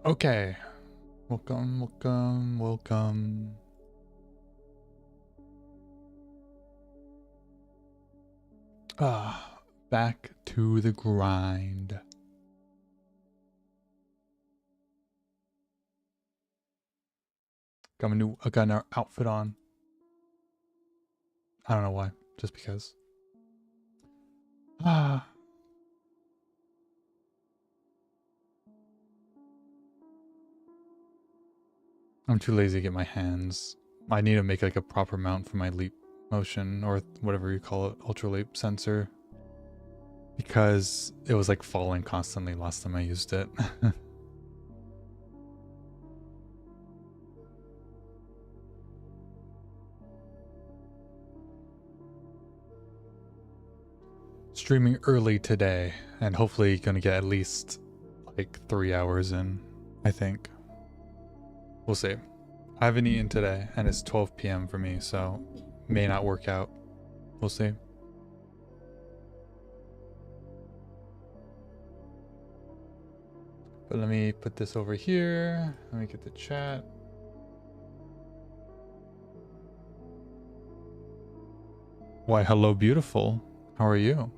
Okay. Welcome, welcome, welcome. Back to the grind. Got an outfit on. I don't know why, just because. Ah. I'm too lazy to get my hands. I need to make like a proper mount for my leap motion or whatever you call it, ultra leap sensor. Because it was like falling constantly last time I used it. Streaming early today and hopefully gonna get at least like 3 hours in, I think. We'll see. I haven't eaten today and it's 12 p.m. for me, so may not work out. We'll see. But let me put this over here. Let me get the chat. Why, hello, beautiful. How are you?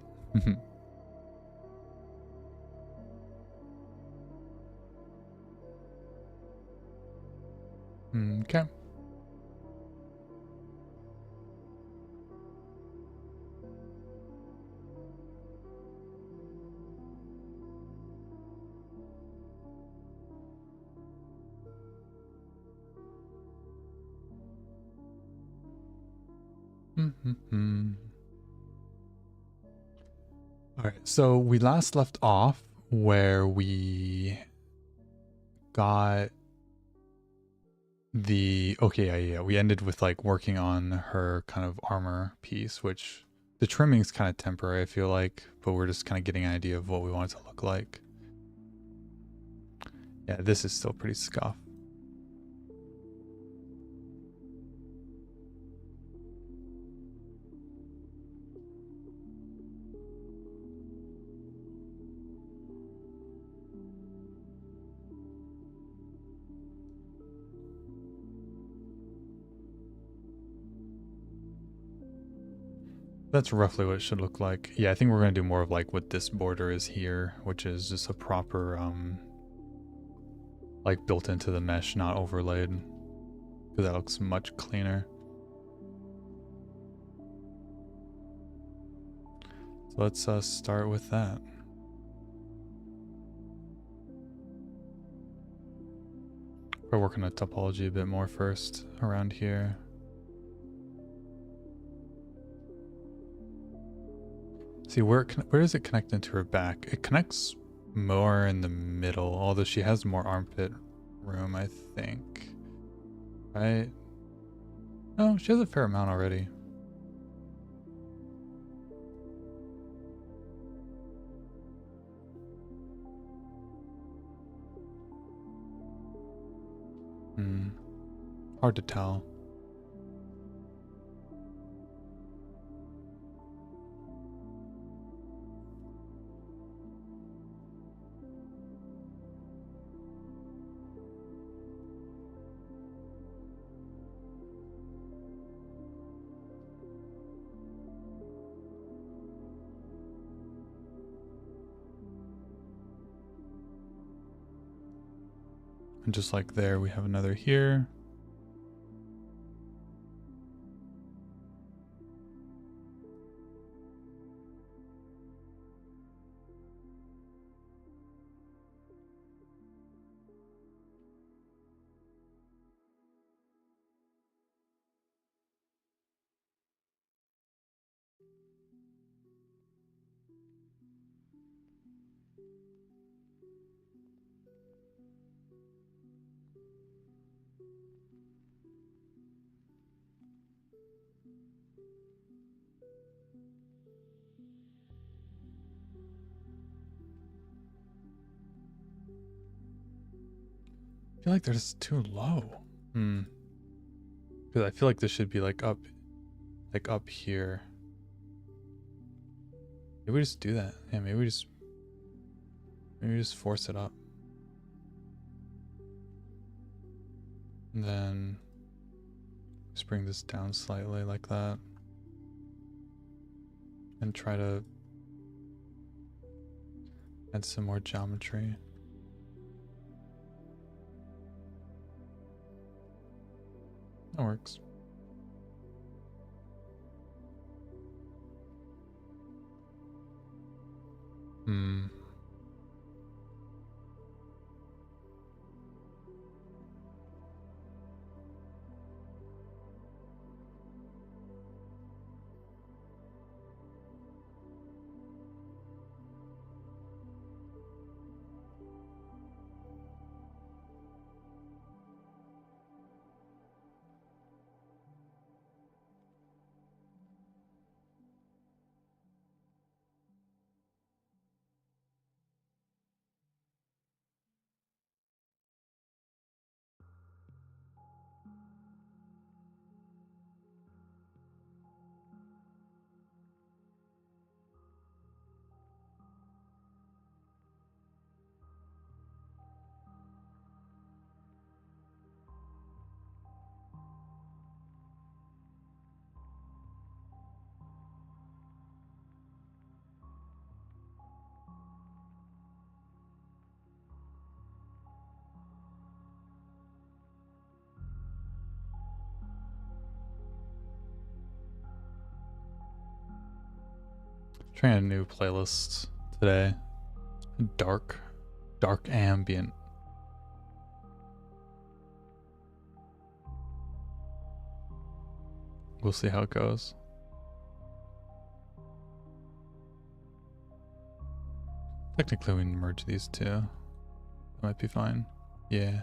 Okay. All right, so we last left off where we got yeah, we ended with like working on her kind of armor piece, which the trimming's kind of temporary, I feel like, but we're just kind of getting an idea of what we want it to look like. Yeah, this is still pretty scuffed. That's roughly what it should look like. Yeah, I think we're going to do more of like what this border is here, which is just a proper, like built into the mesh, not overlaid. Because that looks much cleaner. So let's start with that. We're working on topology a bit more first around here. See, where does it connect into her back? It connects more in the middle, although she has more armpit room, I think. Right? No, she has a fair amount already. Hard to tell. And just like there, we have another here. I feel like they're just too low. Because I feel like this should be like up here. Maybe we just do that. Yeah, maybe we just force it up. And then just bring this down slightly like that. And try to add some more geometry. That works. Hmm. Trying a new playlist today. Dark ambient. We'll see how it goes. Technically we can merge these two. That might be fine. Yeah.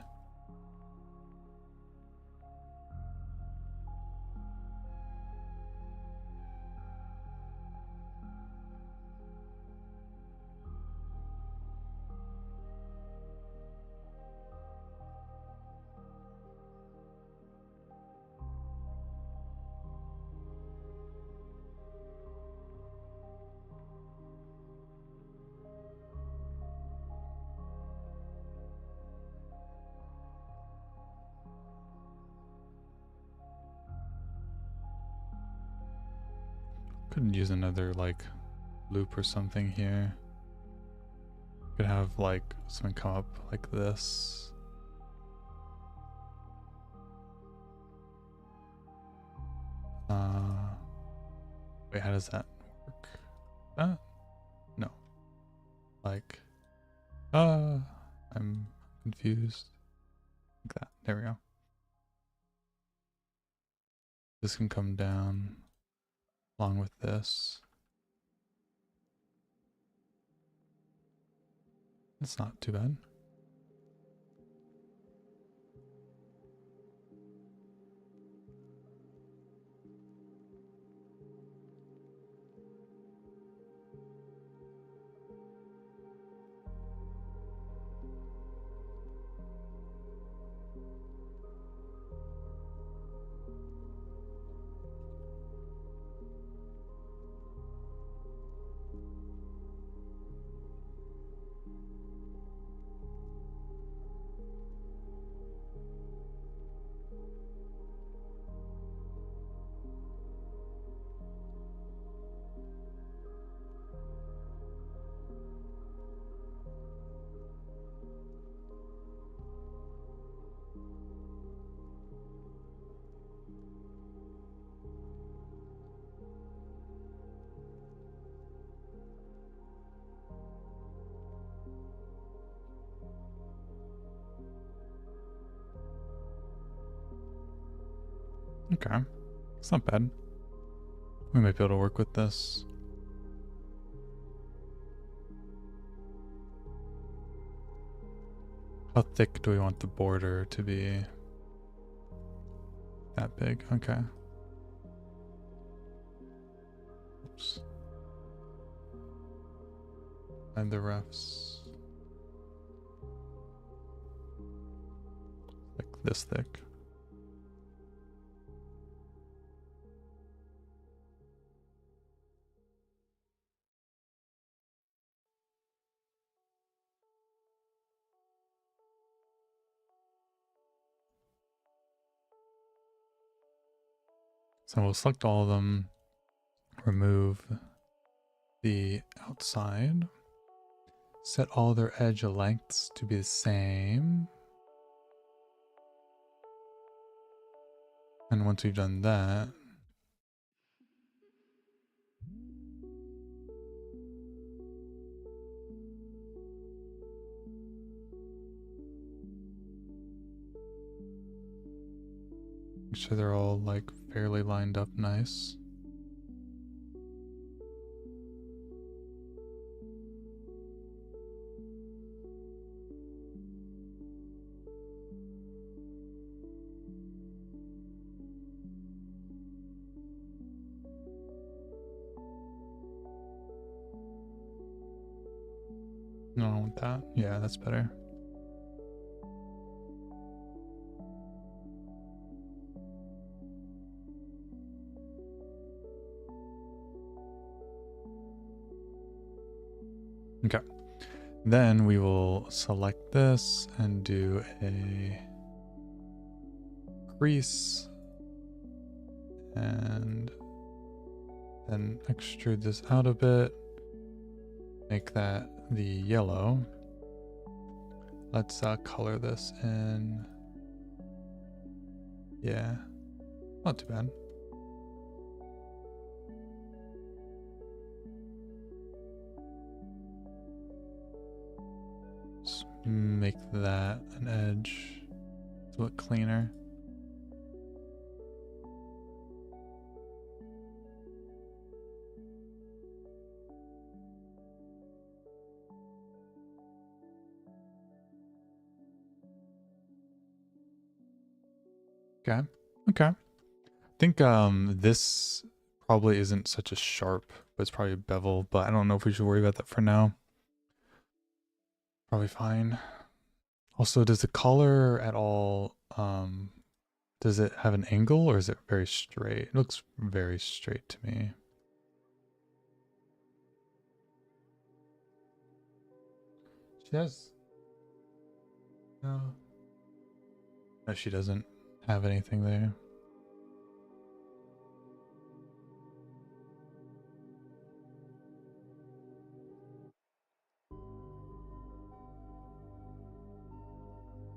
Could use another like loop or something here. Could have like something come up like this. Wait, how does that work? That? No. Like, I'm confused. Like that. There we go. This can come down along with this. That's not too bad. Okay. It's not bad. We might be able to work with this. How thick do we want the border to be? That big? Okay. Oops. And the refs. Like this thick. So we'll select all of them, remove the outside, set all their edge lengths to be the same. And once we've done that, make sure they're all like fairly lined up nice. No, I don't want that. Yeah, that's better. Okay. Then we will select this and do a crease and then extrude this out a bit. Make that the yellow. Let's color this in. Yeah, not too bad. Just make that an edge. It's a bit cleaner. Okay. Okay. I think this probably isn't such a sharp, but it's probably a bevel, but I don't know if we should worry about that for now. Probably fine. Also, does the collar at all does it have an angle or is it very straight? It looks very straight to me. She does. No. No, she doesn't have anything there.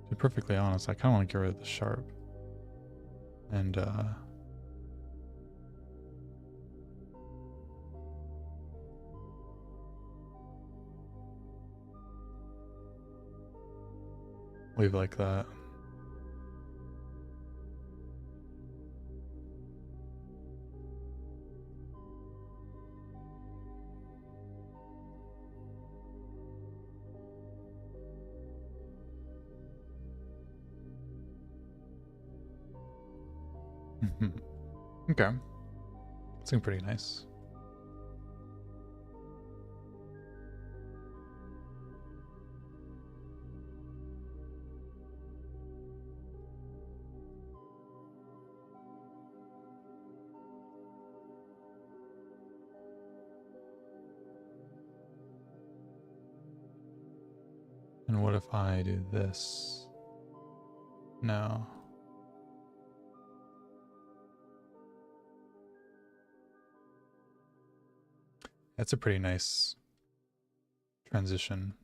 To be perfectly honest, I kind of want to get rid of the sharp. And leave it like that. Okay. It's looking pretty nice. And what if I do this? No. That's a pretty nice transition.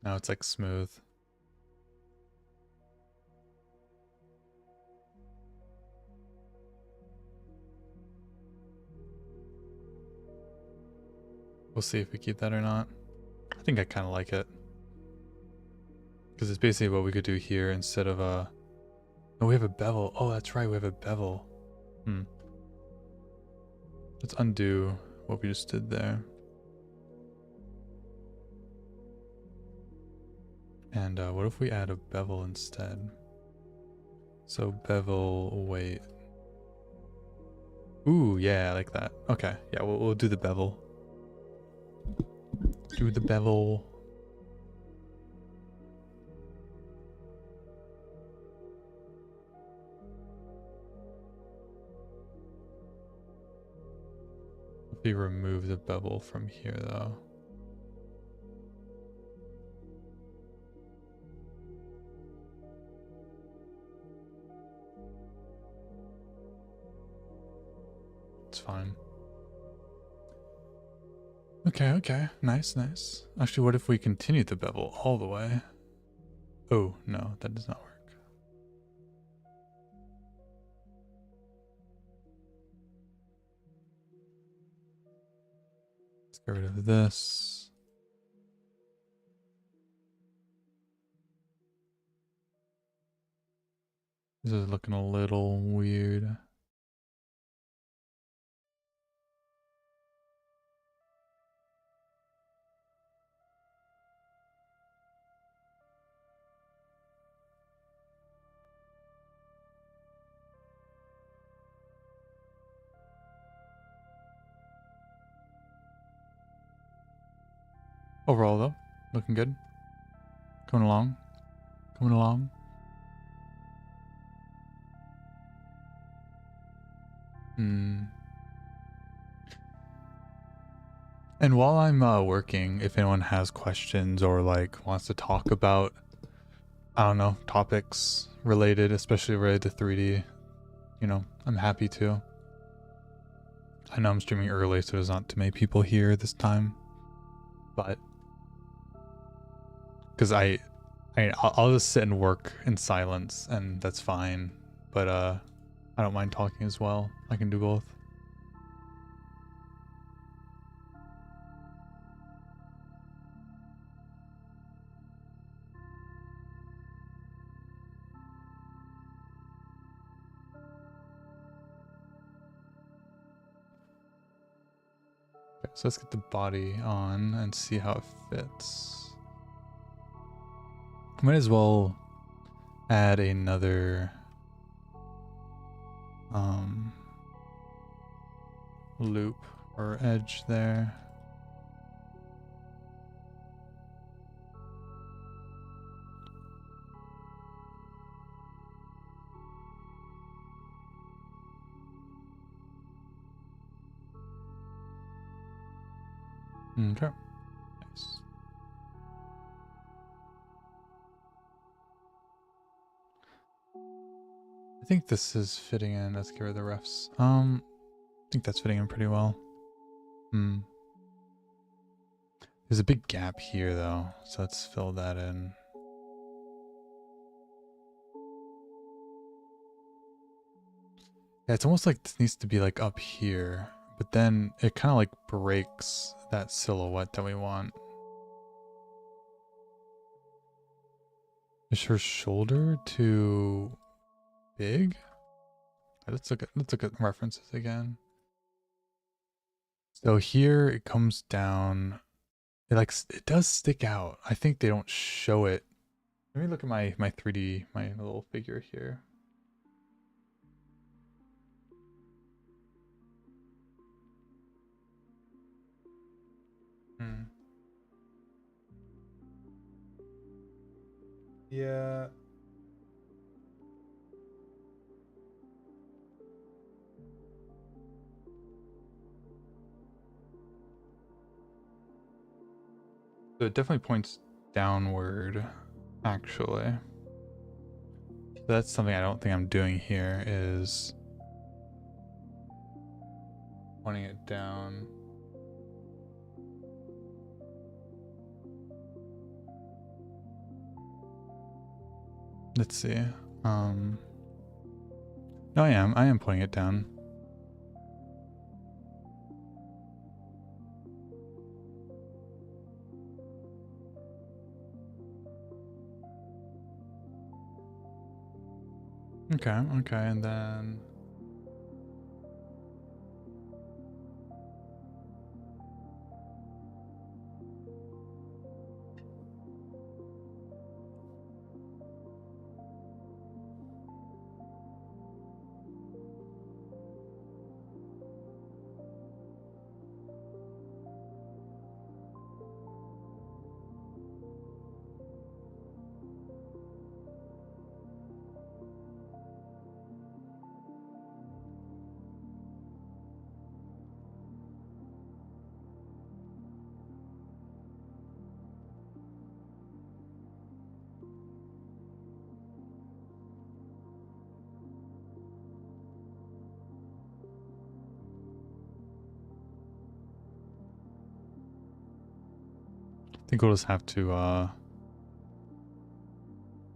Now it's like smooth. We'll see if we keep that or not. I think I kind of like it. Because it's basically what we could do here instead of a... Oh, we have a bevel. Oh, that's right, we have a bevel. Let's undo what we just did there. And what if we add a bevel instead? So bevel weight. Ooh, yeah, I like that. Okay, yeah, we'll do the bevel. Do the bevel. If we remove the bevel from here, though. Okay, okay. Nice, nice. Actually, what if we continue the bevel all the way? Oh, no, that does not work. Let's get rid of this. This is looking a little weird. Overall, though, looking good. Coming along. Coming along. Hmm. And while I'm working, if anyone has questions or like wants to talk about, I don't know, topics related, especially related to 3D, you know, I'm happy to. I know I'm streaming early, so there's not too many people here this time, but because I'll just sit and work in silence, and that's fine. But I don't mind talking as well. I can do both. Okay, so let's get the body on and see how it fits. Might as well add another loop or edge there. Okay. Nice. I think this is fitting in. Let's get rid of the refs. I think that's fitting in pretty well. There's a big gap here though, so let's fill that in. Yeah, it's almost like this needs to be like up here, but then it kind of like breaks that silhouette that we want. Is her shoulder too big? Let's look at references again. So here it comes down. It does stick out. I think they don't show it. Let me look at my 3D, my little figure here. Hmm. Yeah. So it definitely points downward, actually. So that's something I don't think I'm doing here, is pointing it down. Let's see. No, I am pointing it down. Okay, and then think we'll just have to,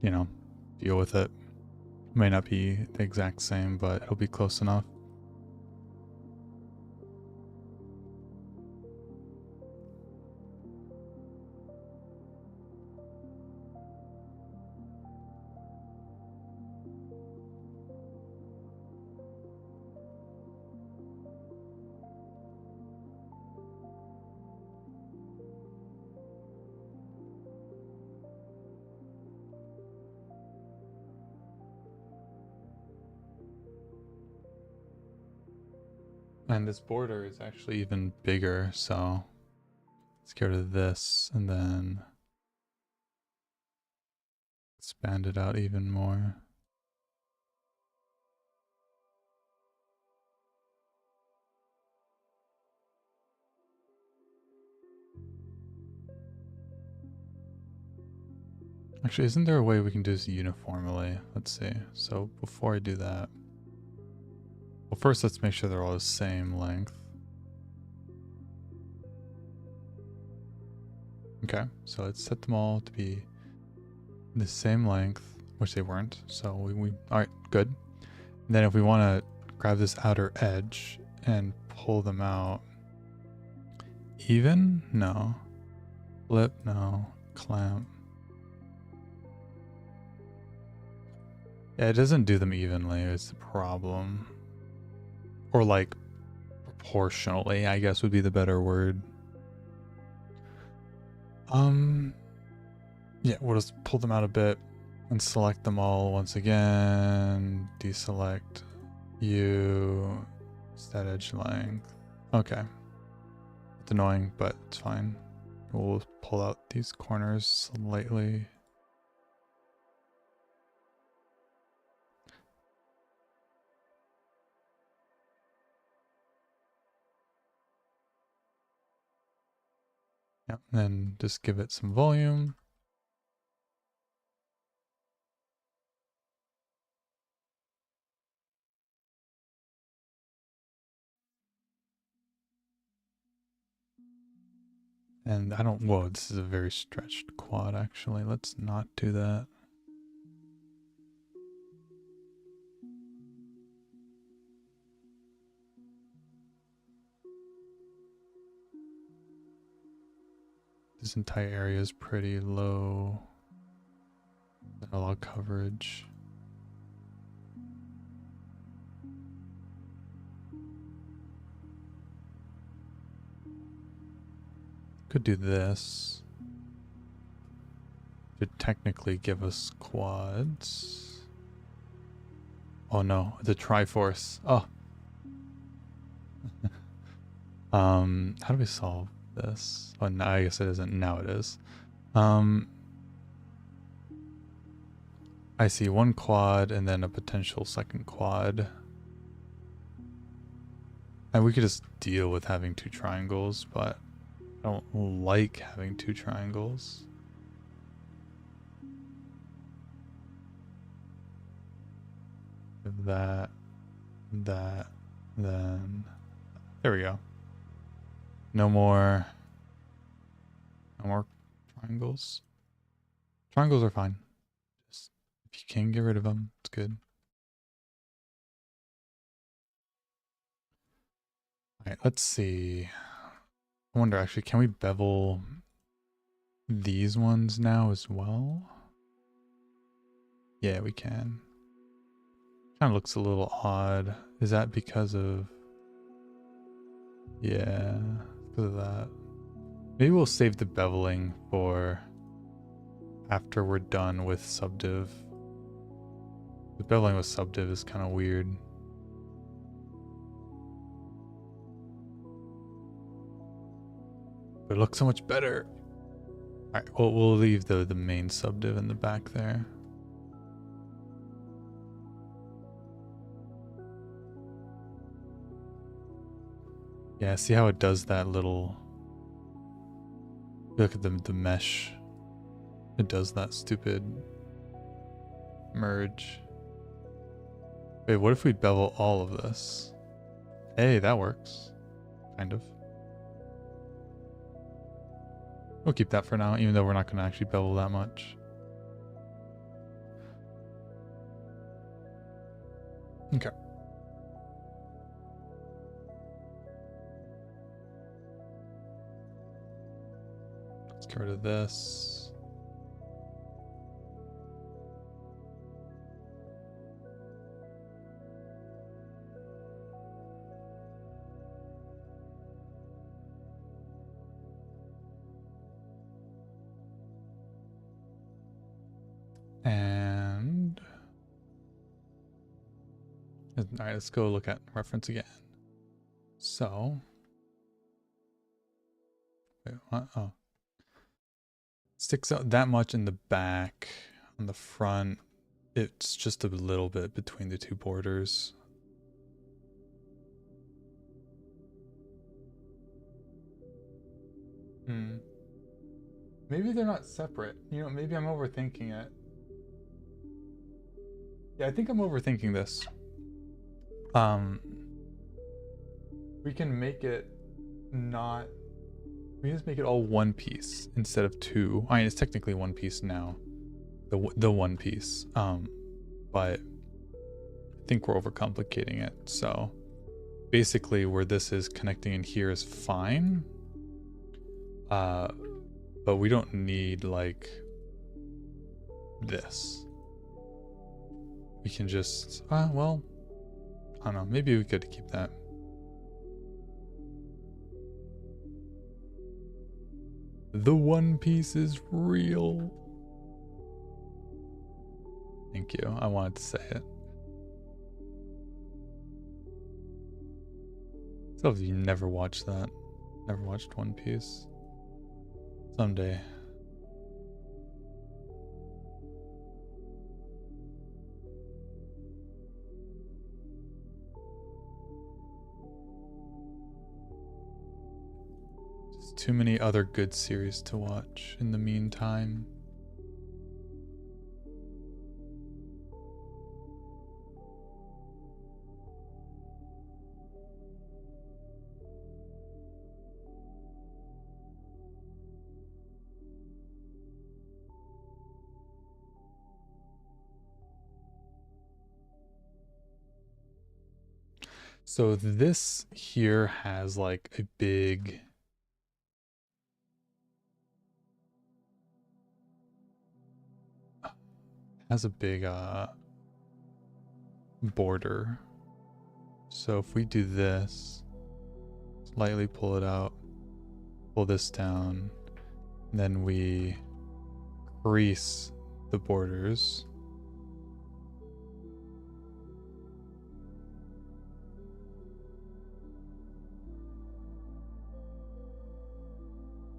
you know, deal with it. May not be the exact same, but it'll be close enough. And this border is actually even bigger, so let's get rid of this and then expand it out even more. Actually, isn't there a way we can do this uniformly? Let's see. So before I do that, well, first let's make sure they're all the same length. Okay, so let's set them all to be the same length, which they weren't. So we all right, good. And then if we want to grab this outer edge and pull them out, even? No. Flip? No. Clamp. Yeah, it doesn't do them evenly, is the problem. Or like proportionally, I guess would be the better word. Yeah, we'll just pull them out a bit and select them all once again. Deselect you, set edge length. Okay. It's annoying, but it's fine. We'll pull out these corners slightly. Yep, and then just give it some volume. And I don't, whoa, this is a very stretched quad actually. Let's not do that. This entire area is pretty low. Not a lot of coverage. Could do this. Should technically give us quads. Oh no, the Triforce. Oh. How do we solve this? Oh, no, I guess it isn't. Now it is. I see one quad and then a potential second quad. And we could just deal with having two triangles, but I don't like having two triangles. That, then there we go. No more triangles. Triangles are fine. Just if you can get rid of them, it's good. All right, let's see. I wonder actually, can we bevel these ones now as well? Yeah, we can. Kind of looks a little odd. Is that because of... Yeah, because of that. Maybe we'll save the beveling for after we're done with subdiv. The beveling with subdiv is kind of weird. But it looks so much better. Alright, we'll leave the main subdiv in the back there. Yeah, see how it does that little... Look at the mesh. It does that stupid merge. Wait, what if we bevel all of this? Hey, that works. Kind of. We'll keep that for now, even though we're not going to actually bevel that much. Okay. Let's get rid of this. And all right, let's go look at reference again. So, wait, what? Oh, sticks out that much in the back. On the front, it's just a little bit between the two borders. Maybe they're not separate. You know, maybe I'm overthinking it. Yeah, I think I'm overthinking this. We can make it not. We can just make it all one piece instead of two. I mean, it's technically one piece now. The one piece. But I think we're overcomplicating it. So basically, where this is connecting in here is fine. But we don't need like this. We can just, well, I don't know. Maybe we could keep that. The One Piece is real. Thank you. I wanted to say it. So if you never watched that, never watched One Piece, someday. Just too many other good series to watch in the meantime. So this here has like a big border. So if we do this, slightly pull it out, pull this down, and then we crease the borders.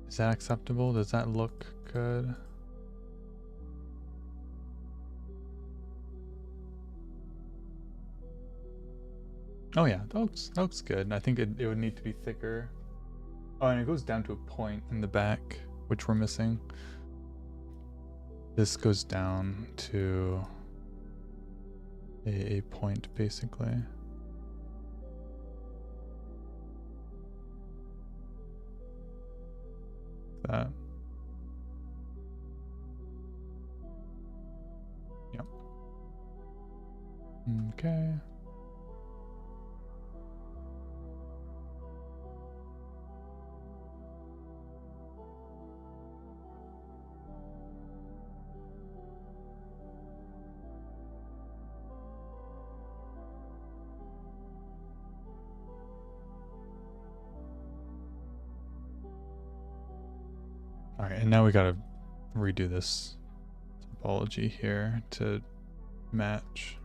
Is that acceptable? Does that look good? Oh yeah, that looks good. I think it would need to be thicker. Oh, and it goes down to a point in the back, which we're missing. This goes down to a point, basically. That. Yep. Okay. All right, and now we gotta redo this topology here to match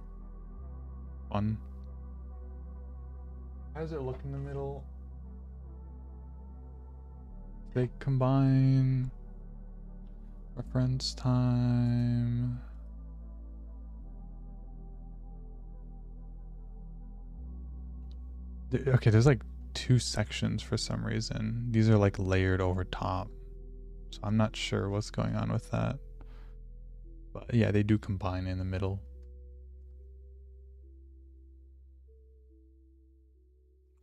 one. How does it look in the middle? They combine. Reference time. Okay, there's like two sections for some reason. These are like layered over top. So I'm not sure what's going on with that. But yeah, they do combine in the middle.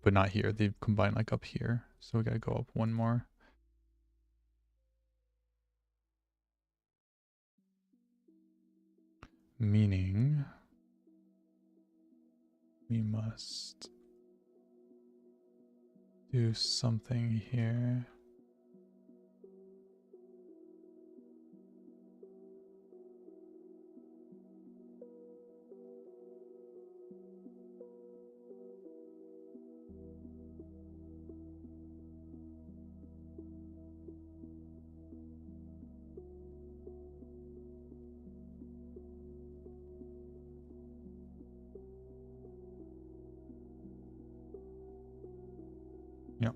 But not here. They combine like up here. So we gotta go up one more. Meaning we must do something here. Yep.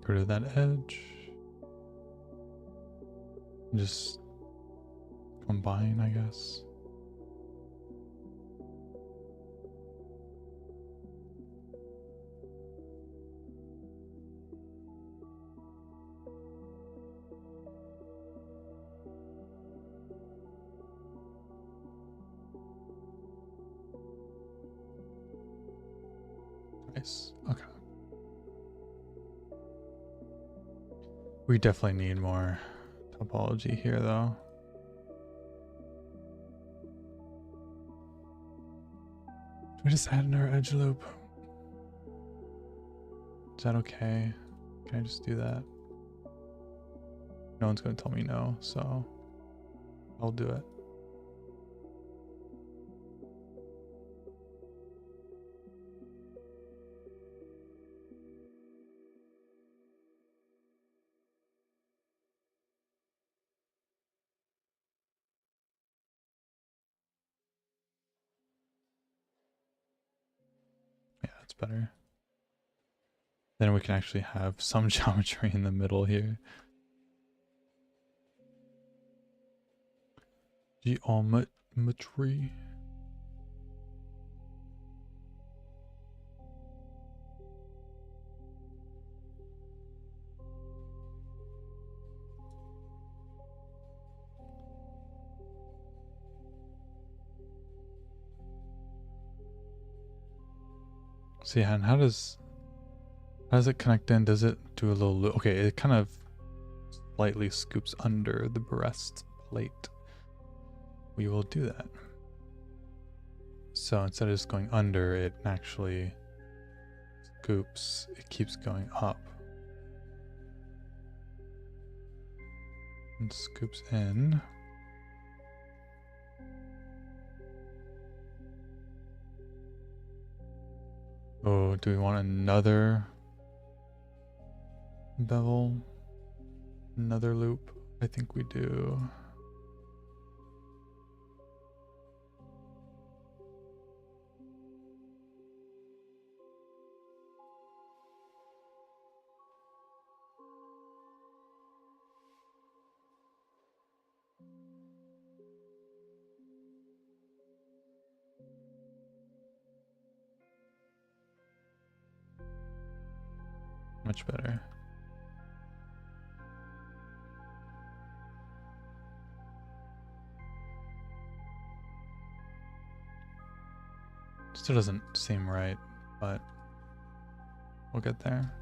Get rid of that edge. Just combine, I guess. Nice. Okay. We definitely need more topology here, though. Do we just add another edge loop? Is that okay? Can I just do that? No one's going to tell me no, so I'll do it. Yeah, that's better. Then we can actually have some geometry in the middle here. Geometry. So yeah, and how does it connect in? Does it do a little loop? Okay, it kind of slightly scoops under the breastplate. We will do that. So instead of just going under, it actually scoops. It keeps going up. And scoops in. Oh, do we want another bevel? Another loop? I think we do. Much better. Still doesn't seem right, but we'll get there.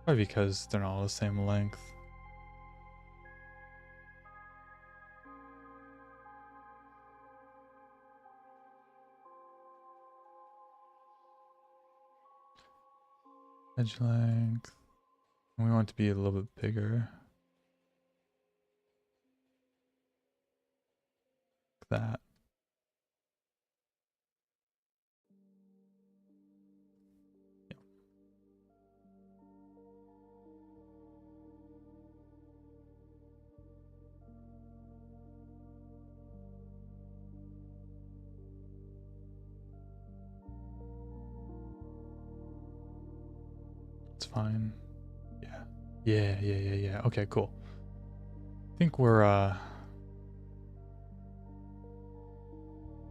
Probably because they're not all the same length. Edge length. And we want it to be a little bit bigger. Like that. Yep. fine. Yeah. Okay, cool. I think we're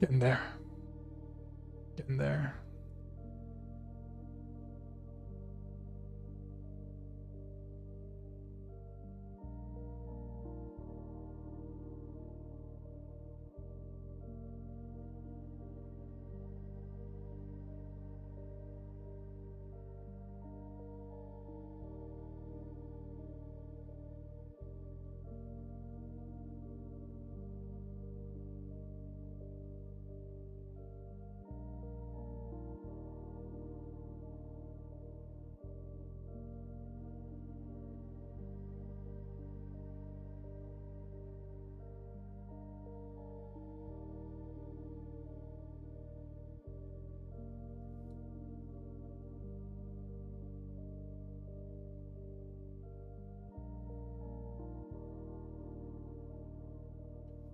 getting there. Getting there.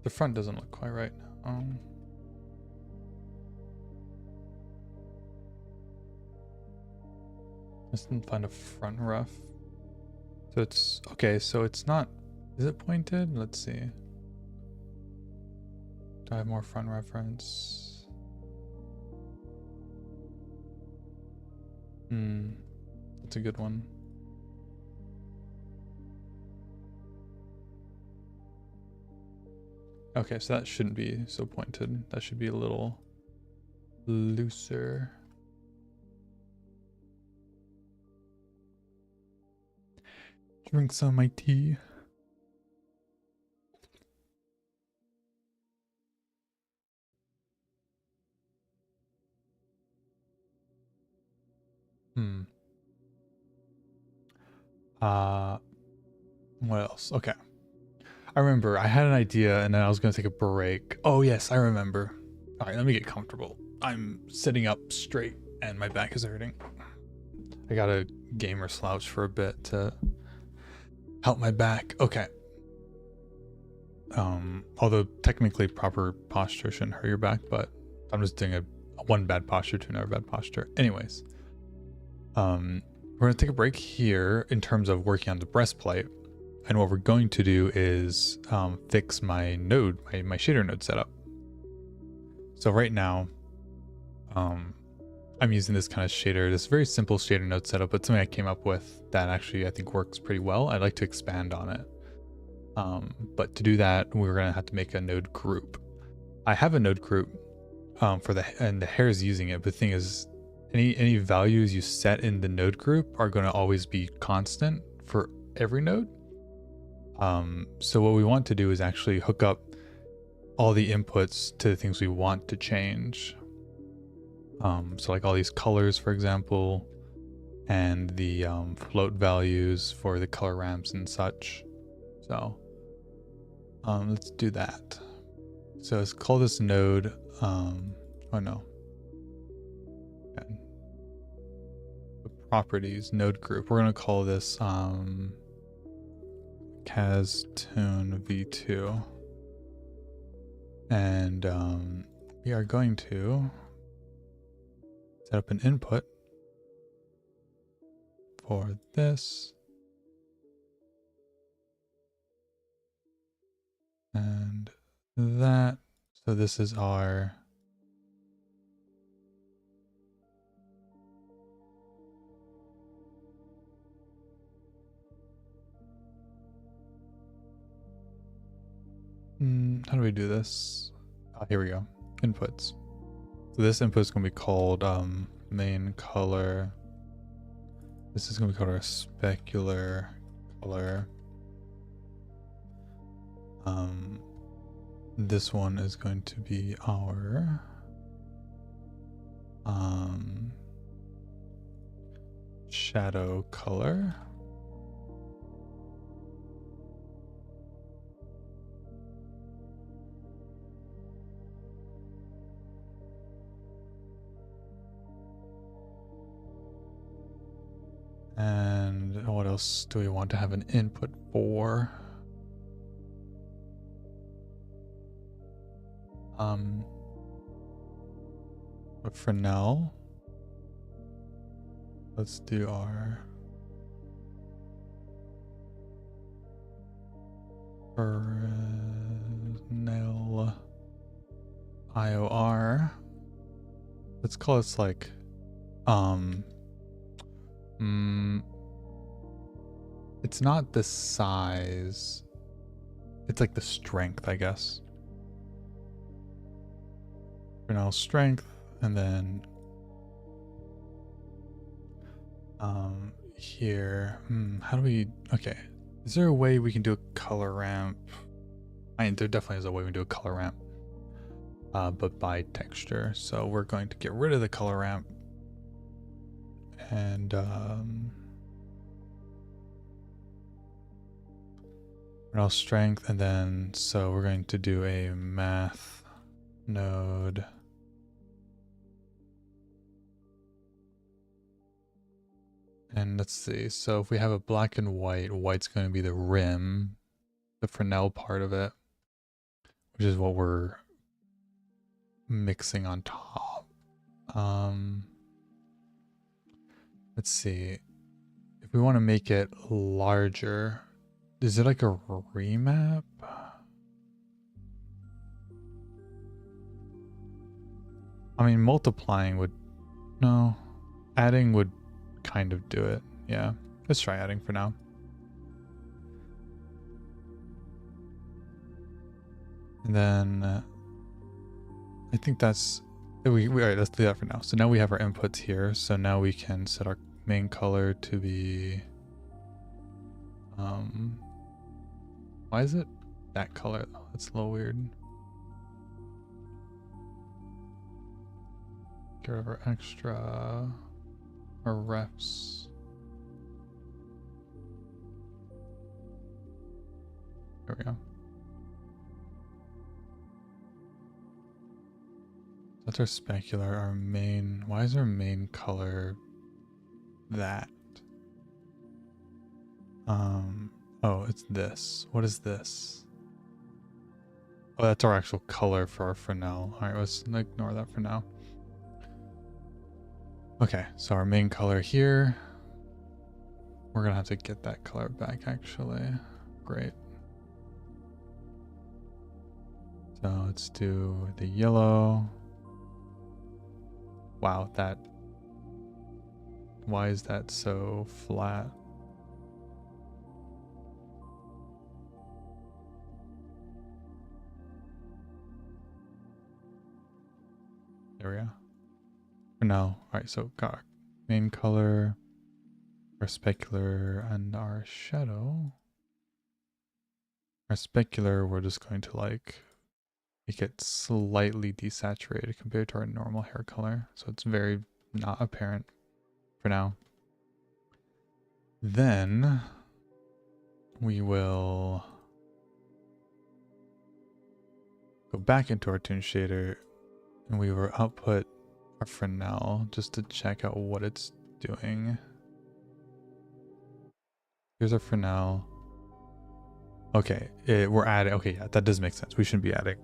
The front doesn't look quite right. Just didn't find a front ref. So it's okay. So it's not. Is it pointed? Let's see. Do I have more front reference? That's a good one. Okay, so that shouldn't be so pointed. That should be a little looser. Drink some of my tea. What else? Okay. I remember I had an idea and then I was going to take a break. Oh, yes, I remember. All right, let me get comfortable. I'm sitting up straight and my back is hurting. I got a gamer slouch for a bit to help my back. Okay. Although technically proper posture shouldn't hurt your back, but I'm just doing a one bad posture to another bad posture. Anyways, we're going to take a break here in terms of working on the breastplate. And what we're going to do is fix my node, my shader node setup. So right now, I'm using this kind of shader, this very simple shader node setup, but something I came up with that actually I think works pretty well. I'd like to expand on it. But to do that, we're going to have to make a node group. I have a node group and the hair is using it. But the thing is, any values you set in the node group are going to always be constant for every node. So what we want to do is actually hook up all the inputs to the things we want to change. So like all these colors, for example, and the float values for the color ramps and such. So let's do that. So let's call this node, oh no. The properties node group. We're going to call this CasTune v2. And we are going to set up an input for this. And that. So this is our how do we do this? Here we go. Inputs. So this input is going to be called main color. This is going to be called our specular color. This one is going to be our shadow color. And what else do we want to have an input for? But for now, let's do our Fresnel IOR. Let's call this like it's not the size, it's like the strength, I guess. Fresnel strength, and then here, how do we, okay, is there a way we can do a color ramp? I mean, there definitely is a way we can do a color ramp, but by texture. So we're going to get rid of the color ramp and Fresnel strength, and then so we're going to do a math node. And let's see, so if we have a black and white, white's going to be the rim, the Fresnel part of it, which is what we're mixing on top. Let's see, if we want to make it larger, is it like a remap? I mean, multiplying would, no, adding would kind of do it. Yeah, let's try adding for now. And then I think that's, all right, let's do that for now. So now we have our inputs here. So now we can set our main color to be, why is it that color though? That's a little weird. Get rid of our extra, our refs. There we go. That's our specular, our main. Why is our main color that? Oh, it's this. What is this? Oh, that's our actual color for our Fresnel. All right, let's ignore that for now. Okay, so our main color here. We're gonna have to get that color back actually. Great. So let's do the yellow. Wow, that, why is that so flat? There we go. For now, all right, so got our main color, our specular, and our shadow. Our specular, we're just going to like make it slightly desaturated compared to our normal hair color. So it's very not apparent for now. Then we will go back into our toon shader and we will output our Fresnel just to check out what it's doing. Here's our Fresnel. Okay, we're adding, okay, yeah, that does make sense. We shouldn't be adding,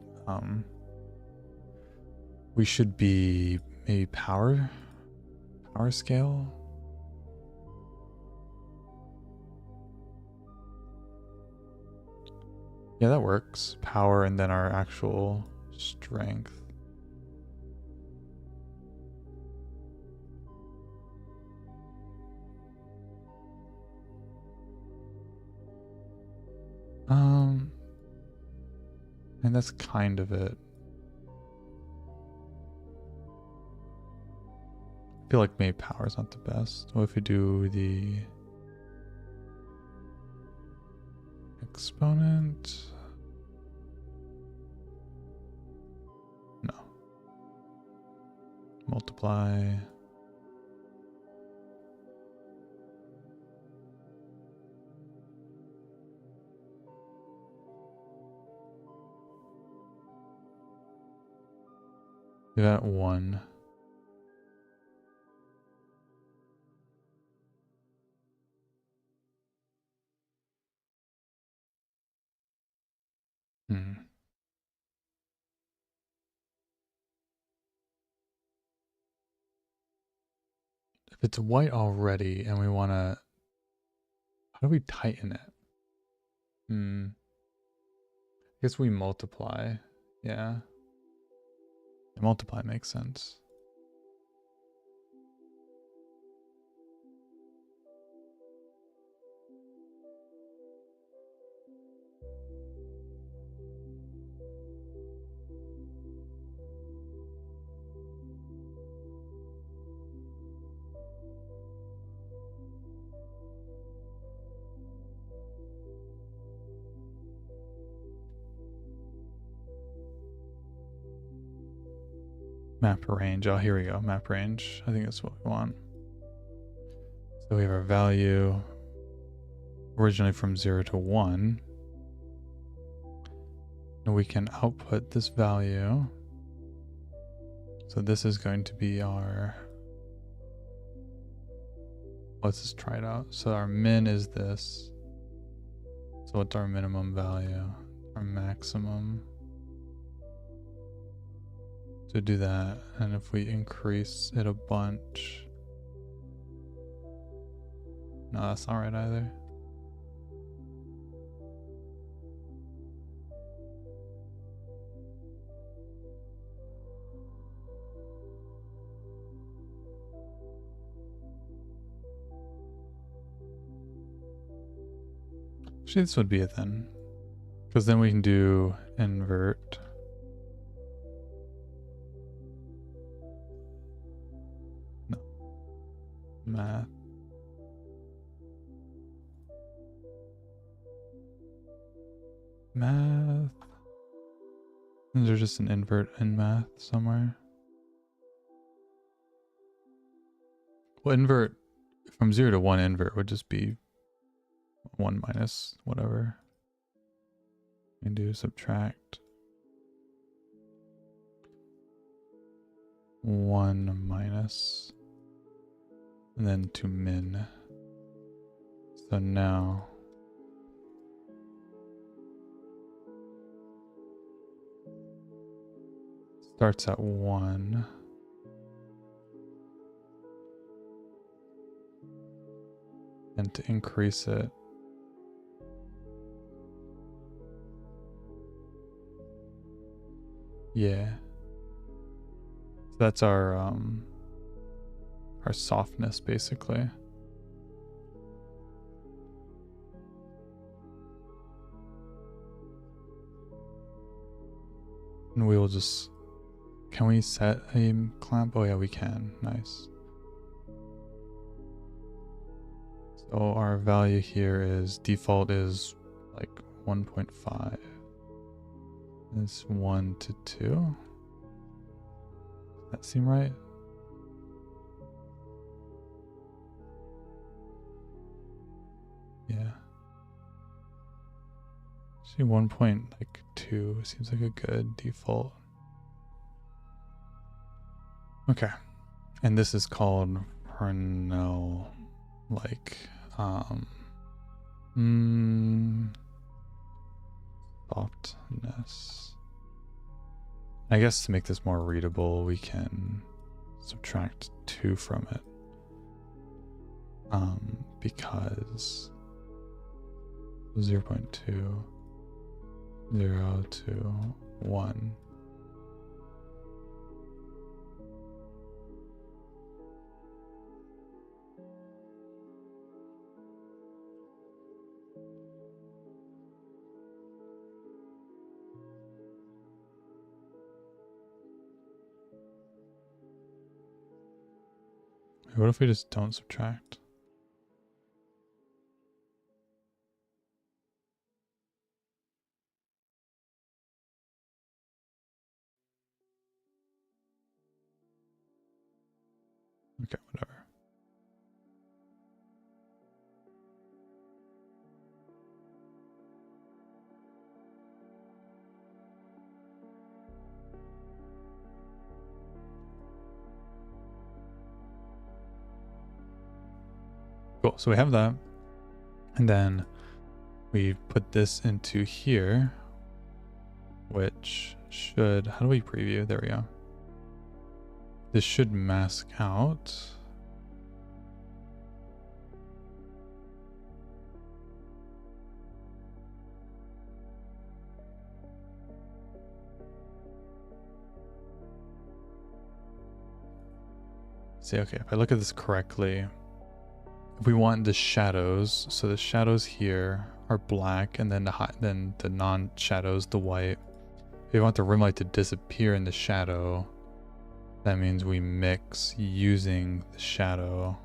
we should be maybe power scale. Yeah, that works. Power and then our actual strength. And that's kind of it. I feel like maybe power is not the best. What if we do the exponent? No. Multiply. Do that 1. If it's white already and we want to, how do we tighten it? guess we multiply. Yeah. Multiply makes sense. Map range. Oh, here we go. Map range. I think that's what we want. So we have our value originally from 0 to 1. And we can output this value. So this is going to be our... Let's just try it out. So our min is this. So what's our minimum value? Our maximum. To do that, and if we increase it a bunch, no, that's not right either. Actually, this would be it then, because then we can do invert. No. Math. Math. Is there just an invert in math somewhere? Well, invert from 0 to 1 invert would just be 1 minus whatever. And do subtract 1 minus, and then to min. So now starts at 1. And to increase it, yeah. So that's our softness basically. And we will just, can we set a clamp? Oh yeah, we can. Nice. So our value here is default is like 1.5. It's 1 to 2. Does that seem right? Yeah. See, 1.2 seems like a good default. Okay. And this is called Parnell like softness. I guess to make this more readable, we can subtract 2 from it. Because 0.2, 0 to 1. What if we just don't subtract? Okay, whatever. Cool, so we have that. And then we put this into here, which should, how do we preview? There we go. This should mask out. See, okay, if I look at this correctly, if we want the shadows, so the shadows here are black, and then the non-shadows, the white. If we want the rim light to disappear in the shadow, that means we mix using the shadow.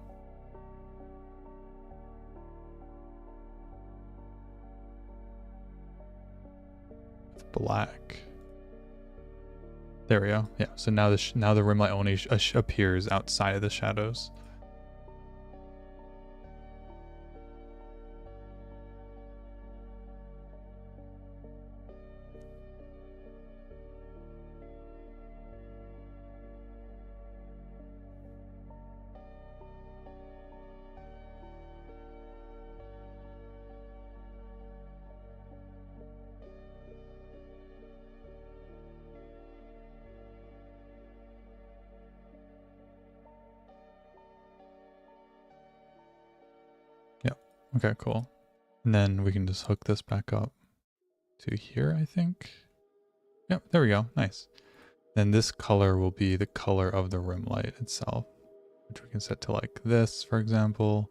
With black. There we go. Yeah. So now the rim light only appears outside of the shadows. Yep. Okay, cool. And then we can just hook this back up to here, I think. Yep, there we go. Nice. Then this color will be the color of the rim light itself, which we can set to like this, for example.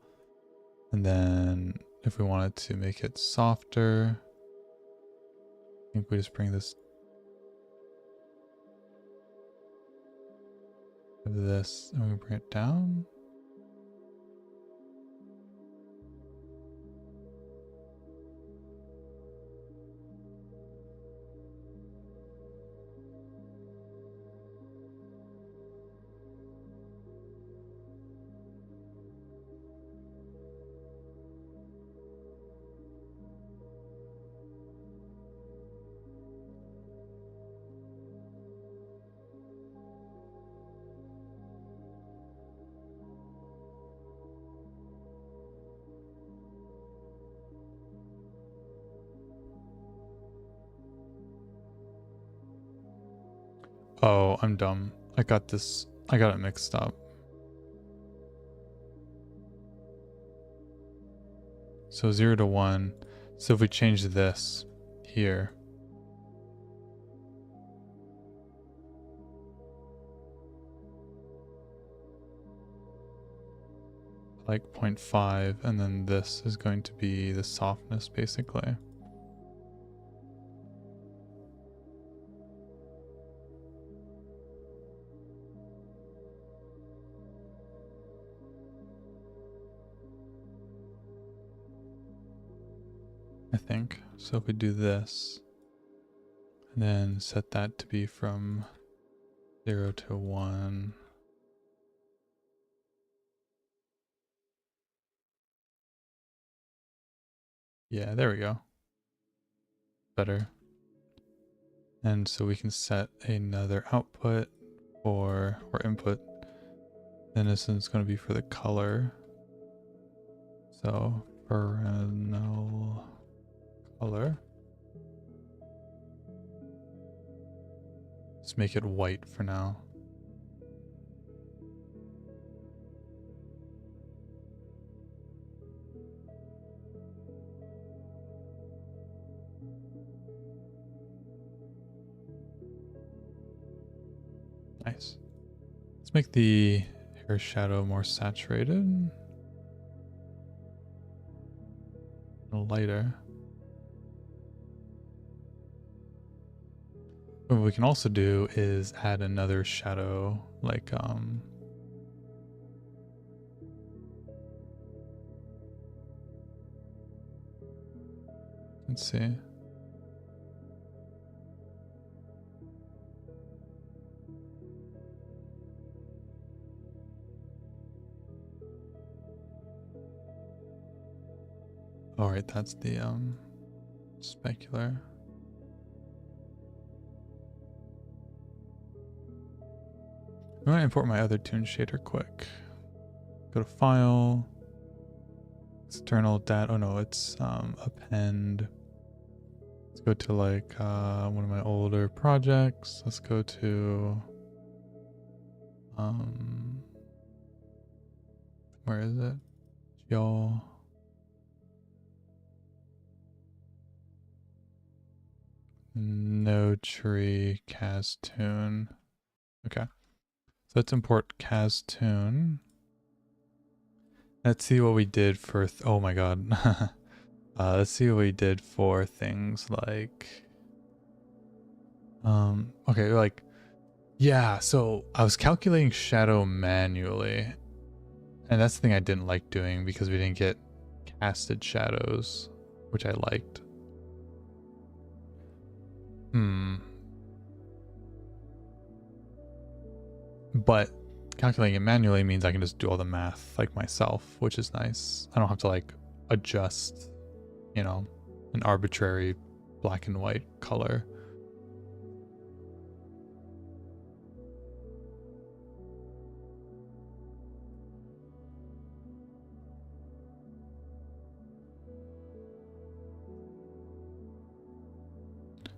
And then if we wanted to make it softer, I think we just bring this and we bring it down. Oh, I'm dumb. I got it mixed up. So 0 to 1. So if we change this here, like 0.5, and then this is going to be the softness basically. I think. So if we do this, and then set that to be from 0 to 1. Yeah, there we go. Better. And so we can set another output or input. And this is going to be for the color. So vernal color. Let's make it white for now. Nice. Let's make the hair shadow more saturated. Lighter. What we can also do is add another shadow, like let's see. All right, that's the specular. I'm gonna import my other toon shader quick. Go to file, external data. Oh no, it's append. Let's go to like one of my older projects. Let's go to where is it? Y'all. No tree cast toon. Okay. So let's import Kaztoon. Let's see what we did for, oh my god. Let's see what we did for things like, okay, like, yeah, so I was calculating shadow manually, and that's the thing I didn't like doing because we didn't get casted shadows, which I liked. But calculating it manually means I can just do all the math like myself, which is nice. I don't have to like adjust, you know, an arbitrary black and white color.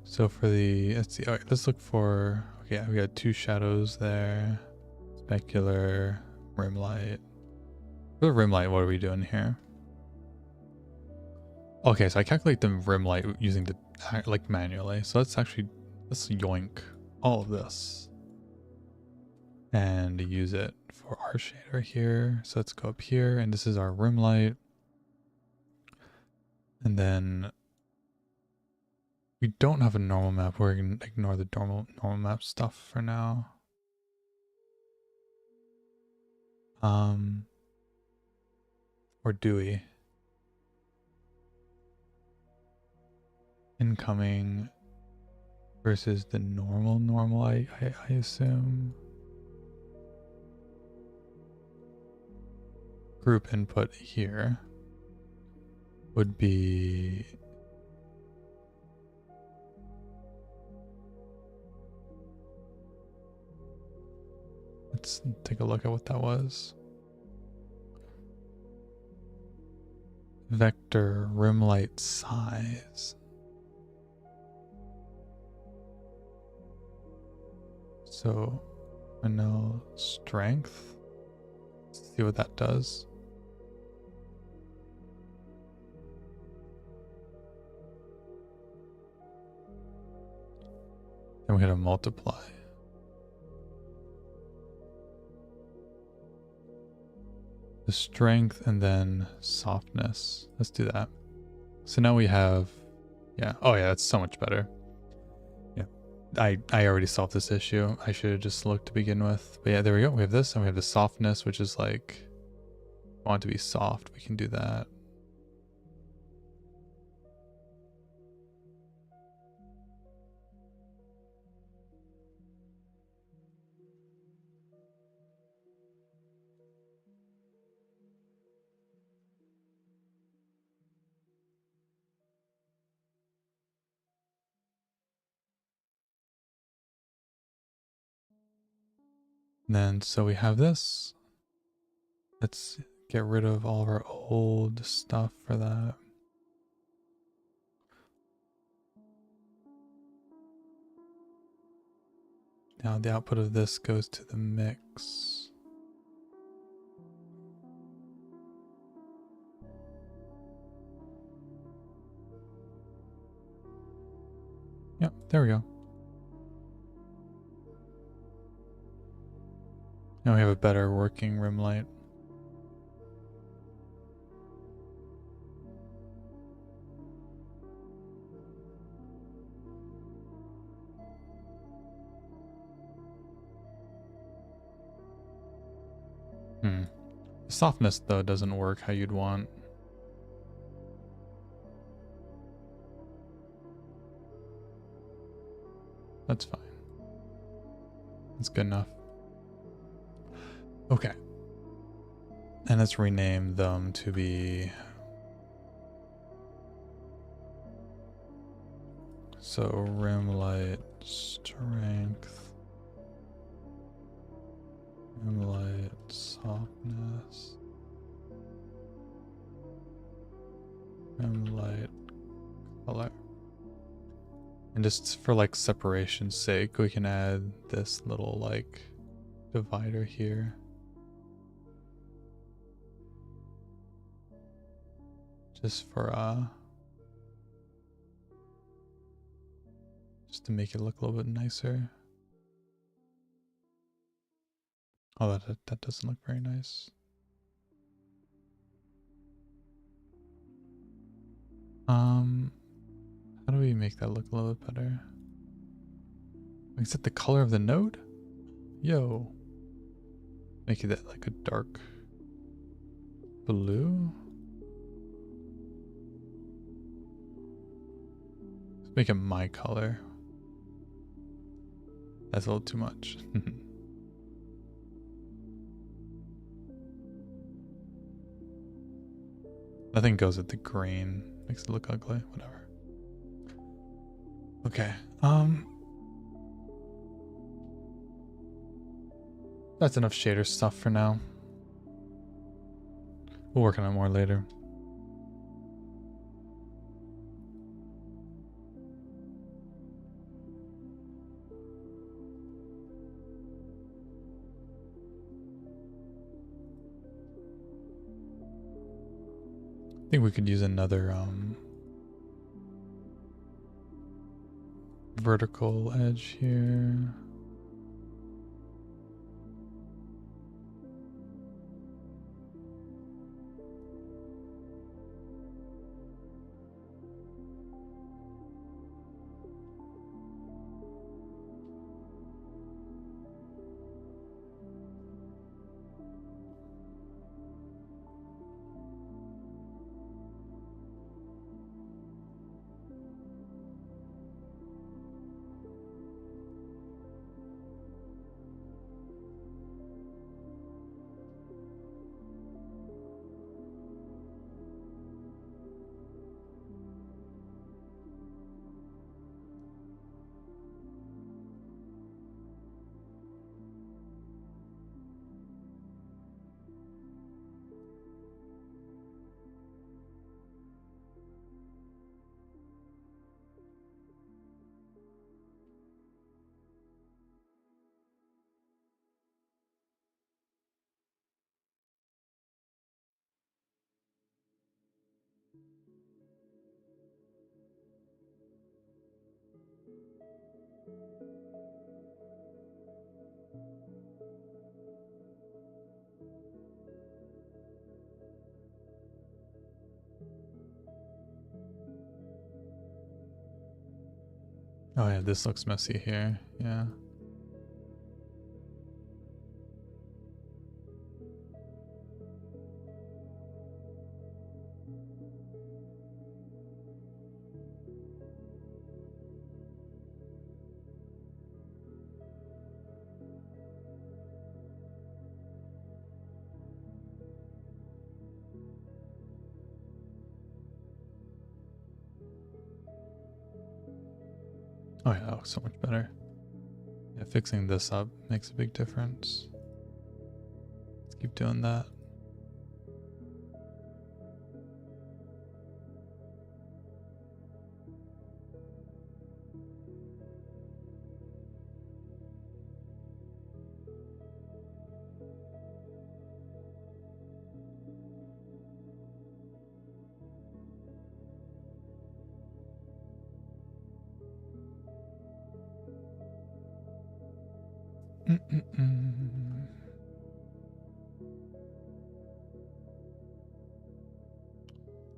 So for the, let's see, all right, let's look for, okay, we got 2 shadows there. Specular, rim light. For the rim light, what are we doing here? Okay, so I calculate the rim light using the, like manually. So let's yoink all of this and use it for our shader here. So let's go up here, and this is our rim light. And then we don't have a normal map. We're going to ignore the normal map stuff for now. Or do we? Incoming versus the normal, I assume. Group input here would be, let's take a look at what that was. Vector rim light size. So I know strength. Let's see what that does. Then we're going to multiply. The strength and then softness. Let's do that. So now we have, yeah. Oh yeah, that's so much better. Yeah. I already solved this issue. I should have just looked to begin with. But yeah, there we go. We have this, and we have the softness, which is like, I want it to be soft. We can do that. And then, so we have this. Let's get rid of all of our old stuff for that. Now the output of this goes to the mix. Yep, there we go. Now we have a better working rim light. The softness though doesn't work how you'd want. That's fine. That's good enough. Okay. And let's rename them to be, so rim light strength, rim light softness, rim light color. And just for like separation's sake, we can add this little like divider here. Just for just to make it look a little bit nicer. Oh, that doesn't look very nice. How do we make that look a little bit better? Is it the color of the node? Yo. Make it like a dark blue. Let's make it my color. That's a little too much. Nothing goes with the grain. Makes it look ugly. Whatever. Okay. That's enough shader stuff for now. We'll work on it more later. I think we could use another vertical edge here. Oh yeah, this looks messy here. Yeah. Oh yeah, that looks so much better. Yeah, fixing this up makes a big difference. Let's keep doing that.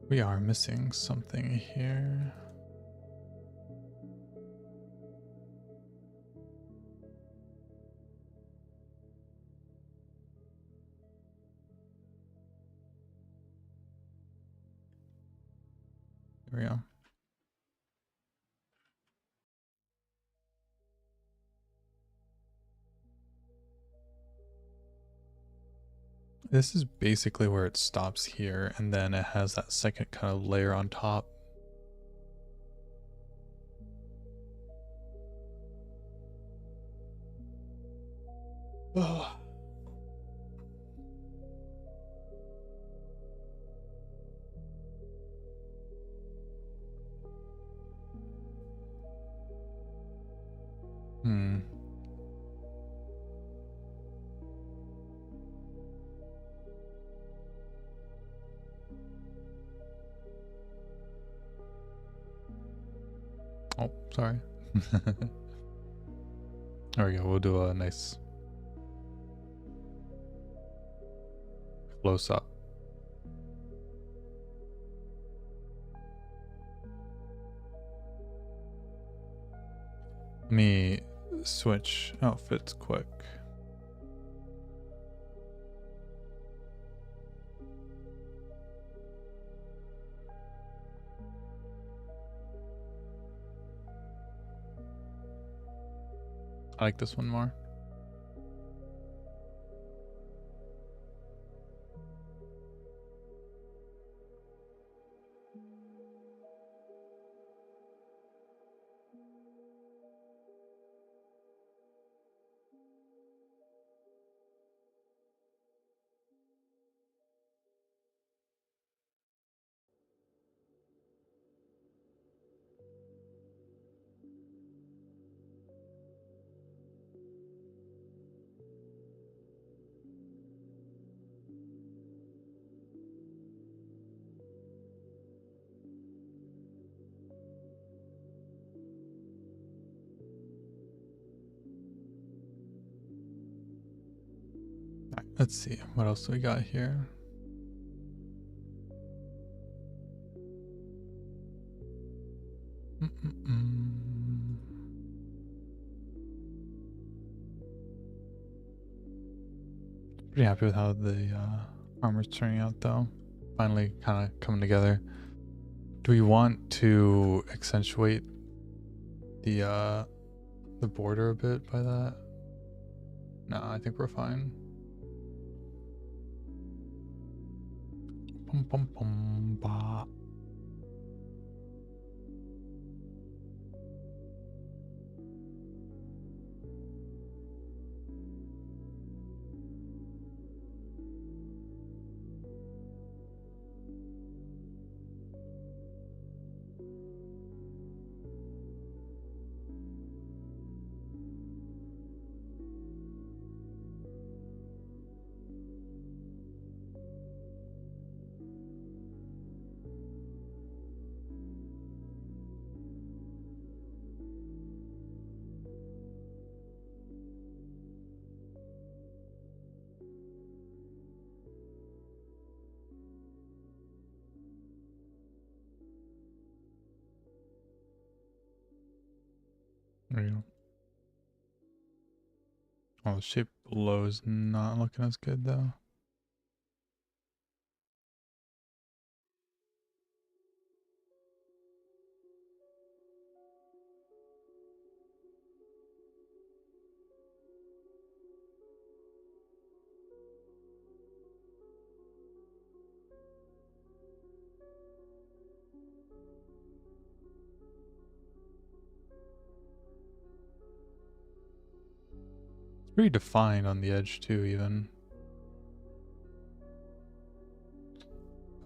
We are missing something here. Here we go. This is basically where it stops here, and then it has that second kind of layer on top. Oh. Oh, sorry. There we go. We'll do a nice close up. Let me switch outfits quick. I like this one more. Let's see, what else we got here? Pretty happy with how the armor's turning out though. Finally kind of coming together. Do we want to accentuate the border a bit by that? No, I think we're fine. Pum, pum, pum, bah. There you go. Oh, the shape below is not looking as good though. It's pretty defined on the edge too, even.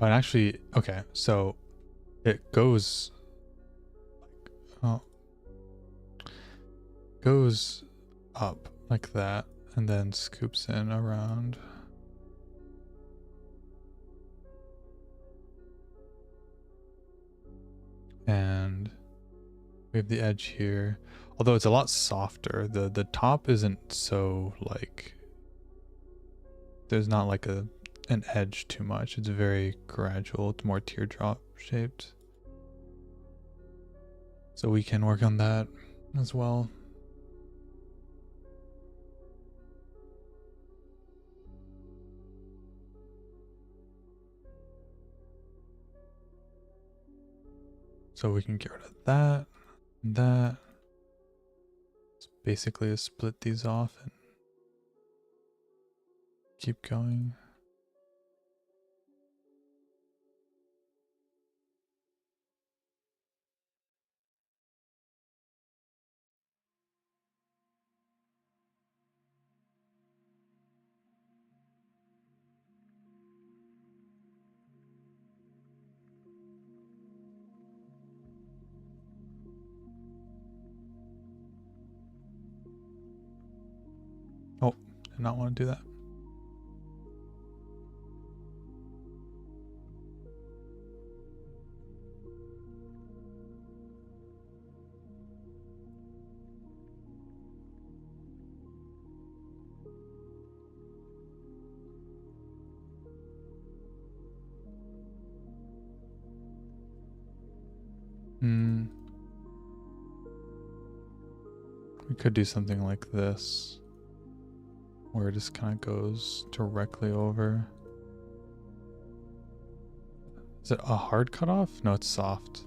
Oh, and actually, okay, so it goes goes up like that and then scoops in around. And we have the edge here. Although it's a lot softer. The top isn't so like, there's not like an edge too much. It's very gradual. It's more teardrop shaped. So we can work on that as well. So we can get rid of that and that. It's basically split these off and keep going. Oh, did not want to do that. We could do something like this, where it just kind of goes directly over. Is it a hard cutoff? No, it's soft.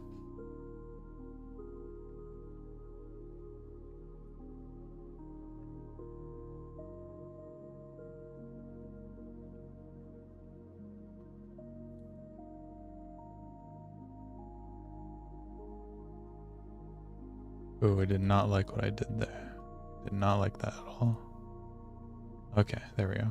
Ooh, I did not like what I did there. Did not like that at all. Okay, there we go.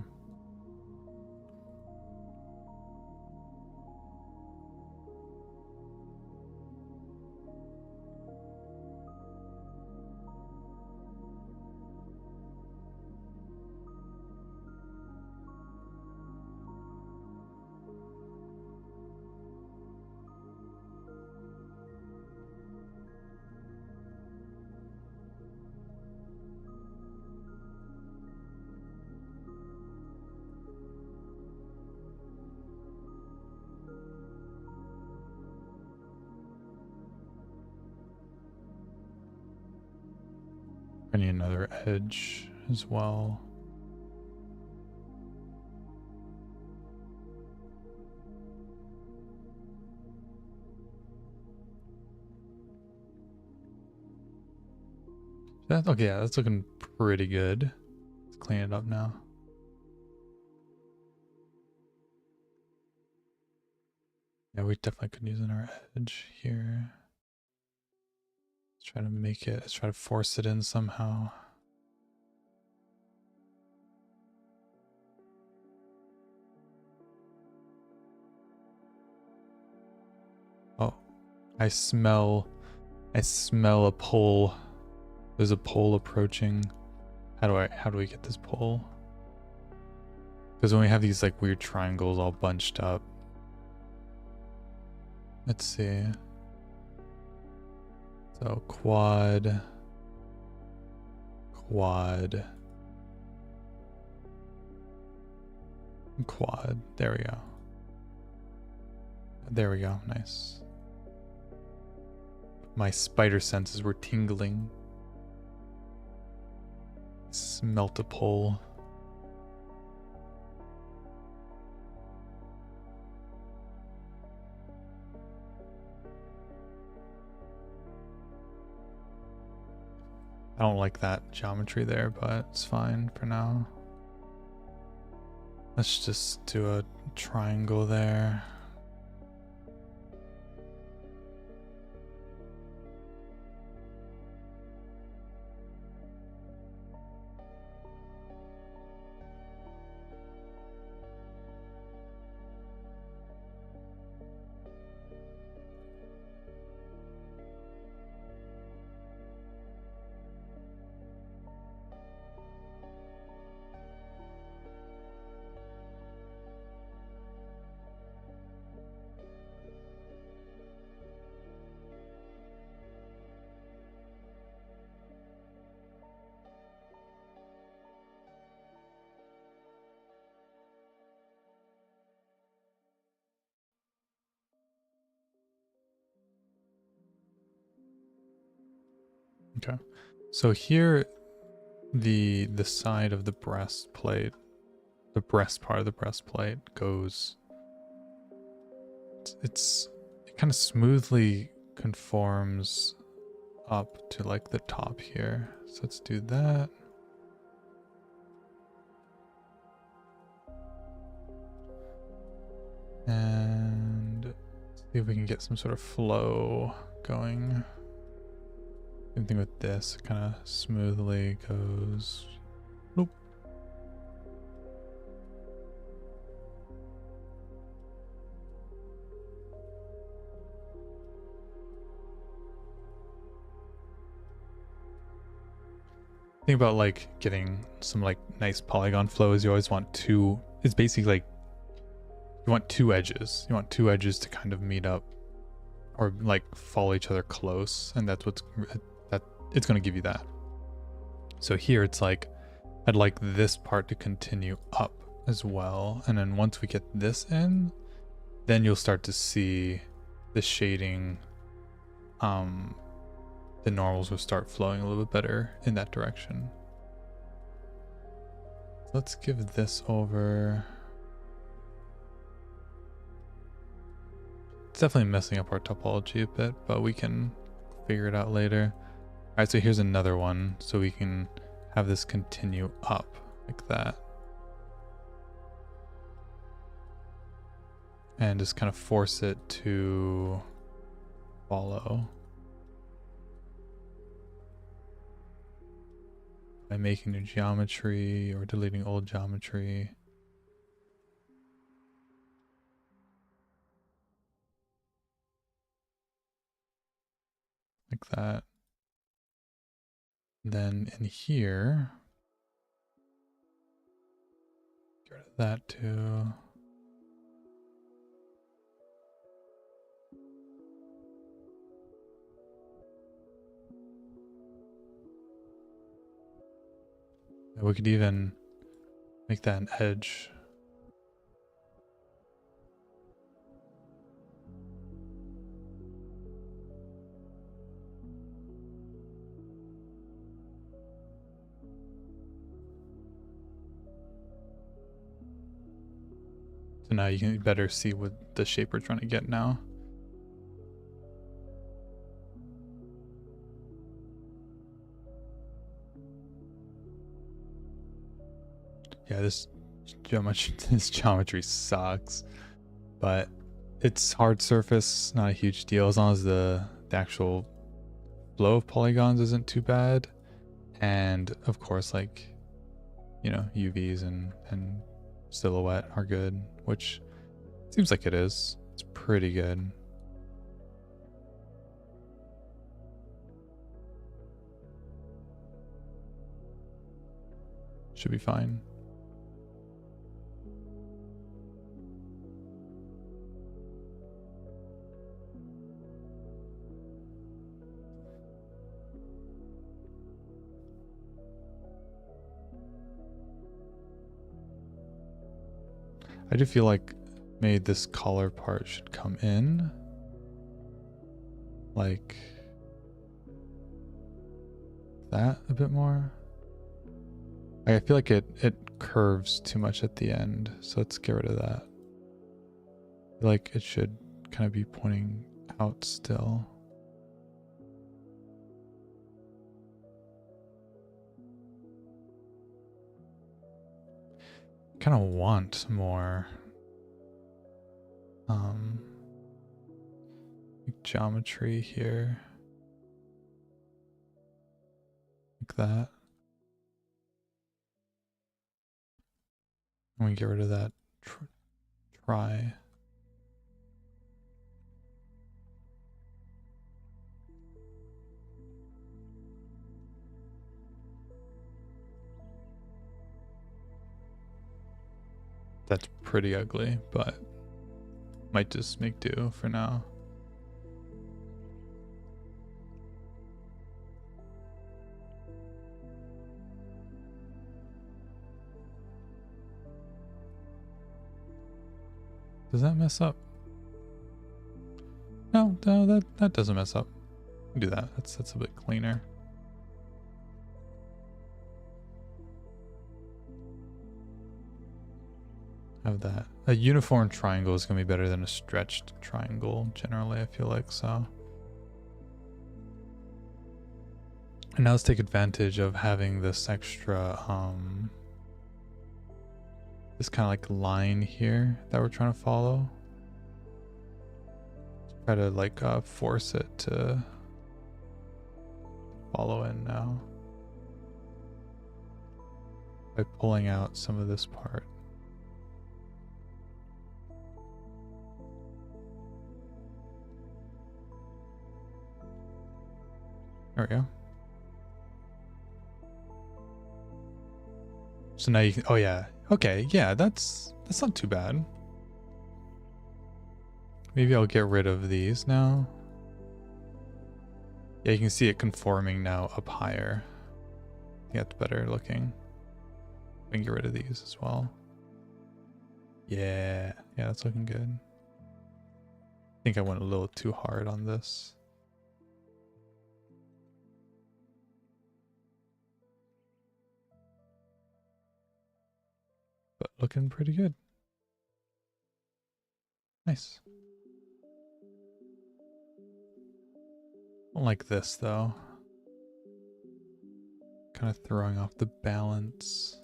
I need another edge as well. Okay, yeah, that's looking pretty good. Let's clean it up now. Yeah, we definitely could use another edge here. Let's try to make it, let's try to force it in somehow. Oh, I smell a pole. There's a pole approaching. How do we get this pole? Because when we have these like weird triangles all bunched up. Let's see. So quad. There we go. There we go. Nice. My spider senses were tingling. Smelt a pole. I don't like that geometry there, but it's fine for now. Let's just do a triangle there. Okay, so here the side of the breastplate, the breast part of the breastplate goes, it kind of smoothly conforms up to like the top here. So let's do that. And see if we can get some sort of flow going. Same thing with this, kind of smoothly goes. Nope. Think about like getting some like nice polygon flows. You always want two. It's basically like you want two edges. You want two edges to kind of meet up, or like follow each other close, and that's what's that. It's going to give you that. So here it's like I'd like this part to continue up as well, and then once we get this in, then you'll start to see the shading the normals will start flowing a little bit better in that direction. Let's give this over. It's definitely messing up our topology a bit, but we can figure it out later. All right, so here's another one, so we can have this continue up like that. And just kind of force it to follow by making new geometry or deleting old geometry. Like that. Then in here, get rid of that too. We could even make that an edge. So now you can better see what the shape we're trying to get now. Yeah, this geometry sucks, but it's hard surface, not a huge deal as long as the actual flow of polygons isn't too bad. And of course, like, you know, UVs and silhouette are good, which seems like it is. It's pretty good. Should be fine. I do feel like maybe this collar part should come in. Like that a bit more. I feel like it curves too much at the end, so let's get rid of that. I feel like it should kind of be pointing out still. Kind of want more geometry here, like that. And we get rid of that try. That's pretty ugly, but might just make do for now. Does that mess up? No, that doesn't mess up. Do that. That's a bit cleaner. Have that. A uniform triangle is going to be better than a stretched triangle generally, I feel like, so. And now let's take advantage of having this extra this kind of like line here that we're trying to follow. Try to like force it to follow in now by pulling out some of this part. There we go. So now you can, oh yeah, okay, yeah, that's not too bad. Maybe I'll get rid of these now. Yeah, you can see it conforming now up higher. I think that's better looking. We can get rid of these as well. Yeah, that's looking good. I think I went a little too hard on this. looking pretty good. Nice. Don't like this though. Kind of throwing off the balance.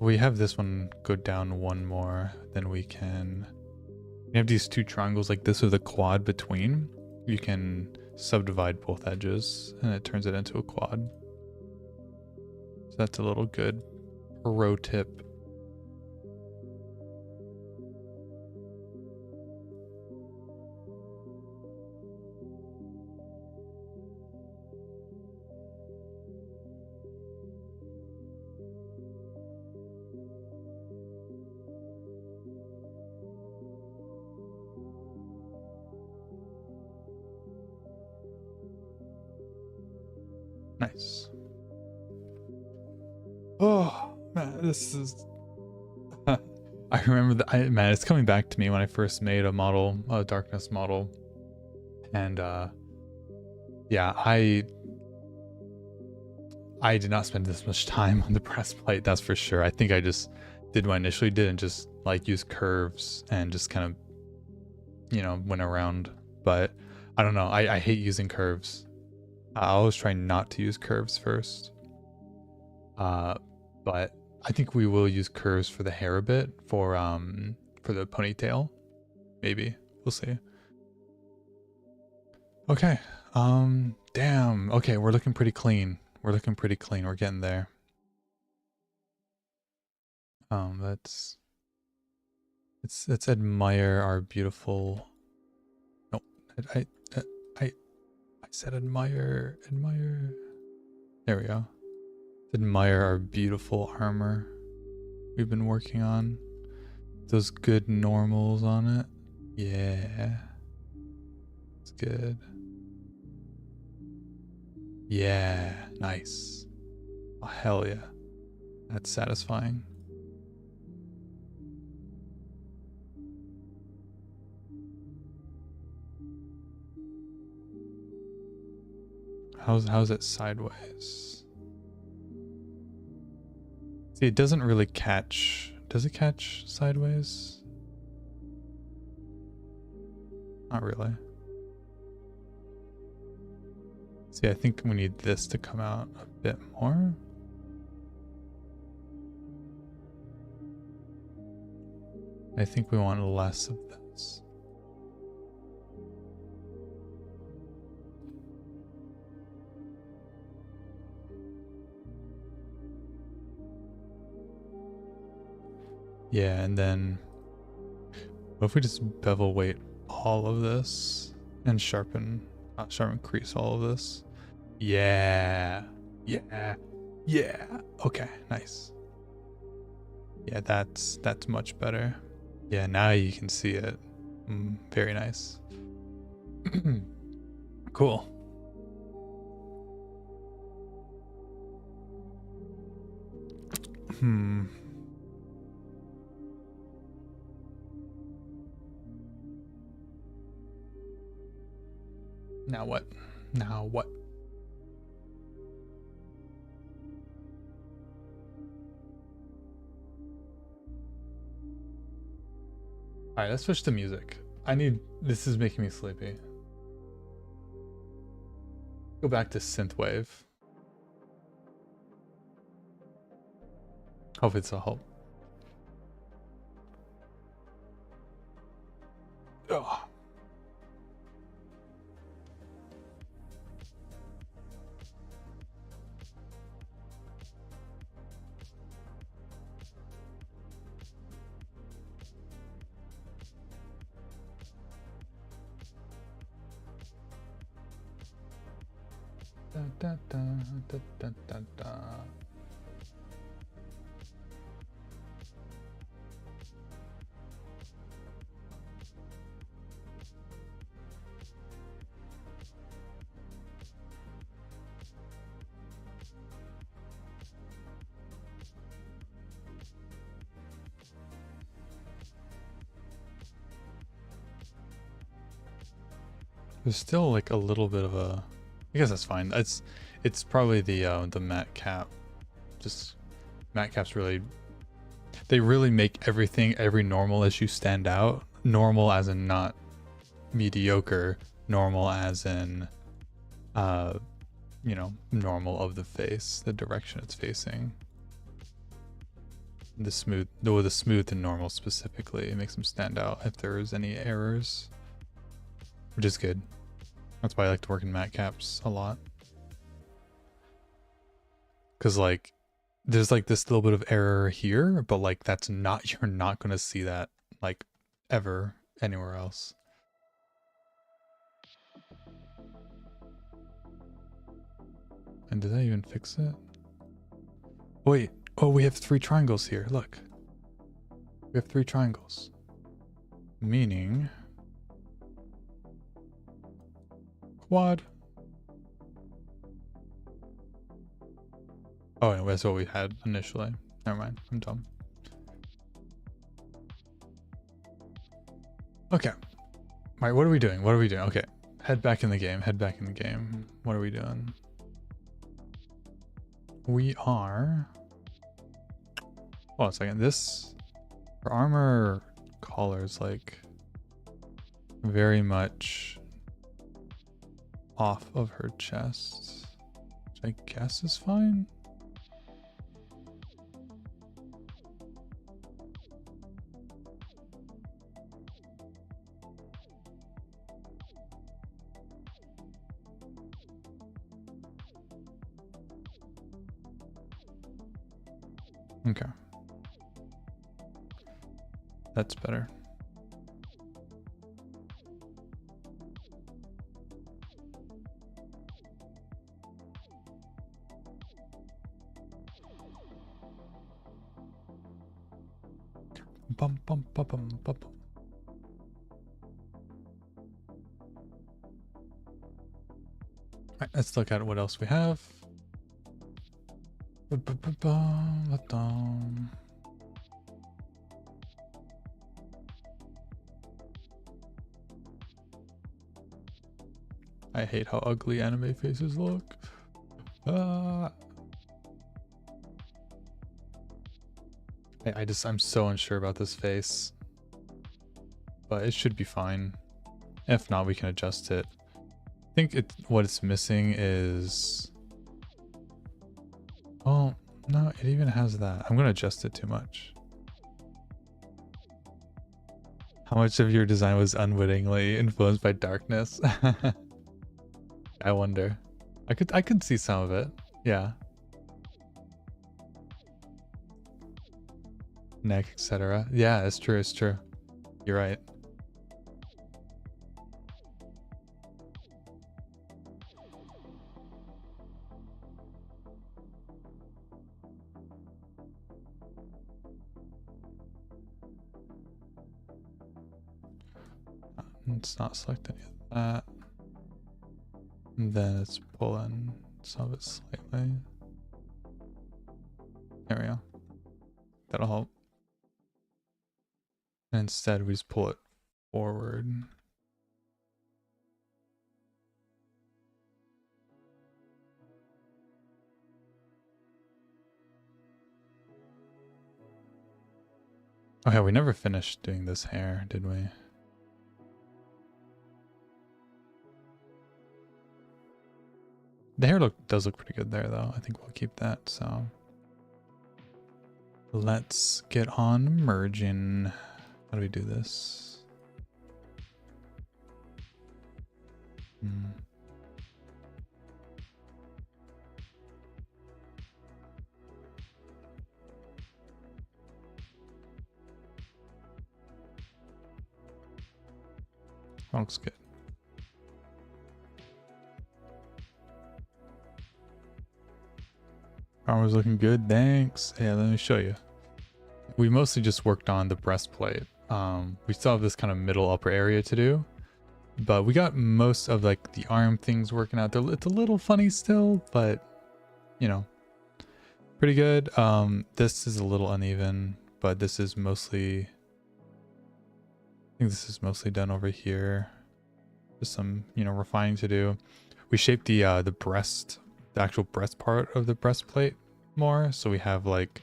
We have this one go down one more, then we have these two triangles like this with a quad between. You can subdivide both edges and it turns it into a quad. So that's a little good pro tip. Nice. Oh man, this is. I remember that. Man, it's coming back to me when I first made a model, a darkness model, and yeah, I did not spend this much time on the breastplate. That's for sure. I think I just did what I initially did and just like use curves and just kind of, went around. But I don't know. I hate using curves. I always try not to use curves first. But I think we will use curves for the hair a bit for the ponytail. Maybe. We'll see. Okay. Damn. Okay, we're looking pretty clean. We're getting there. Let's admire our beautiful. No, I said admire. There we go. Admire our beautiful armor we've been working on. Those good normals on it. Yeah. It's good. Yeah. Nice. Oh, hell yeah. That's satisfying. How's it sideways? See, it doesn't really catch. Does it catch sideways? Not really. See, I think we need this to come out a bit more. I think we want less of this. Yeah, and then what if we just bevel weight all of this and sharpen crease all of this? Yeah. Okay, nice. Yeah, that's much better. Yeah, now you can see it. Very nice. Cool. Now what? Alright, let's switch to music. This is making me sleepy. Go back to synthwave. Hope it's a help. Ugh. Da, da, da, da, da, da. There's still like a little bit of a, I guess that's fine. It's probably the matte cap. Just matte caps really, they really make every normal issue stand out. Normal as in not mediocre, normal as in you know, normal of the face, the direction it's facing. The smooth and normal specifically, it makes them stand out if there's any errors, which is good. That's why I like to work in matte caps a lot, because like there's like this little bit of error here, but like that's not, you're not going to see that like ever anywhere else. And did I even fix it? Wait, oh, we have 3 triangles here. Look, we have 3 triangles, meaning quad. Oh, no, that's what we had initially. Never mind, I'm dumb. Okay. Alright, what are we doing? What are we doing? Okay. Head back in the game. Head back in the game. What are we doing? We are... Hold on a second. This... Her armor collar is like... very much... off of her chest. Which I guess is fine. Okay. That's better. Bum bum bum bum bum. Alright, let's look at what else we have. I hate how ugly anime faces look. I'm so unsure about this face, but it should be fine. If not, we can adjust it. I think what it's missing is, oh no, it even has that. I'm gonna adjust it too much. How much of your design was unwittingly influenced by darkness? I wonder. I could see some of it. Yeah. Neck, etc. Yeah, it's true, it's true. You're right. It's not selecting any of that. And then it's pulling some of it slightly. There we go. That'll help. And instead we just pull it forward. Okay, we never finished doing this hair, did we? The hair does look pretty good there though. I think we'll keep that, so. Let's get on merging. How do we do this? Looks good. Armor's looking good, thanks. Yeah, let me show you. We mostly just worked on the breastplate. We still have this kind of middle upper area to do, but we got most of like the arm things working out. It's a little funny still, but you know, pretty good. This is a little uneven, but this is mostly, I think this is mostly done over here. Just some, you know, refining to do. We shaped the actual breast part of the breastplate more, so we have like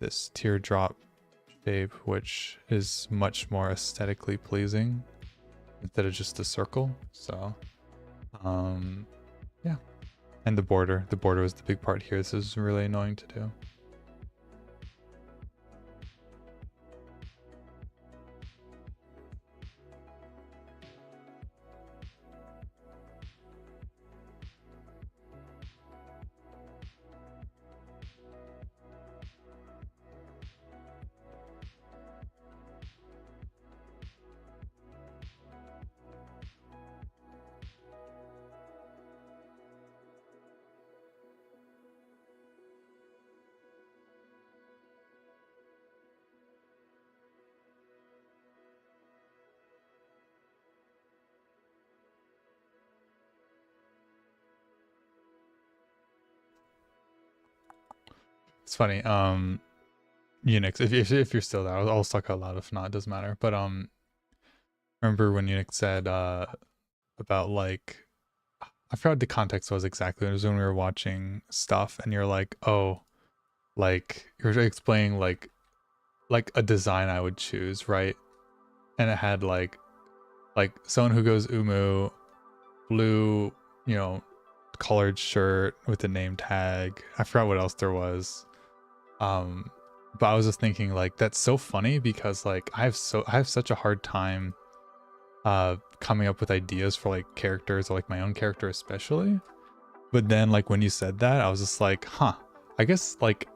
this teardrop shape, which is much more aesthetically pleasing instead of just a circle. So, yeah. And the border was the big part here. This is really annoying to do. It's funny. Unix, if you're still there, I'll suck out loud. If not, it doesn't matter. But remember when Unix said about like, I forgot what the context was exactly. It was when we were watching stuff, and you're like, oh, like you're explaining like a design I would choose, right? And it had like someone who goes umu, blue, you know, collared shirt with the name tag. I forgot what else there was. But I was just thinking like that's so funny because like I have such a hard time coming up with ideas for like characters or like my own character especially. But then like when you said that, I was just like, huh, I guess like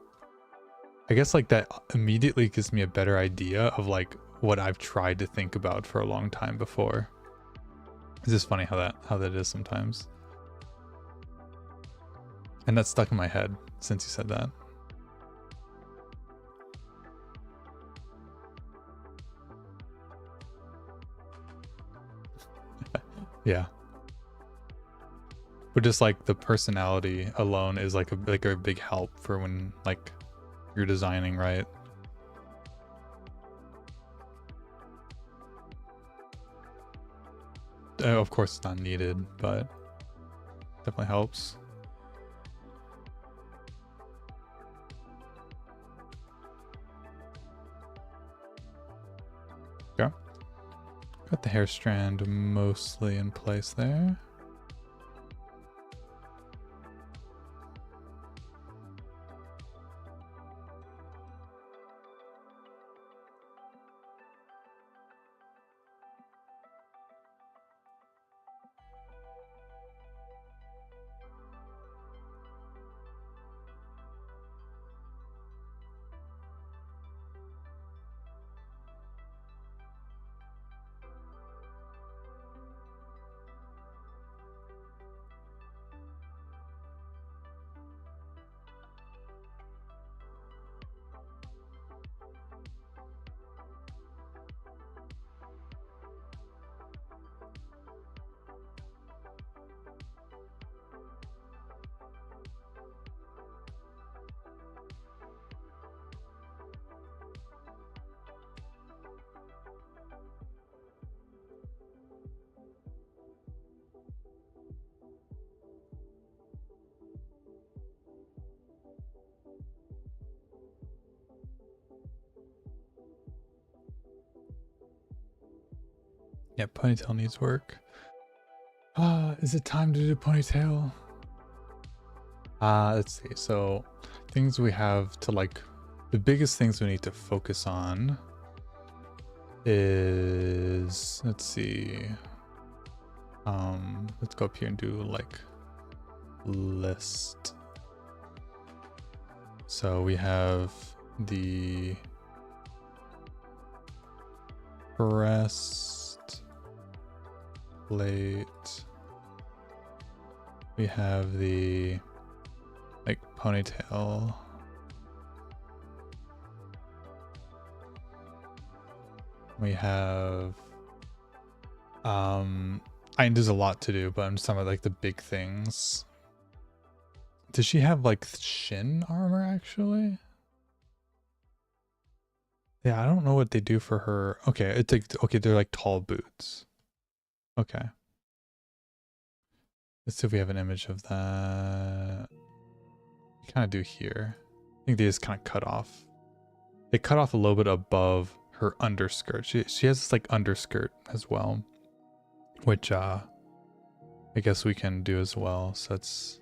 that immediately gives me a better idea of like what I've tried to think about for a long time before. It's just funny how that is sometimes. And that's stuck in my head since you said that. Yeah. But just like the personality alone is like a big help for when like you're designing, right? Of course it's not needed, but definitely helps. Okay. Got the hair strand mostly in place there. Yeah, ponytail needs work. Is it time to do ponytail? Let's see. So things we have to like, the biggest things we need to focus on is, let's see. Let's go up here and do like list. So we have the breastplate. We have the like ponytail. We have I mean, there's a lot to do, but I'm just talking about like the big things. Does she have like shin armor actually? Yeah, I don't know what they do for her. Okay, it's like, okay, they're like tall boots. Okay. Let's see if we have an image of that. We kind of do here. I think they just kind of cut off. They cut off a little bit above her underskirt. She has this like underskirt as well, which I guess we can do as well. So let's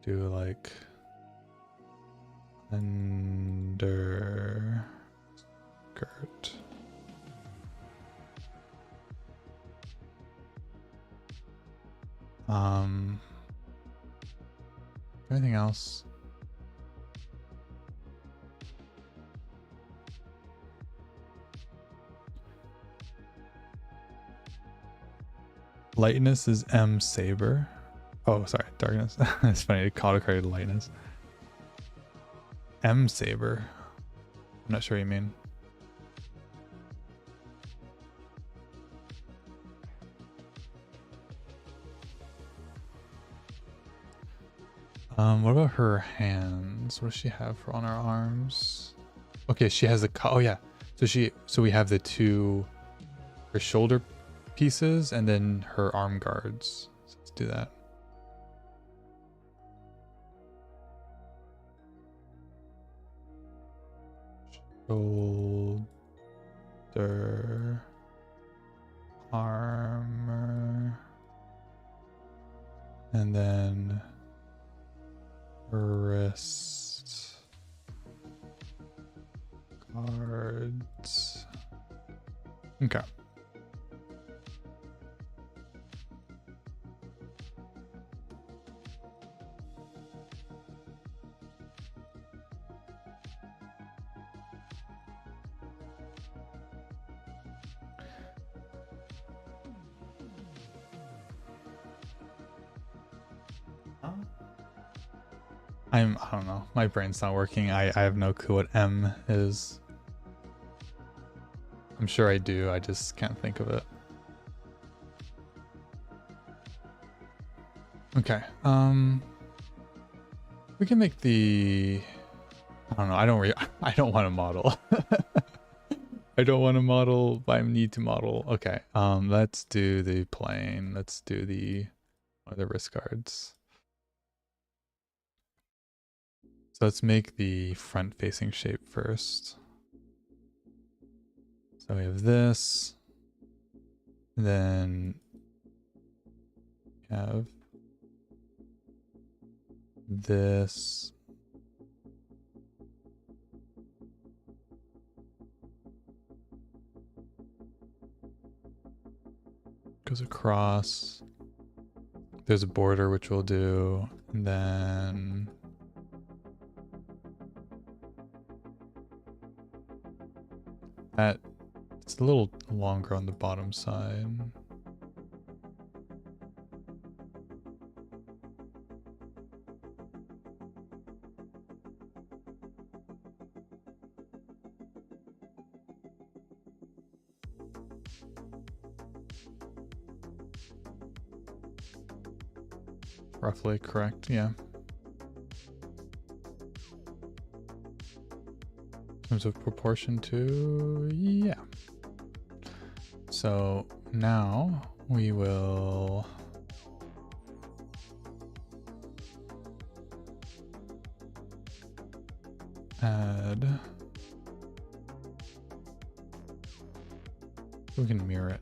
do like underskirt. Anything else? Lightness is M Saber. Oh, sorry, darkness. It's funny, it autocorrected lightness. M Saber. I'm not sure what you mean. What about her hands? What does she have on her arms? Okay, she has the oh yeah. So we have the two, her shoulder pieces and then her arm guards. So let's do that. Shoulder, armor, and then wrist guards. Okay. I don't know. My brain's not working. I have no clue what M is. I'm sure I do. I just can't think of it. Okay. We can make the. I don't know. I don't want to model. I don't want to model, but I need to model. Okay. Let's do the plane. Let's do one of the wrist guards. So let's make the front facing shape first. So we have this, and then we have this. Goes across. There's a border, which we'll do, and then it's a little longer on the bottom side. Roughly correct, yeah. In terms of proportion to, yeah. So now we will add, we can mirror it.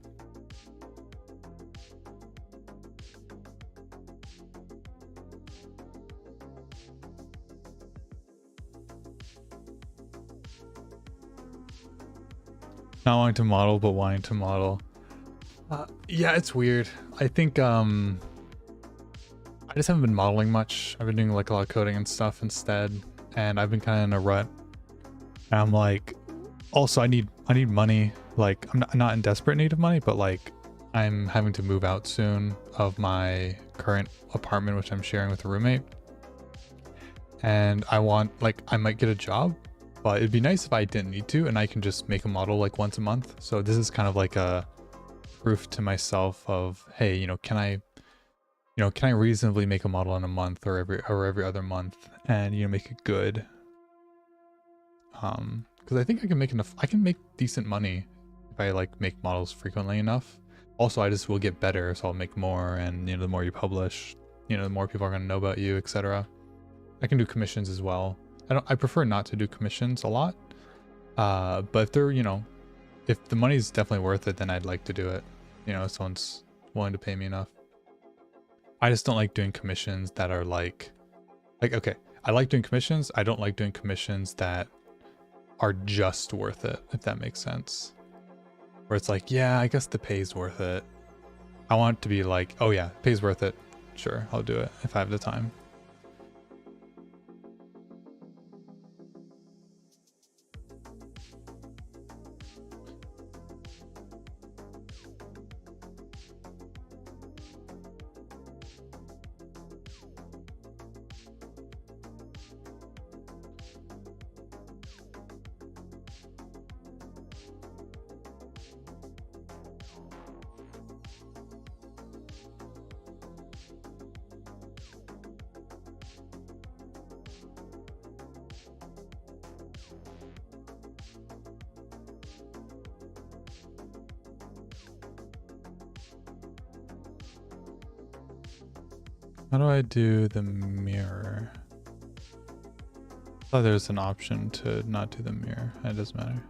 Not wanting to model, but wanting to model. Yeah, it's weird. I think I just haven't been modeling much. I've been doing like a lot of coding and stuff instead, and I've been kind of in a rut. And I'm like, also I need money. Like I'm not in desperate need of money, but like I'm having to move out soon of my current apartment, which I'm sharing with a roommate. And I might get a job. But it'd be nice if I didn't need to, and I can just make a model like once a month. So this is kind of like a proof to myself of, hey, can I reasonably make a model in a month or every other month, and make it good. Because I think I can make enough. I can make decent money if I like make models frequently enough. Also, I just will get better, so I'll make more, and the more you publish, the more people are going to know about you, etc. I can do commissions as well. I prefer not to do commissions a lot. But if they're, if the money's definitely worth it, then I'd like to do it. If someone's willing to pay me enough. I just don't like doing commissions that are like, okay, I like doing commissions. I don't like doing commissions that are just worth it, if that makes sense. Where it's like, yeah, I guess the pay's worth it. I want it to be like, oh yeah, pay's worth it. Sure, I'll do it if I have the time. How do I do the mirror? I thought there's an option to not do the mirror. It doesn't matter.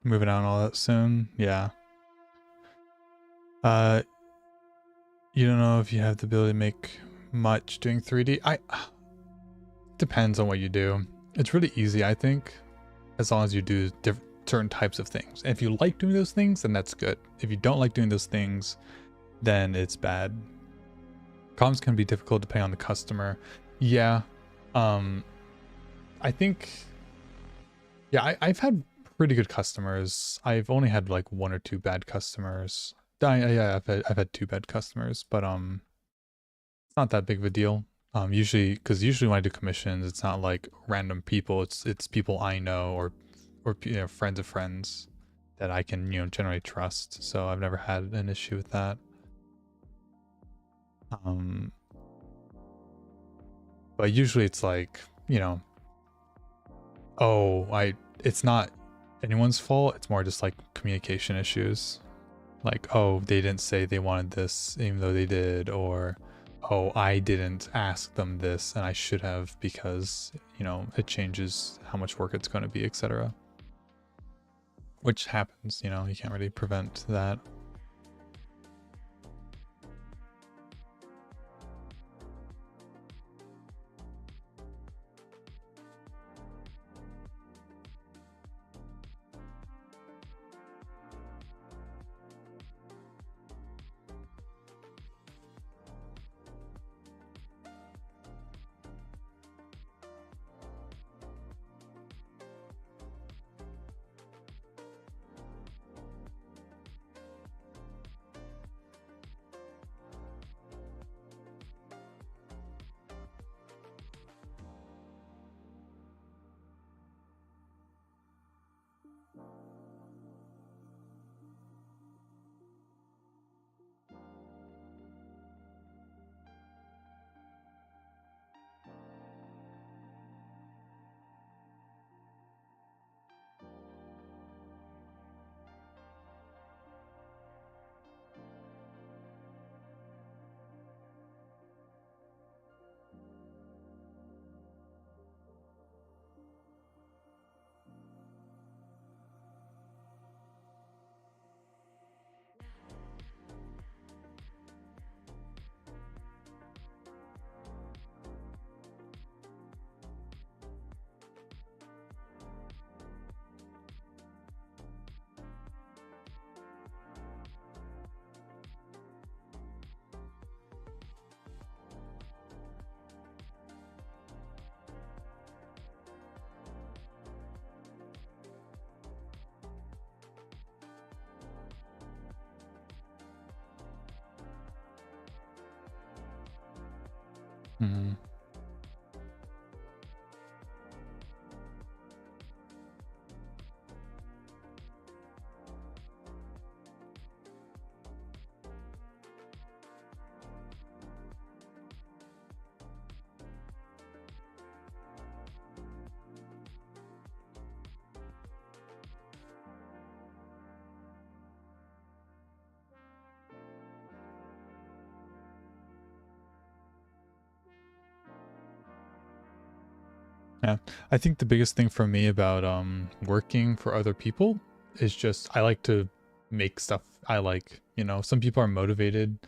Moving on all that soon. Yeah. You don't know if you have the ability to make much doing 3D. Depends on what you do. It's really easy, I think, as long as you do certain types of things. And if you like doing those things, then that's good. If you don't like doing those things, then it's bad. Comms can be difficult depending on the customer. Yeah. I think, yeah, I've had pretty good customers. I've only had like 1 or 2 bad customers. Yeah, I've had 2 bad customers, but it's not that big of a deal. Usually when I do commissions, it's not like random people. It's people I know or friends of friends that I can generally trust. So I've never had an issue with that. But usually it's like it's not anyone's fault. It's more just like communication issues. Like, oh, they didn't say they wanted this even though they did, or oh, I didn't ask them this and I should have because, it changes how much work it's going to be, etc. Which happens, you can't really prevent that. Mhm. Yeah, I think the biggest thing for me about working for other people is just I like to make stuff I like. You know, some people are motivated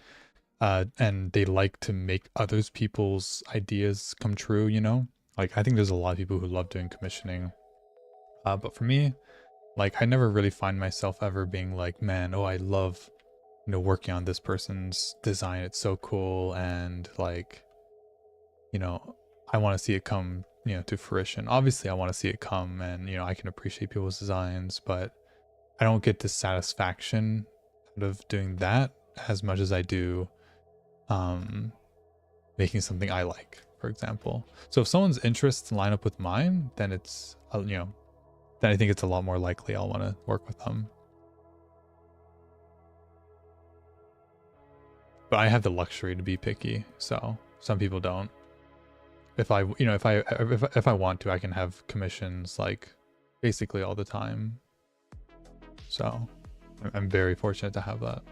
and they like to make others people's ideas come true. You know, like I think there's a lot of people who love doing commissioning, but for me, like I never really find myself ever being like, man, oh, I love working on this person's design. It's so cool, and like you know, I want to see it come, to fruition. Obviously, I want to see it come and, I can appreciate people's designs, but I don't get the satisfaction out of doing that as much as I do um, making something I like, for example. So if someone's interests line up with mine, then it's, then I think it's a lot more likely I'll want to work with them. But I have the luxury to be picky, so some people don't. If I, if I want to, I can have commissions like basically all the time. So I'm very fortunate to have that.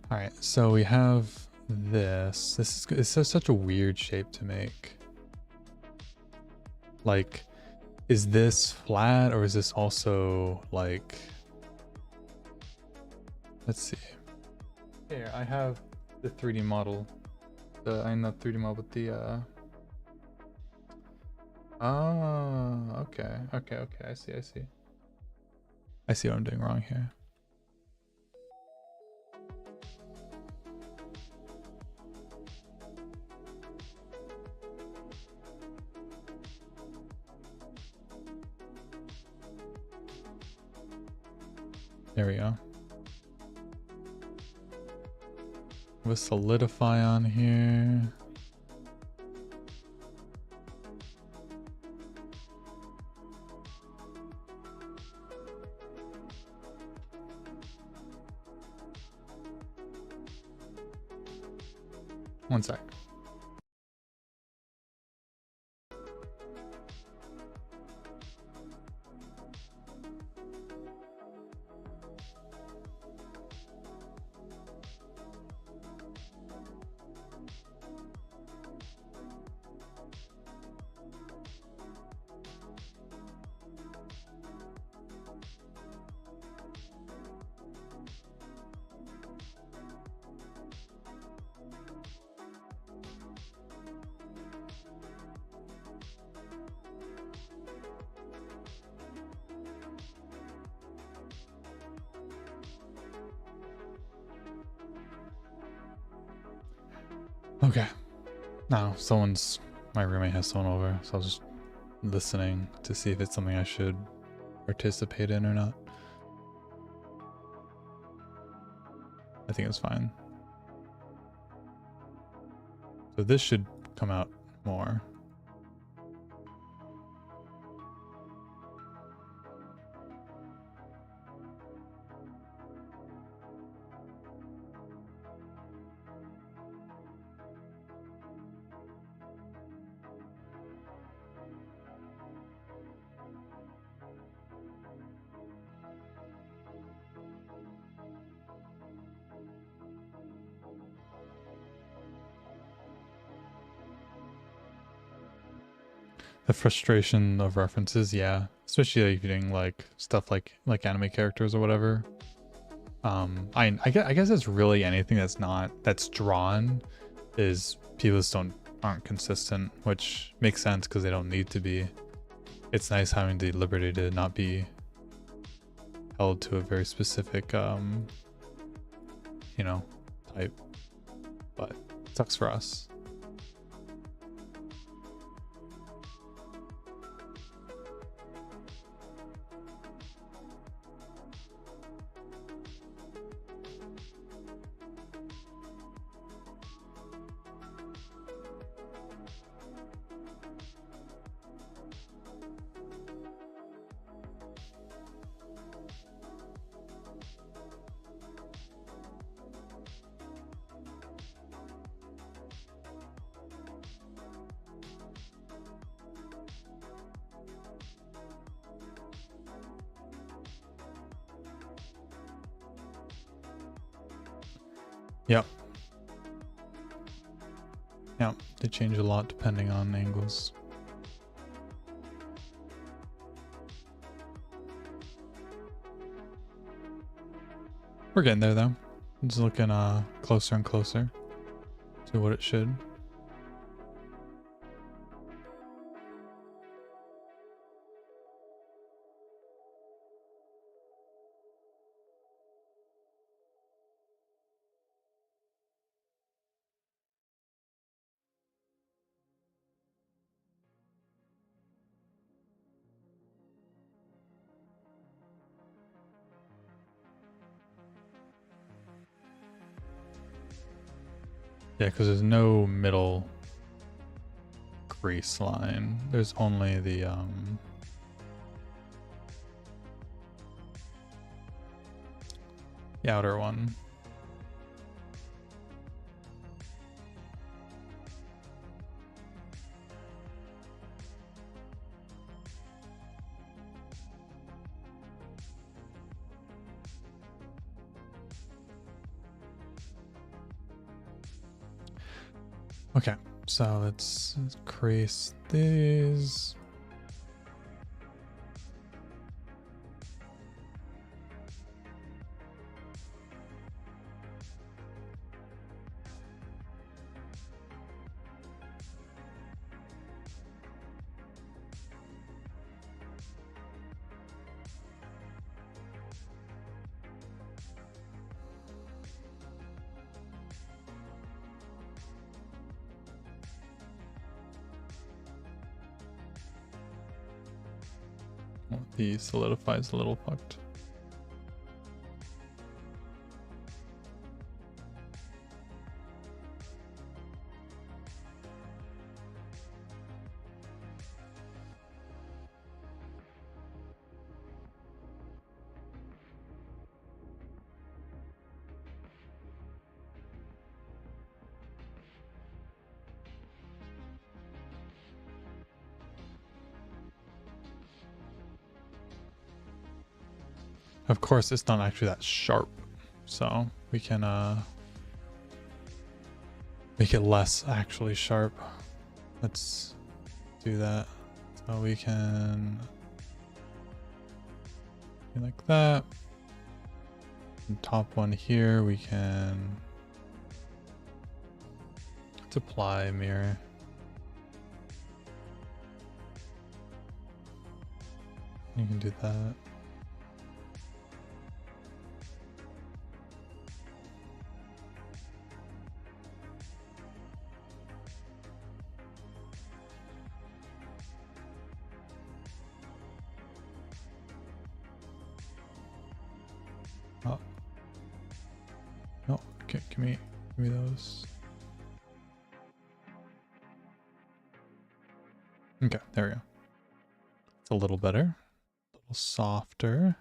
All right, so we have this. This is such a weird shape to make. Like, is this flat or is this also like? Let's see. Here, I have the 3D model. I'm not 3D model, but the Oh, okay, okay. I see. I see what I'm doing wrong here. There we go. With solidify on here. One sec. Okay. Now my roommate has someone over, so I was just listening to see if it's something I should participate in or not. I think it's fine. So this should come out more. The frustration of references, yeah. Especially like, if you're doing like stuff like anime characters or whatever. I guess it's really anything that's drawn is people just aren't consistent, which makes sense because they don't need to be. It's nice having the liberty to not be held to a very specific type. But it sucks for us. Yep. Yep, they change a lot depending on angles. We're getting there though. It's looking closer and closer to what it should. Yeah, because there's no middle crease line. There's only the outer one. Okay, so let's crease these. The solidifies a little fucked. Of course, it's not actually that sharp, so we can make it less actually sharp. Let's do that. So we can do like that. And top one here, we can apply mirror. You can do that. Oh. No, okay, give me those. Okay, there we go. It's a little better, a little softer.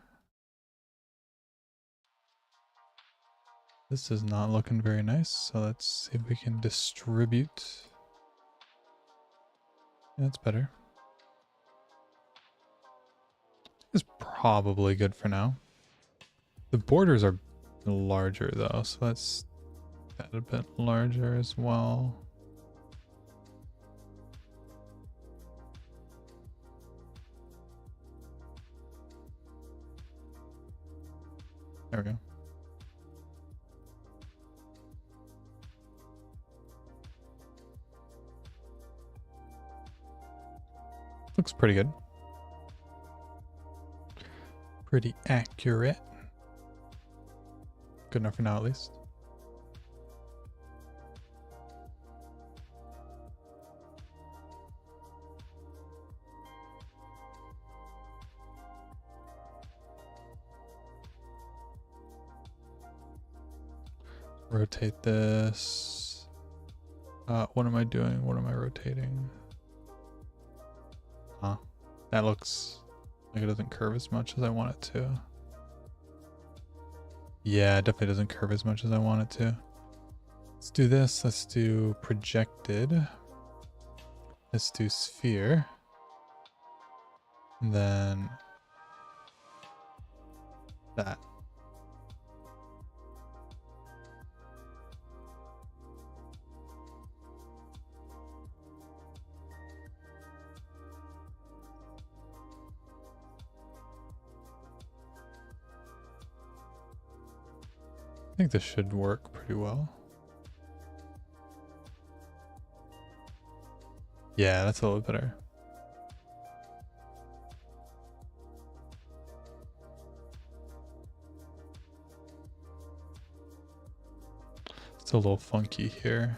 This is not looking very nice, so let's see if we can distribute. Yeah, that's better. It's probably good for now. The borders are larger though, so let's add a bit larger as well. There we go. Looks pretty good. Pretty accurate. Good enough for now, at least. Rotate this. What am I doing? What am I rotating? Huh. That looks like it doesn't curve as much as I want it to. Yeah, it definitely doesn't curve as much as I want it to. Let's do this. Let's do projected. Let's do sphere. And then that. think this should work pretty well. Yeah, that's a little better. It's a little funky here.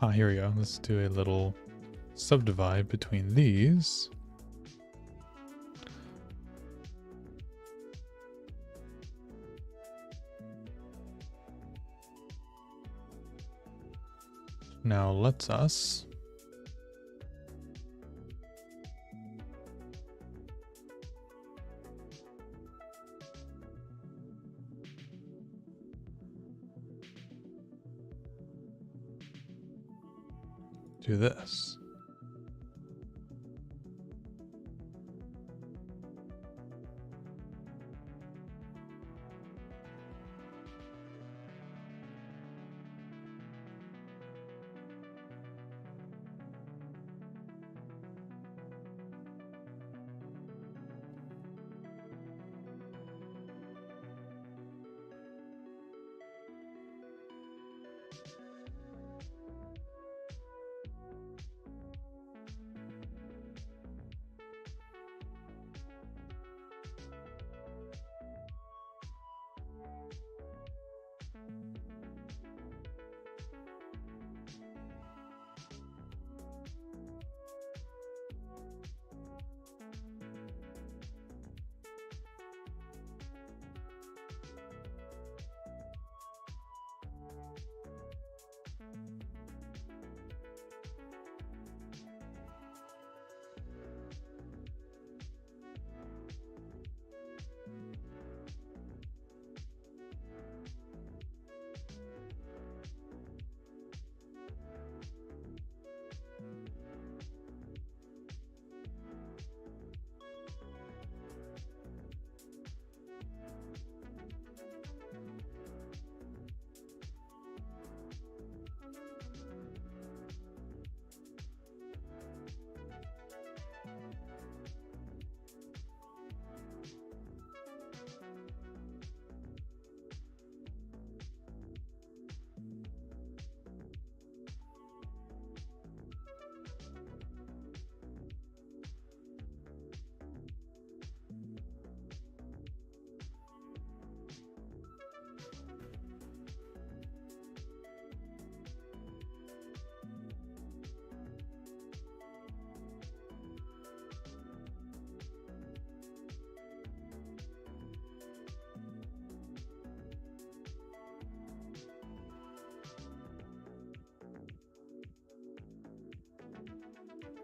Ah, here we go. Let's do a little subdivide between these. Now let's us do this.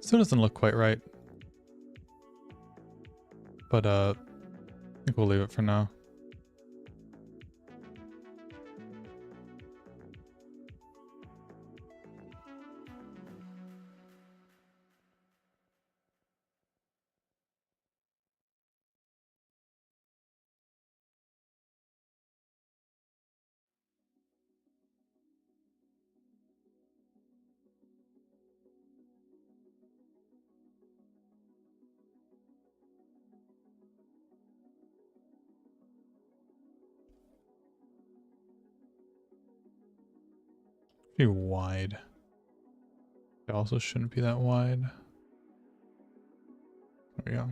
Still doesn't look quite right. But I think we'll leave it for now. Pretty wide. It also shouldn't be that wide. There we go.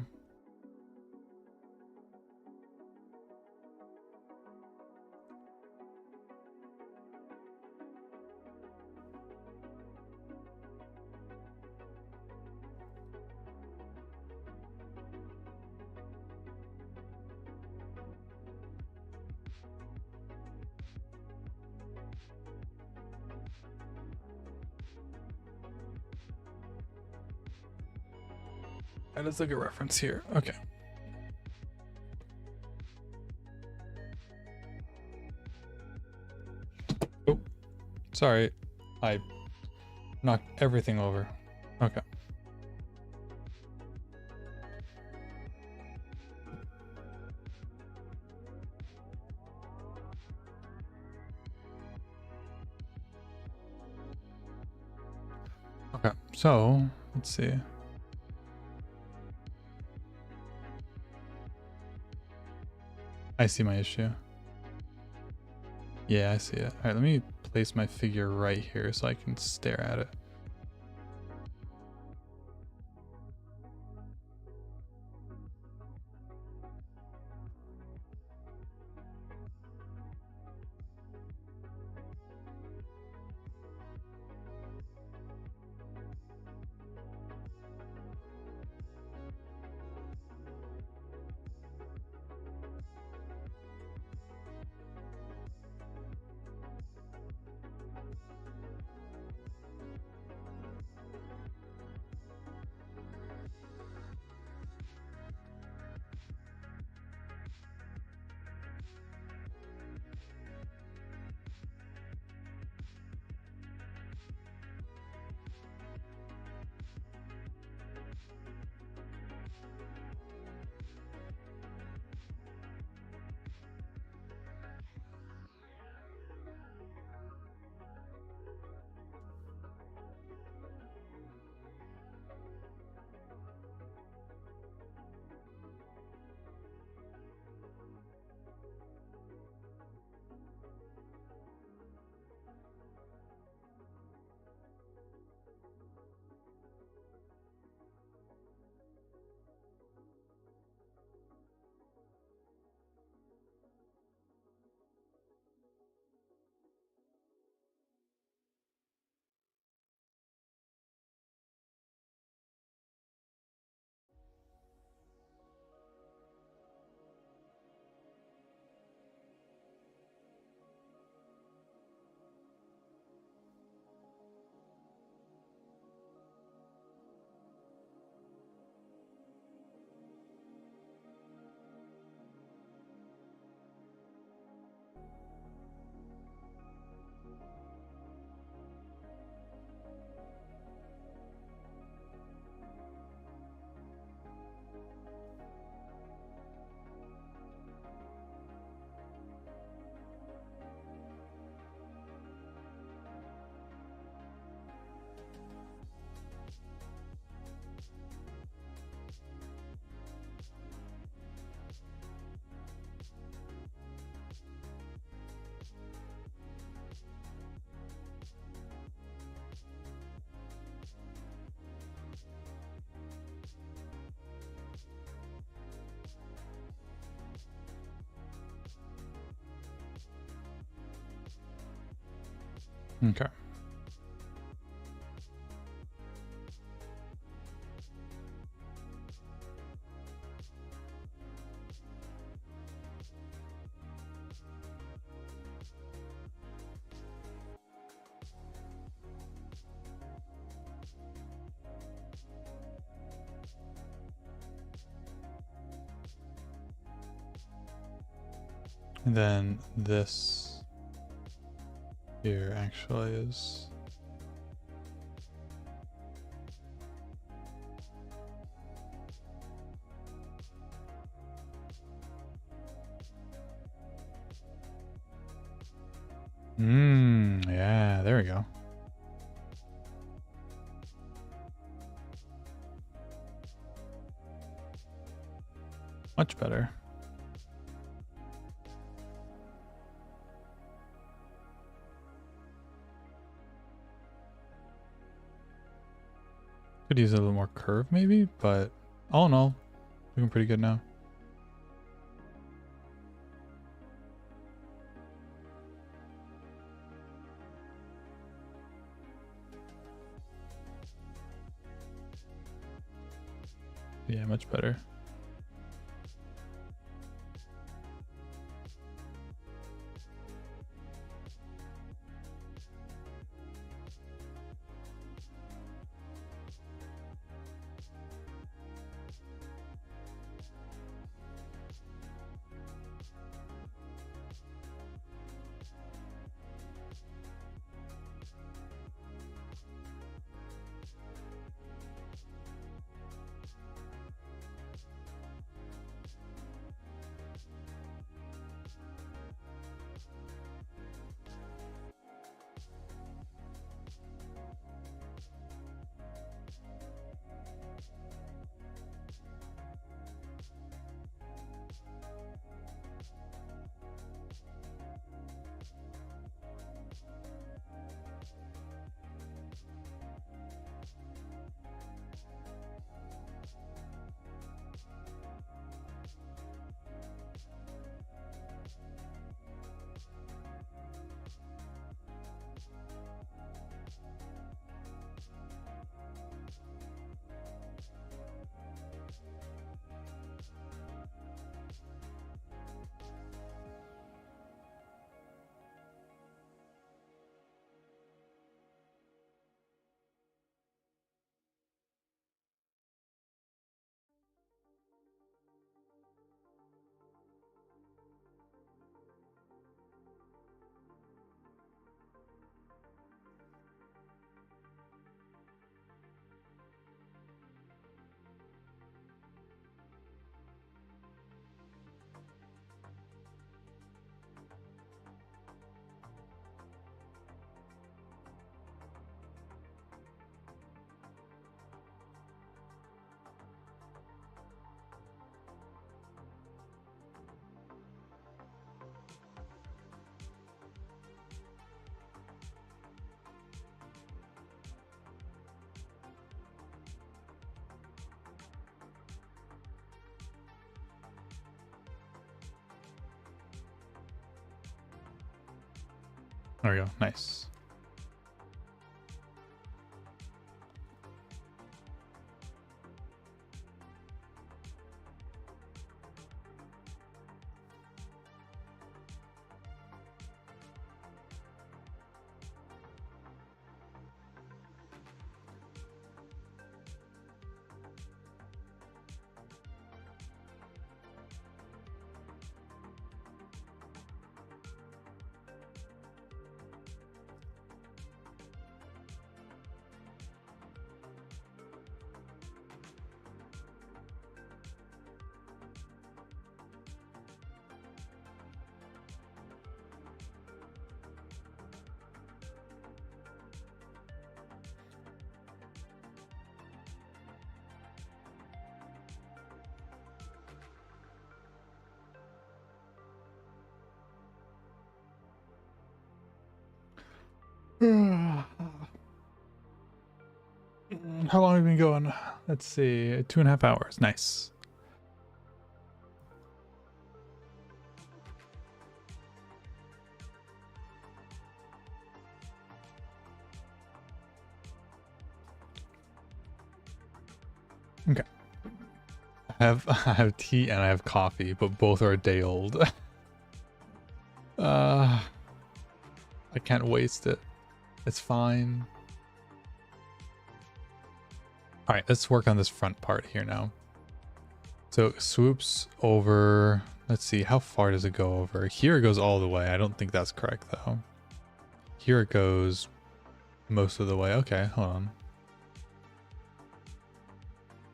And let's look at reference here. Okay. Oh, sorry. I knocked everything over. Okay. Okay, so let's see. I see my issue. Yeah, I see it. All right, let me place my figure right here so I can stare at it. Okay. And then this here actually is... yeah, there we go. Much better. Could use a little more curve maybe, but all in all, looking pretty good now. Yeah, much better. There we go. Nice. How long have we been going? Let's see, 2.5 hours. Nice. Okay. I have tea and I have coffee, but both are a day old. I can't waste it. It's fine. All right, let's work on this front part here now. So it swoops over Let's see, how far does it go over? Here it goes all the way. I don't think that's correct though. Here it goes most of the way. Okay, hold on.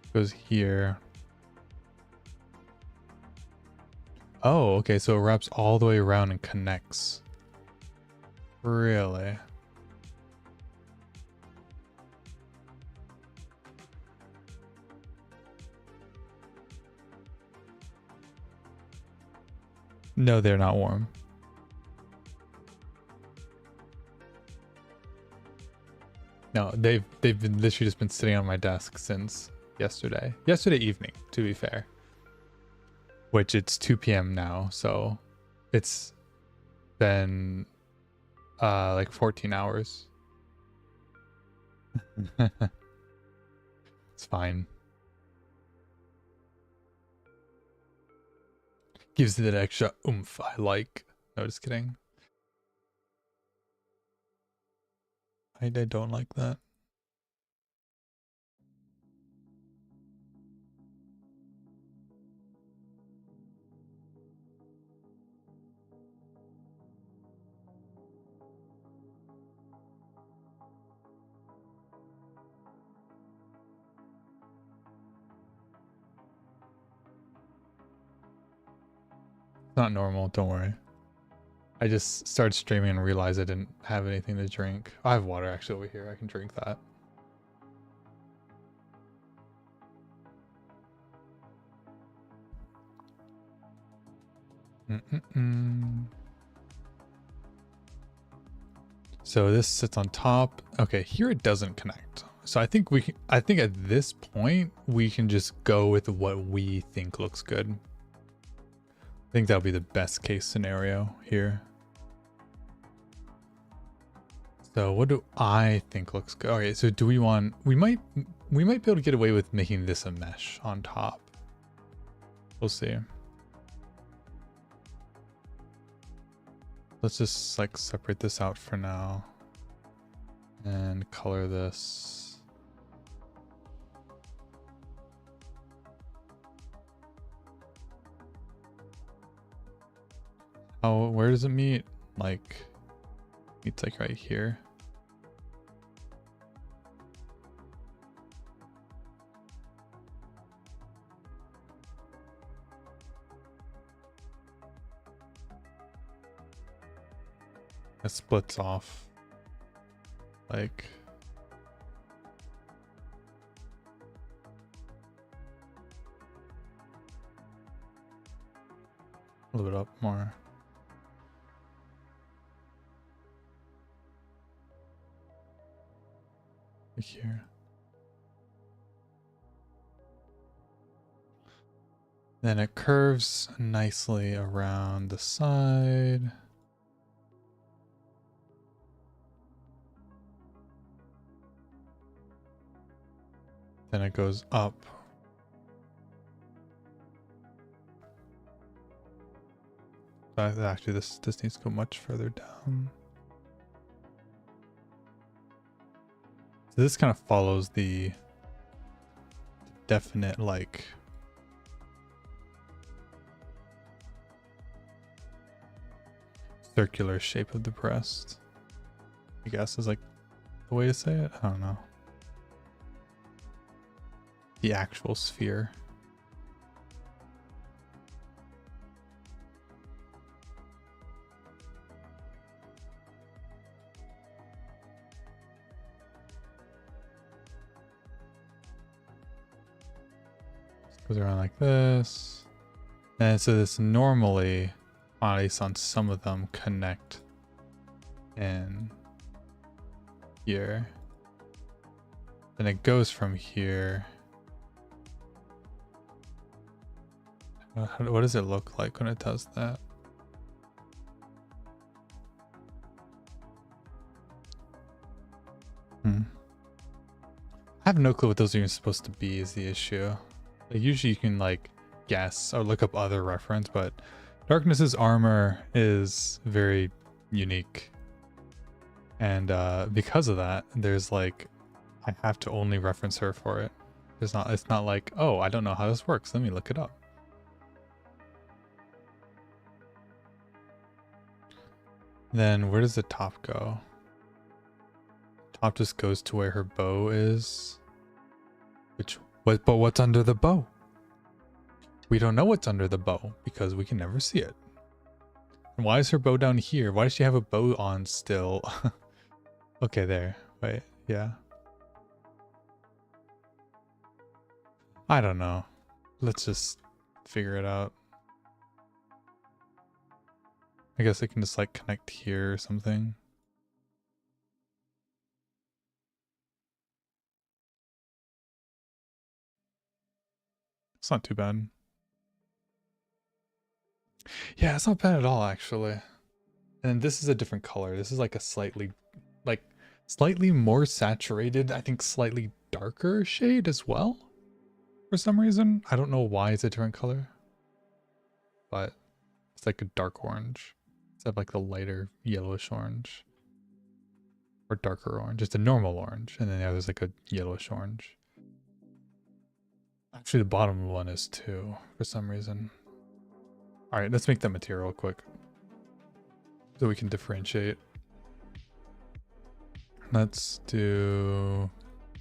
It goes here. Oh, okay, so it wraps all the way around and connects. Really? No, they're not warm. No, they've been literally just been sitting on my desk since yesterday. Yesterday evening, to be fair. Which it's 2 p.m. now, so it's been like 14 hours. It's fine. Gives it that extra oomph I like. No, just kidding. I don't like that. It's not normal, don't worry. I just started streaming and realized I didn't have anything to drink. I have water actually over here. I can drink that. So this sits on top. Okay, here it doesn't connect. So I think I think at this point we can just go with what we think looks good. I think that'll be the best case scenario here. So what do I think looks good? Okay, so do we want, we might be able to get away with making this a mesh on top. We'll see. Let's just like separate this out for now and color this. Oh, where does it meet? Like, it's like right here. It splits off. Like, a little bit up more. Like here. Then it curves nicely around the side. Then it goes up. Actually, this needs to go much further down. So this kind of follows the definite, like, circular shape of the breast, I guess is like the way to say it. I don't know. The actual sphere. Goes around like this. And so this normally, at least on some of them, connect in here. Then it goes from here. What does it look like when it does that? I have no clue what those are even supposed to be is the issue. Like, usually you can like guess or look up other reference, but Darkness's armor is very unique. And because of that, there's like, I have to only reference her for it. It's not like, oh, I don't know how this works. Let me look it up. Then where does the top go? Top just goes to where her bow is. But what's under the bow? We don't know what's under the bow because we can never see it. And why is her bow down here? Why does she have a bow on still? Okay, there. Wait, yeah. I don't know. Let's just figure it out. I guess I can just like connect here or something. It's not too bad. Yeah, it's not bad at all, actually. And this is a different color. This is like a slightly more saturated, I think slightly darker shade as well. For some reason. I don't know why it's a different color. But it's like a dark orange. Instead of like the lighter yellowish orange. Or darker orange. Just a normal orange. And then there's like a yellowish orange. Actually, the bottom one is too, for some reason. Alright, let's make that material quick. So we can differentiate. Let's do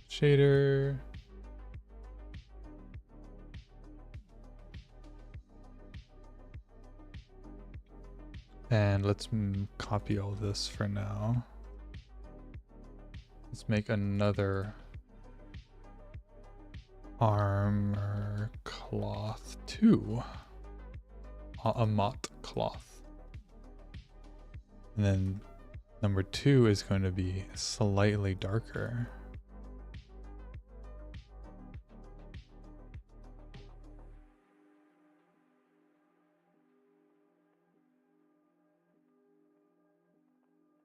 shader. And let's copy all this for now. Let's make another armor cloth 2. A mott cloth. And then number 2 is going to be slightly darker.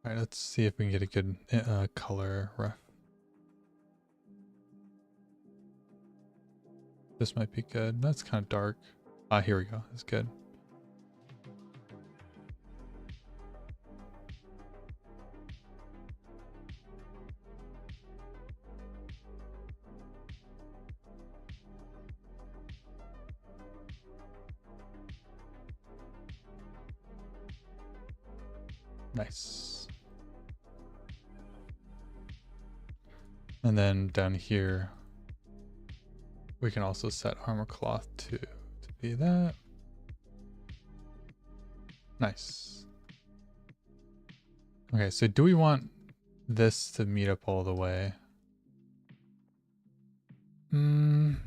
All right, let's see if we can get a good color ref. This might be good. That's kind of dark. Ah, here we go. That's good. Nice. And then down here, we can also set armor cloth to be that. Nice. Okay, so do we want this to meet up all the way? It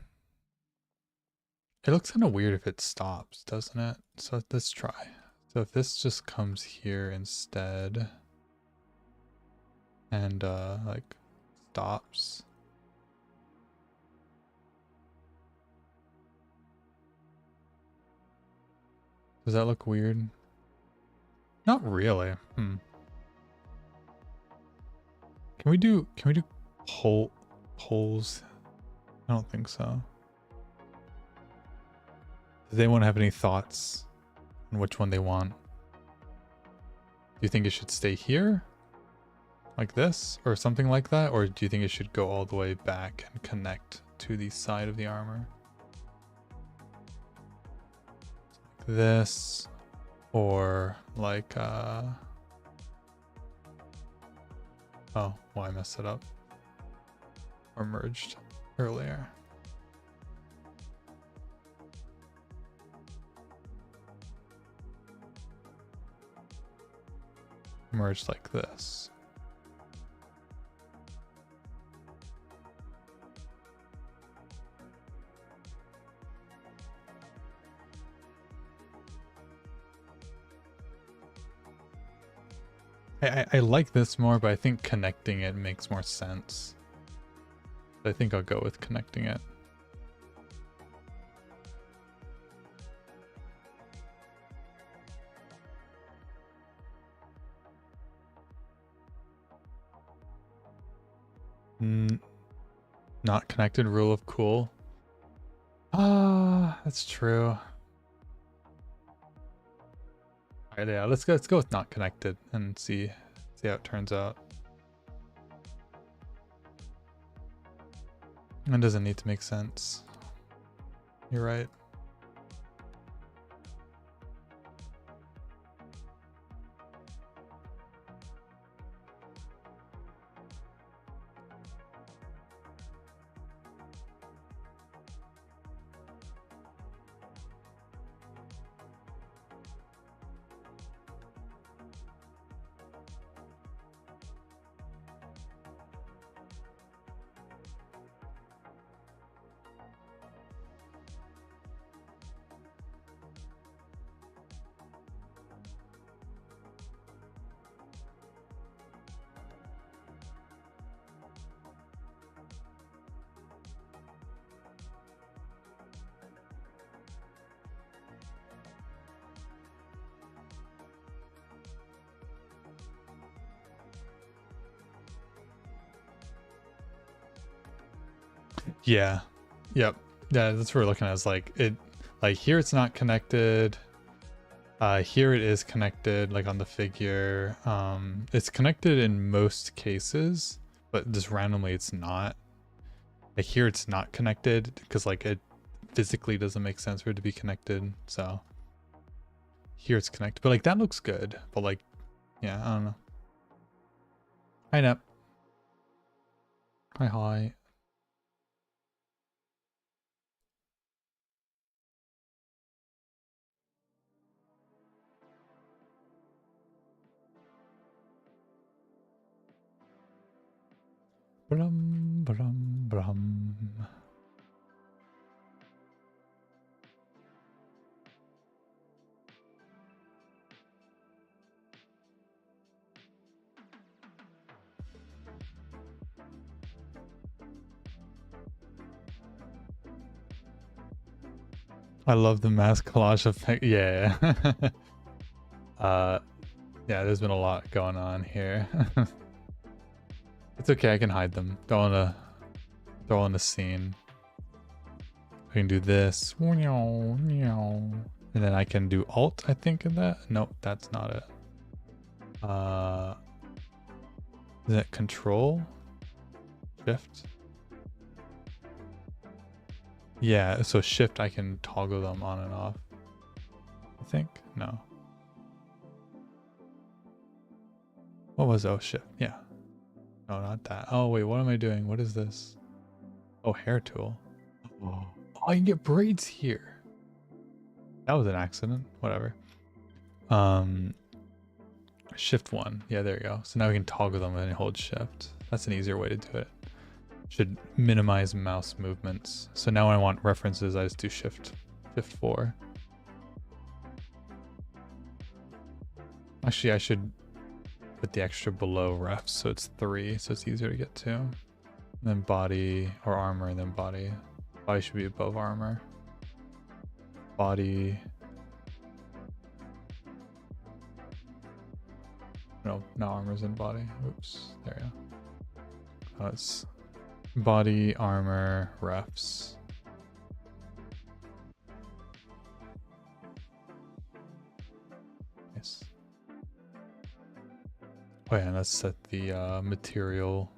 looks kind of weird if it stops, doesn't it? So let's try. So if this just comes here instead and like stops. Does that look weird? Not really. Can we do polls? I don't think so. Does anyone have any thoughts on which one they want? Do you think it should stay here? Like this? Or something like that? Or do you think it should go all the way back and connect to the side of the armor? Like this. Or like, oh, well, I messed it up. Or merged earlier. Merged like this. I like this more, but I think connecting it makes more sense. I think I'll go with connecting it. Not connected rule of cool. Ah, that's true. Alright, yeah, let's go with not connected and see how it turns out. It doesn't need to make sense. You're right. Yeah. Yep. Yeah, that's what we're looking at. Is like it, like here it's not connected. Here it is connected, like on the figure. It's connected in most cases, but just randomly it's not. Like here it's not connected because like it physically doesn't make sense for it to be connected. So here it's connected, but like that looks good. But like, yeah, I don't know. Hi, Nep. Hi, hi. Brum, brum, brum. I love the mass collage effect. Yeah. Yeah, there's been a lot going on here. It's okay, I can hide them. Don't wanna throw in the scene. I can do this. And then I can do Alt, I think, in that. Nope, that's not it. Is that Control? Shift? Yeah, so Shift I can toggle them on and off. I think? No. What was Shift? Yeah. No, not that. Oh wait, what am I doing? What is this? Oh, hair tool. Oh, I can get braids here. That was an accident. Whatever. Shift 1. Yeah, there you go. So now we can toggle them and hold Shift. That's an easier way to do it. Should minimize mouse movements. So now when I want references, I just do Shift 4. Actually, I should put the extra below refs so it's 3, so it's easier to get to. And then body or armor, and then body. Body should be above armor. Body. No, now armor's in body. Oops, there you go. It's body, armor, refs. Nice. Oh yeah, and let's set the material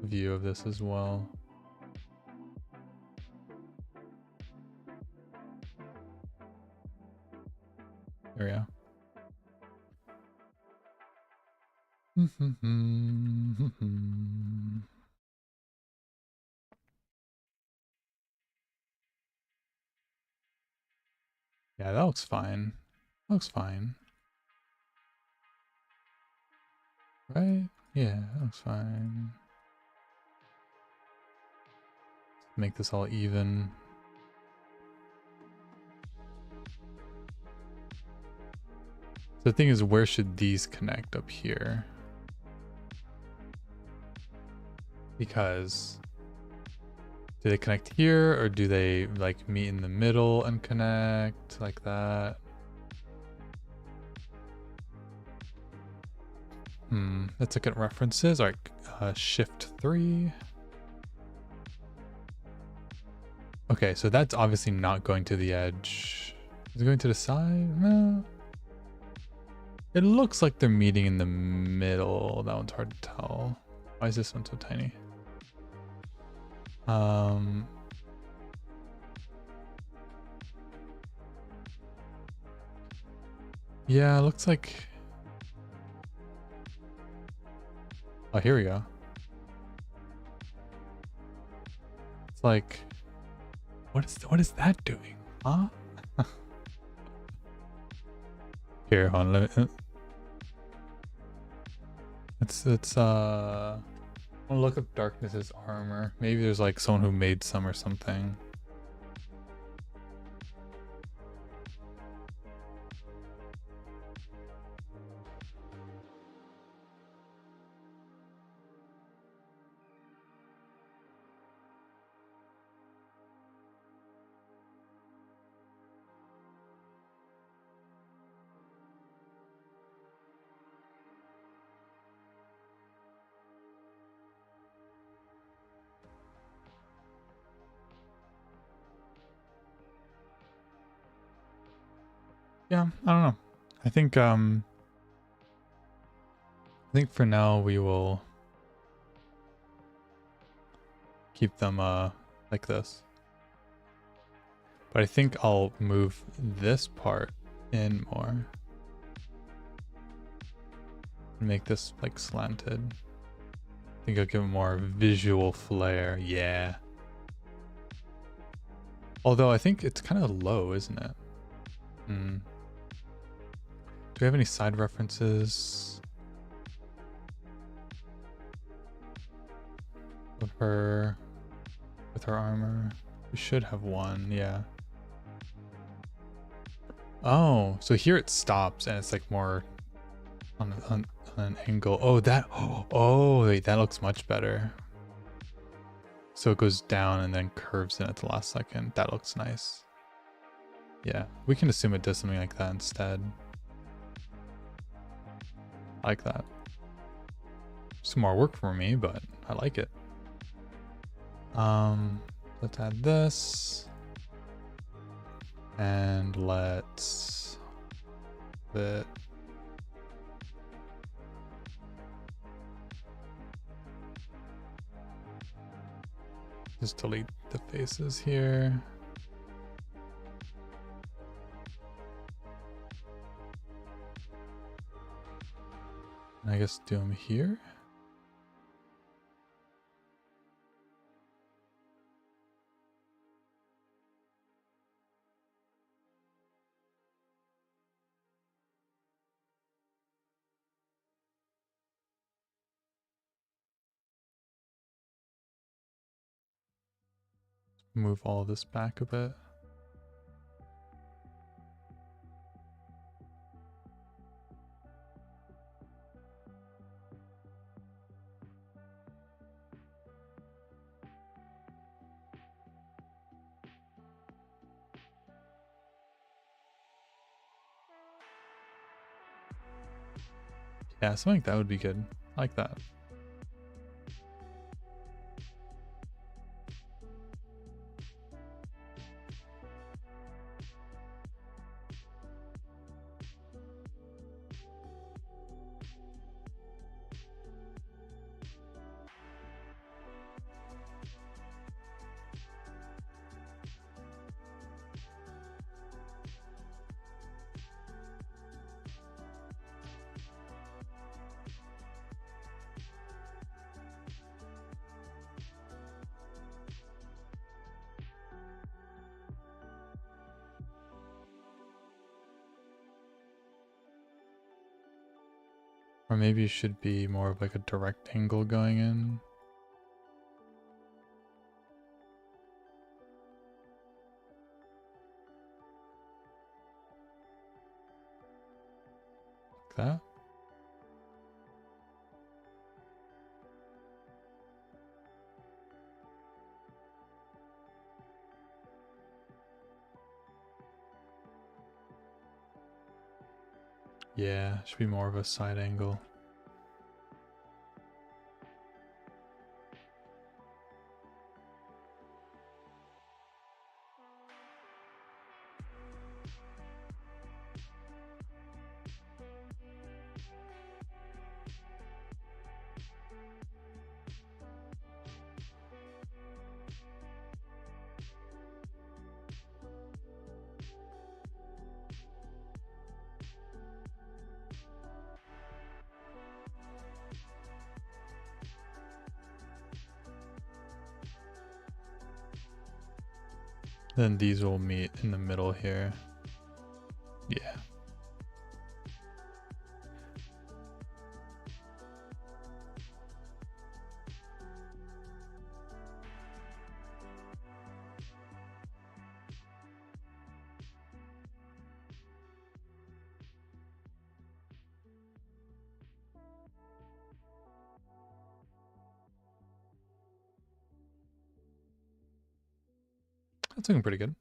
view of this as well. There we go. Yeah, that looks fine. That looks fine. Right? Yeah, that looks fine. Make this all even. So the thing is, where should these connect up here? Because do they connect here, or do they like meet in the middle and connect like that? Let's look at references. All right, Shift 3. Okay, so that's obviously not going to the edge. Is it going to the side? No. It looks like they're meeting in the middle. That one's hard to tell. Why is this one so tiny? Yeah, it looks like... Oh, here we go. It's like... What is that doing? Huh? Here, hold on, let me... I'll look up Darkness's armor. Maybe there's like someone who made some or something. Yeah, I don't know. I think for now we will keep them like this. But I think I'll move this part in more. Make this like slanted. I think I'll give it more visual flair. Yeah. Although I think it's kind of low, isn't it? Hmm. Do we have any side references of her with her armor? We should have one, yeah. Oh, so here it stops and it's like more on an angle. Oh, that. Oh, wait, that looks much better. So it goes down and then curves in at the last second. That looks nice. Yeah, we can assume it does something like that instead. I like that. Some more work for me, but I like it. Let's add this. And let's put just delete the faces here. And I guess do them here. Move all of this back a bit. Yeah, something like that would be good. I like that. Or maybe it should be more of like a direct angle going in. Like that. Yeah, should be more of a side angle. Then these will meet in the middle here. Yeah. That's looking pretty good.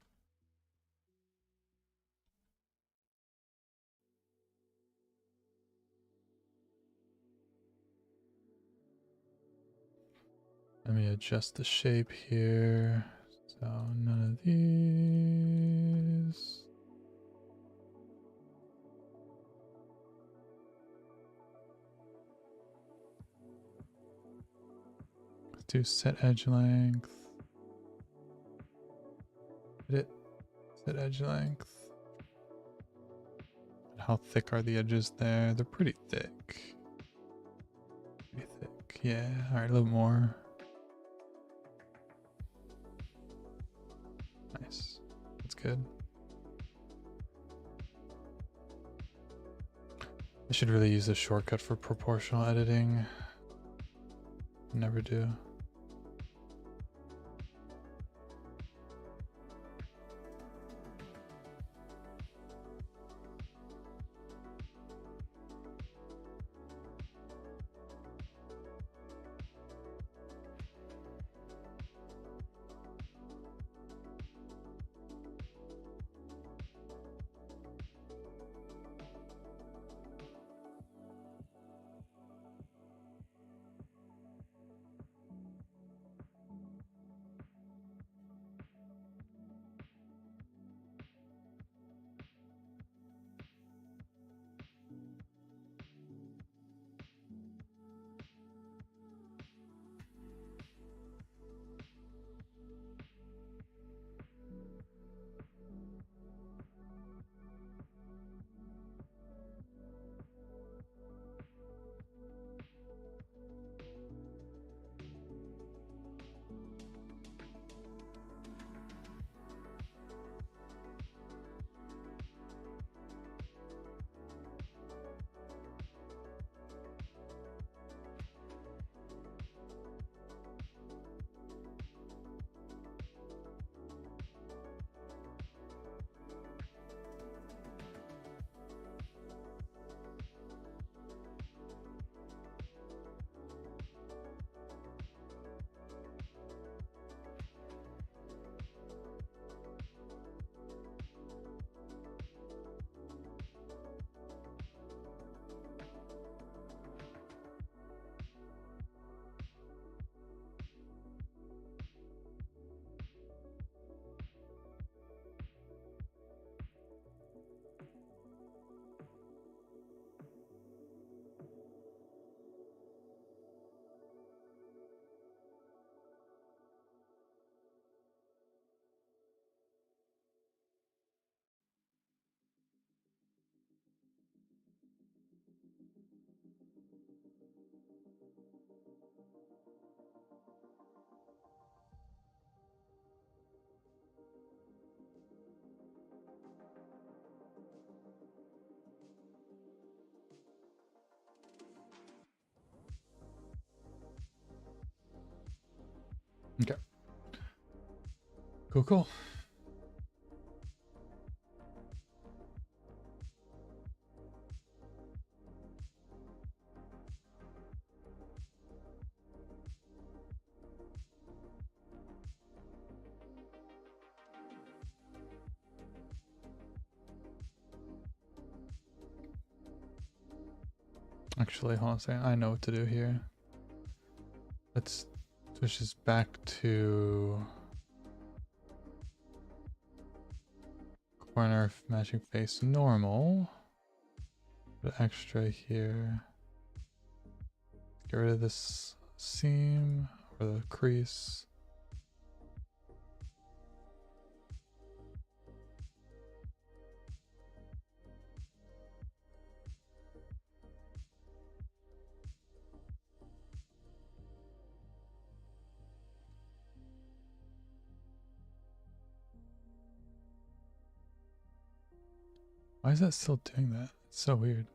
Let me adjust the shape here. So none of these. have to set edge length. Hit it. Set edge length. How thick are the edges there? They're pretty thick. Pretty thick. Yeah. All right, a little more. Nice. That's good. I should really use a shortcut for proportional editing. Never do. Okay. Cool, cool. Actually, hold on a second. I know what to do here. Let's switch this back to corner matching face normal. Put extra here. Get rid of this seam or the crease. Why is that still doing that? It's so weird.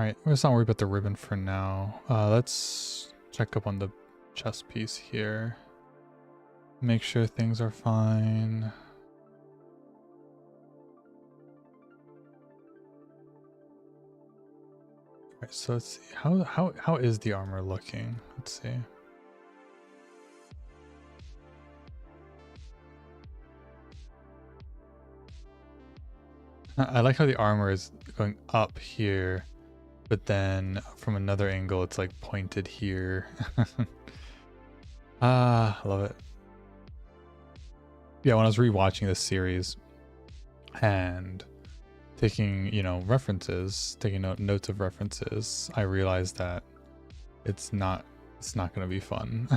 Alright, let's not worry about the ribbon for now. Let's check up on the chest piece here. Make sure things are fine. Alright, so let's see. How is the armor looking? Let's see. I like how the armor is going up here, but then from another angle it's like pointed here. I love it. Yeah, when I was rewatching this series and taking, you know, references, taking notes of references, I realized that it's not going to be fun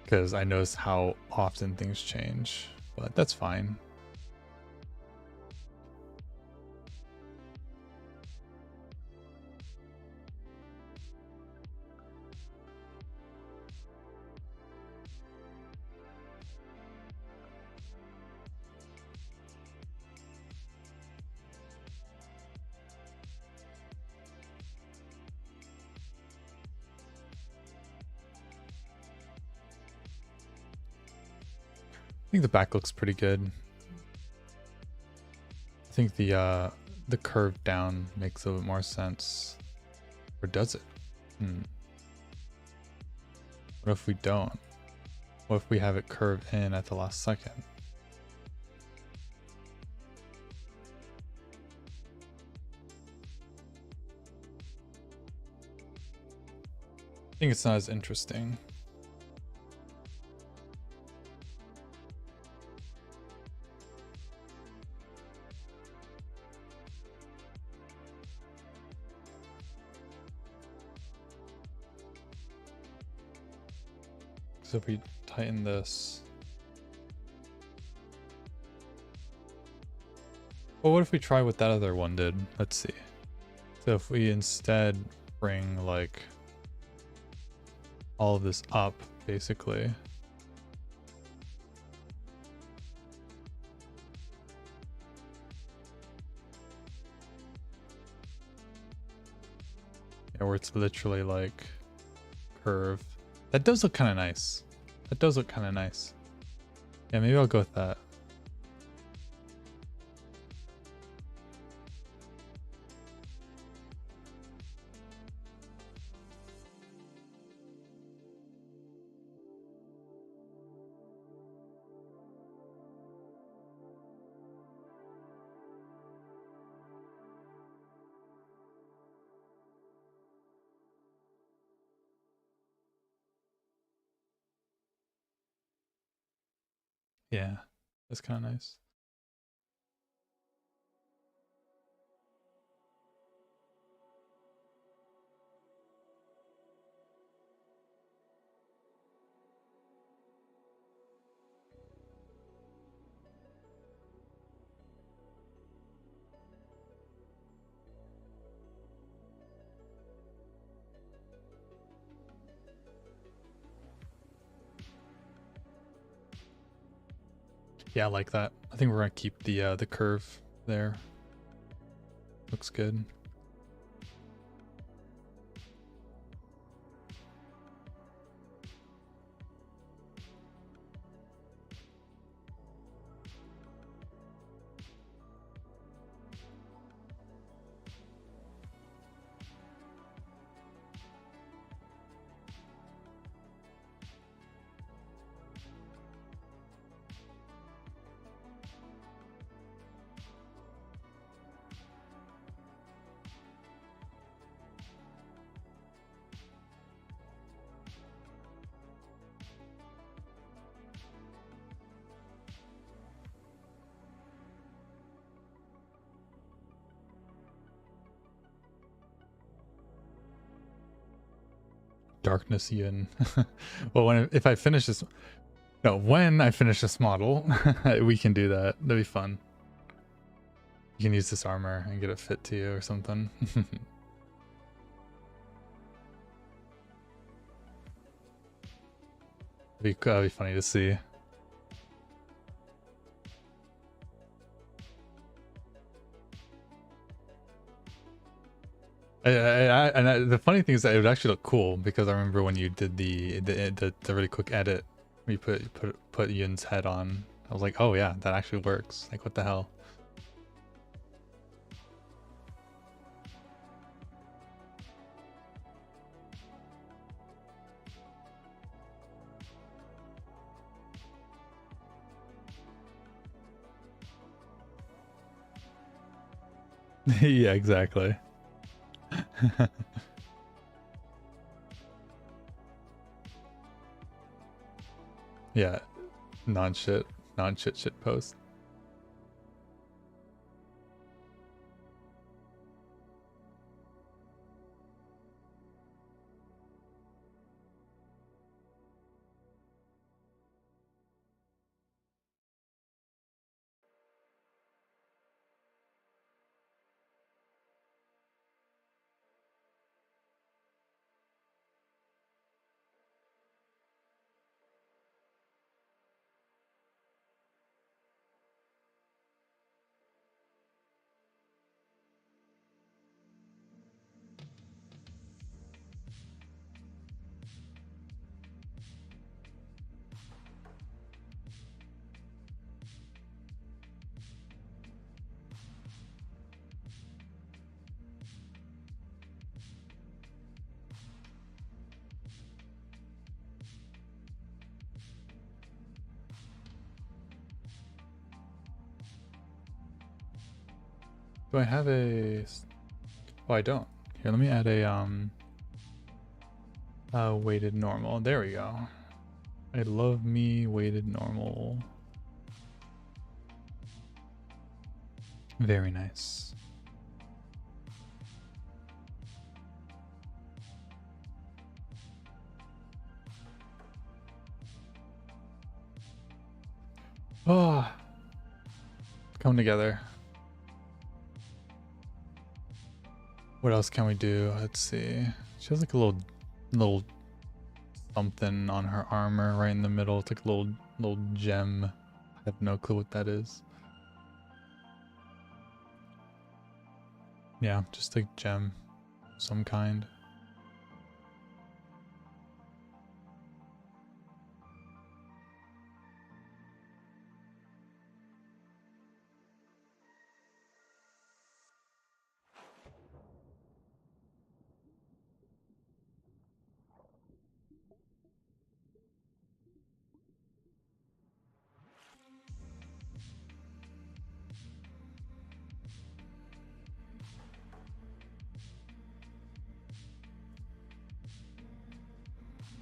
because I noticed how often things change, but that's fine. I think the back looks pretty good. I think the curve down makes a little bit more sense. Or does it? What if we don't? What if we have it curve in at the last second? I think it's not as interesting. So if we tighten this. Well, what if we try what that other one did? Let's see. So if we instead bring like all of this up, basically. Yeah, where it's literally like curved. That does look kind of nice. That does look kind of nice. Yeah, maybe I'll go with that. Yeah, that's kind of nice. Yeah, I like that. I think we're gonna keep the curve there. Looks good. Darkness yin. Well, if I finish this, no, when I finish this model, we can do that. That'd be fun. You can use this armor and get it fit to you or something. That'd be funny to see. The funny thing is that it would actually look cool because I remember when you did the really quick edit where you put Yun's head on. I was like, oh yeah, that actually works. Like, what the hell? Yeah, exactly. Yeah, non-shit shit post. Do I have a? Oh, I don't. Here, let me add a weighted normal. There we go. I love me weighted normal. Very nice. Oh, come together. What else can we do? Let's see. She has like a little something on her armor right in the middle. It's like a little gem. I have no clue what that is. Yeah, just a gem, some kind.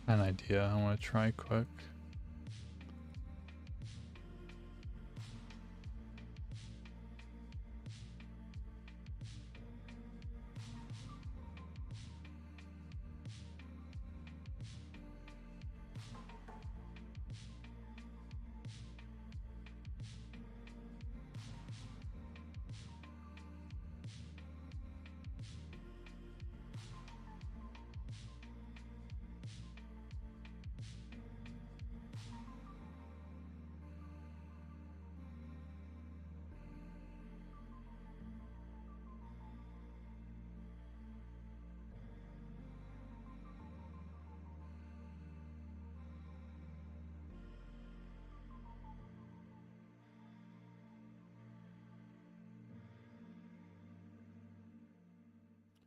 An idea I want to try quick.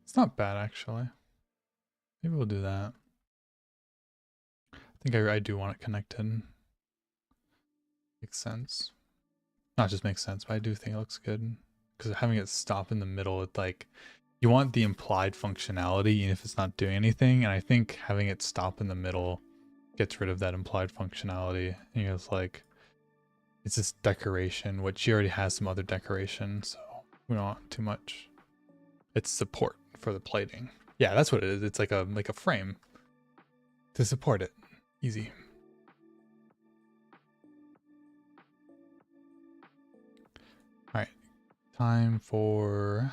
It's not bad actually. Maybe we'll do that. I think I do want it connected. Makes sense. Not just makes sense, but I do think it looks good. Because having it stop in the middle, it's like, you want the implied functionality even if it's not doing anything. And I think having it stop in the middle gets rid of that implied functionality. And it's like, it's this decoration, which she already has some other decoration, so we don't want too much. It's support for the plating. Yeah, that's what it is. It's like a frame to support it. Easy. All right, time for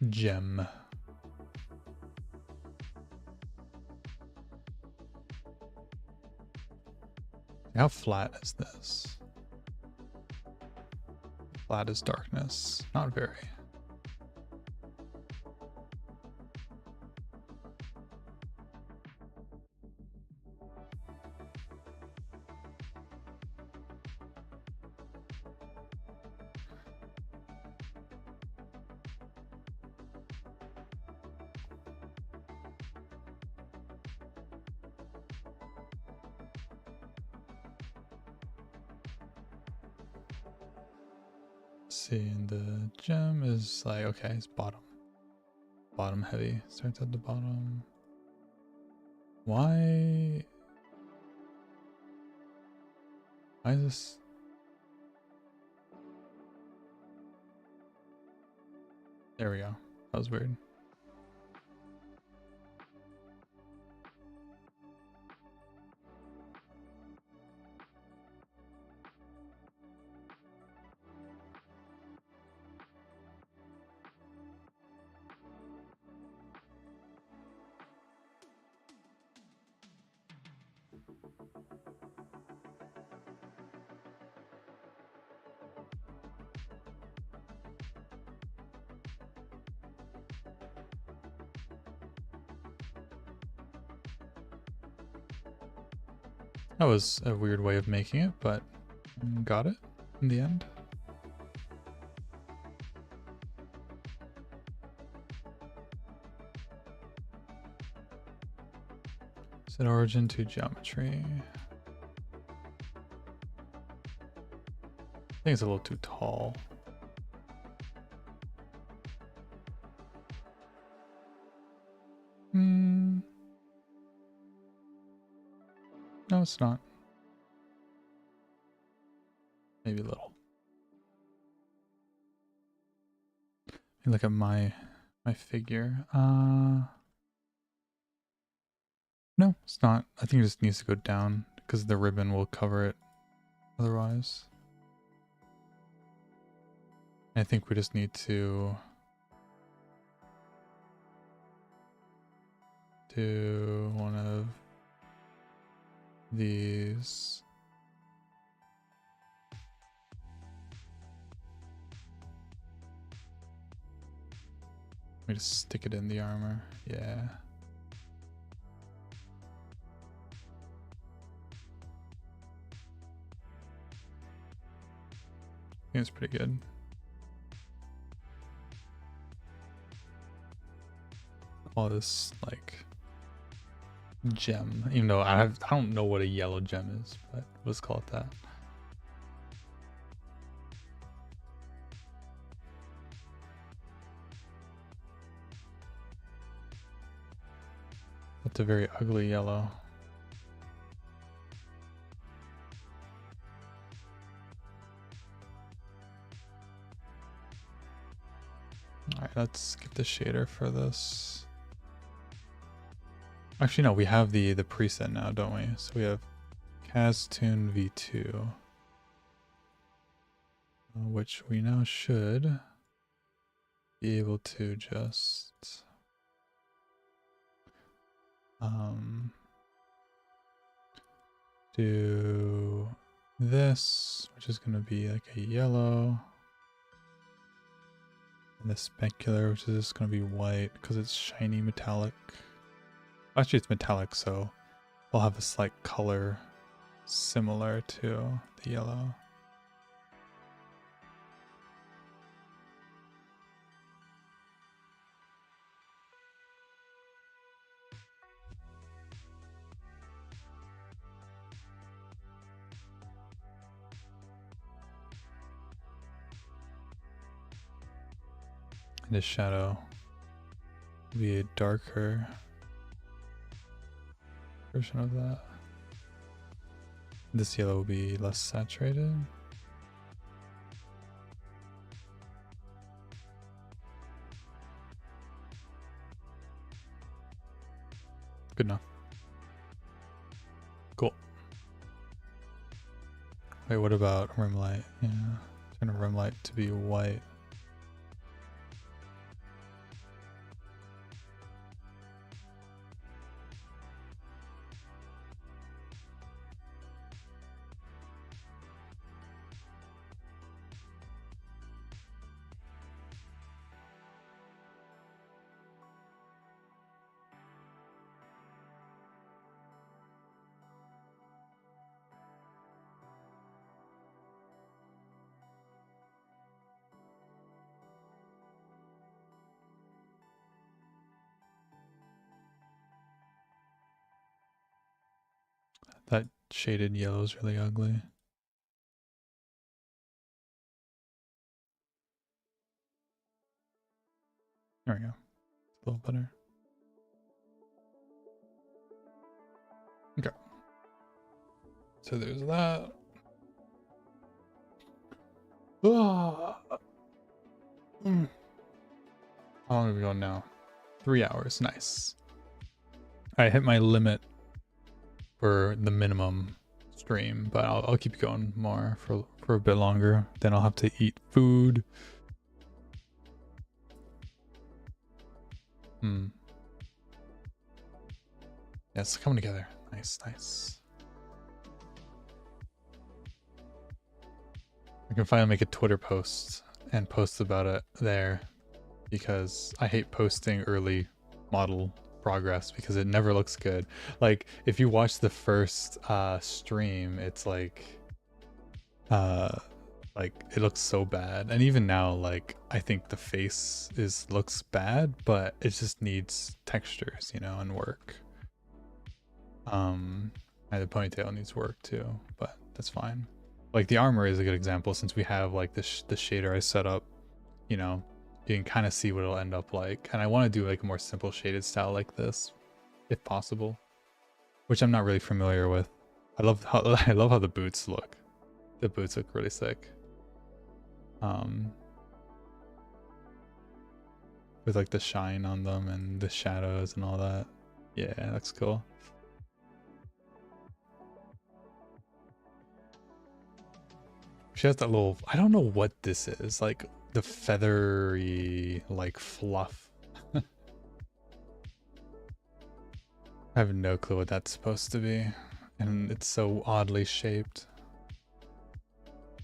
gem. How flat is this? Flat is darkness. Not very. see, and the gem is like, okay, it's bottom heavy. Starts at the bottom. Why is this? There we go. That was weird. That was a weird way of making it, but got it in the end. Set origin to geometry. I think it's a little too tall. No, it's not. Maybe a little. Look at my figure. No, it's not. I think it just needs to go down because the ribbon will cover it otherwise. I think we just need to do one of these. Let me just stick it in the armor. Yeah. I think it's pretty good. All this like gem, even though I don't know what a yellow gem is, but let's call it that. That's a very ugly yellow. Alright, let's get the shader for this. Actually, no, we have the preset now, don't we? So we have Castune V2, which we now should be able to just do this, which is going to be like a yellow, and the specular, which is just going to be white because it's shiny metallic. Actually, it's metallic, so we'll have a slight color similar to the yellow. And the shadow will be a darker version of that. This yellow will be less saturated. Good enough. Cool. Wait, what about rim light? Yeah, turn a rim light to be white. That shaded yellow is really ugly. There we go. A little better. Okay. So there's that. Ah. How long are we going now? 3 hours. Nice. I hit my limit for the minimum stream, but I'll keep going more for a bit longer. Then I'll have to eat food. Yeah, it's coming together. Nice, nice. I can finally make a Twitter post and post about it there, because I hate posting early model progress because it never looks good. Like if you watch the first stream, it's like it looks so bad. And even now, like I think the face looks bad, but it just needs textures, you know, and work. And the ponytail needs work too, but that's fine. Like the armor is a good example, since we have like the shader I set up, you know, you can kind of see what it'll end up like. And I want to do like a more simple shaded style like this, if possible, which I'm not really familiar with. I love how the boots look. The boots look really sick. With like the shine on them and the shadows and all that. Yeah, looks cool. She has that little, I don't know what this is, like the feathery like fluff. I have no clue what that's supposed to be, and it's so oddly shaped.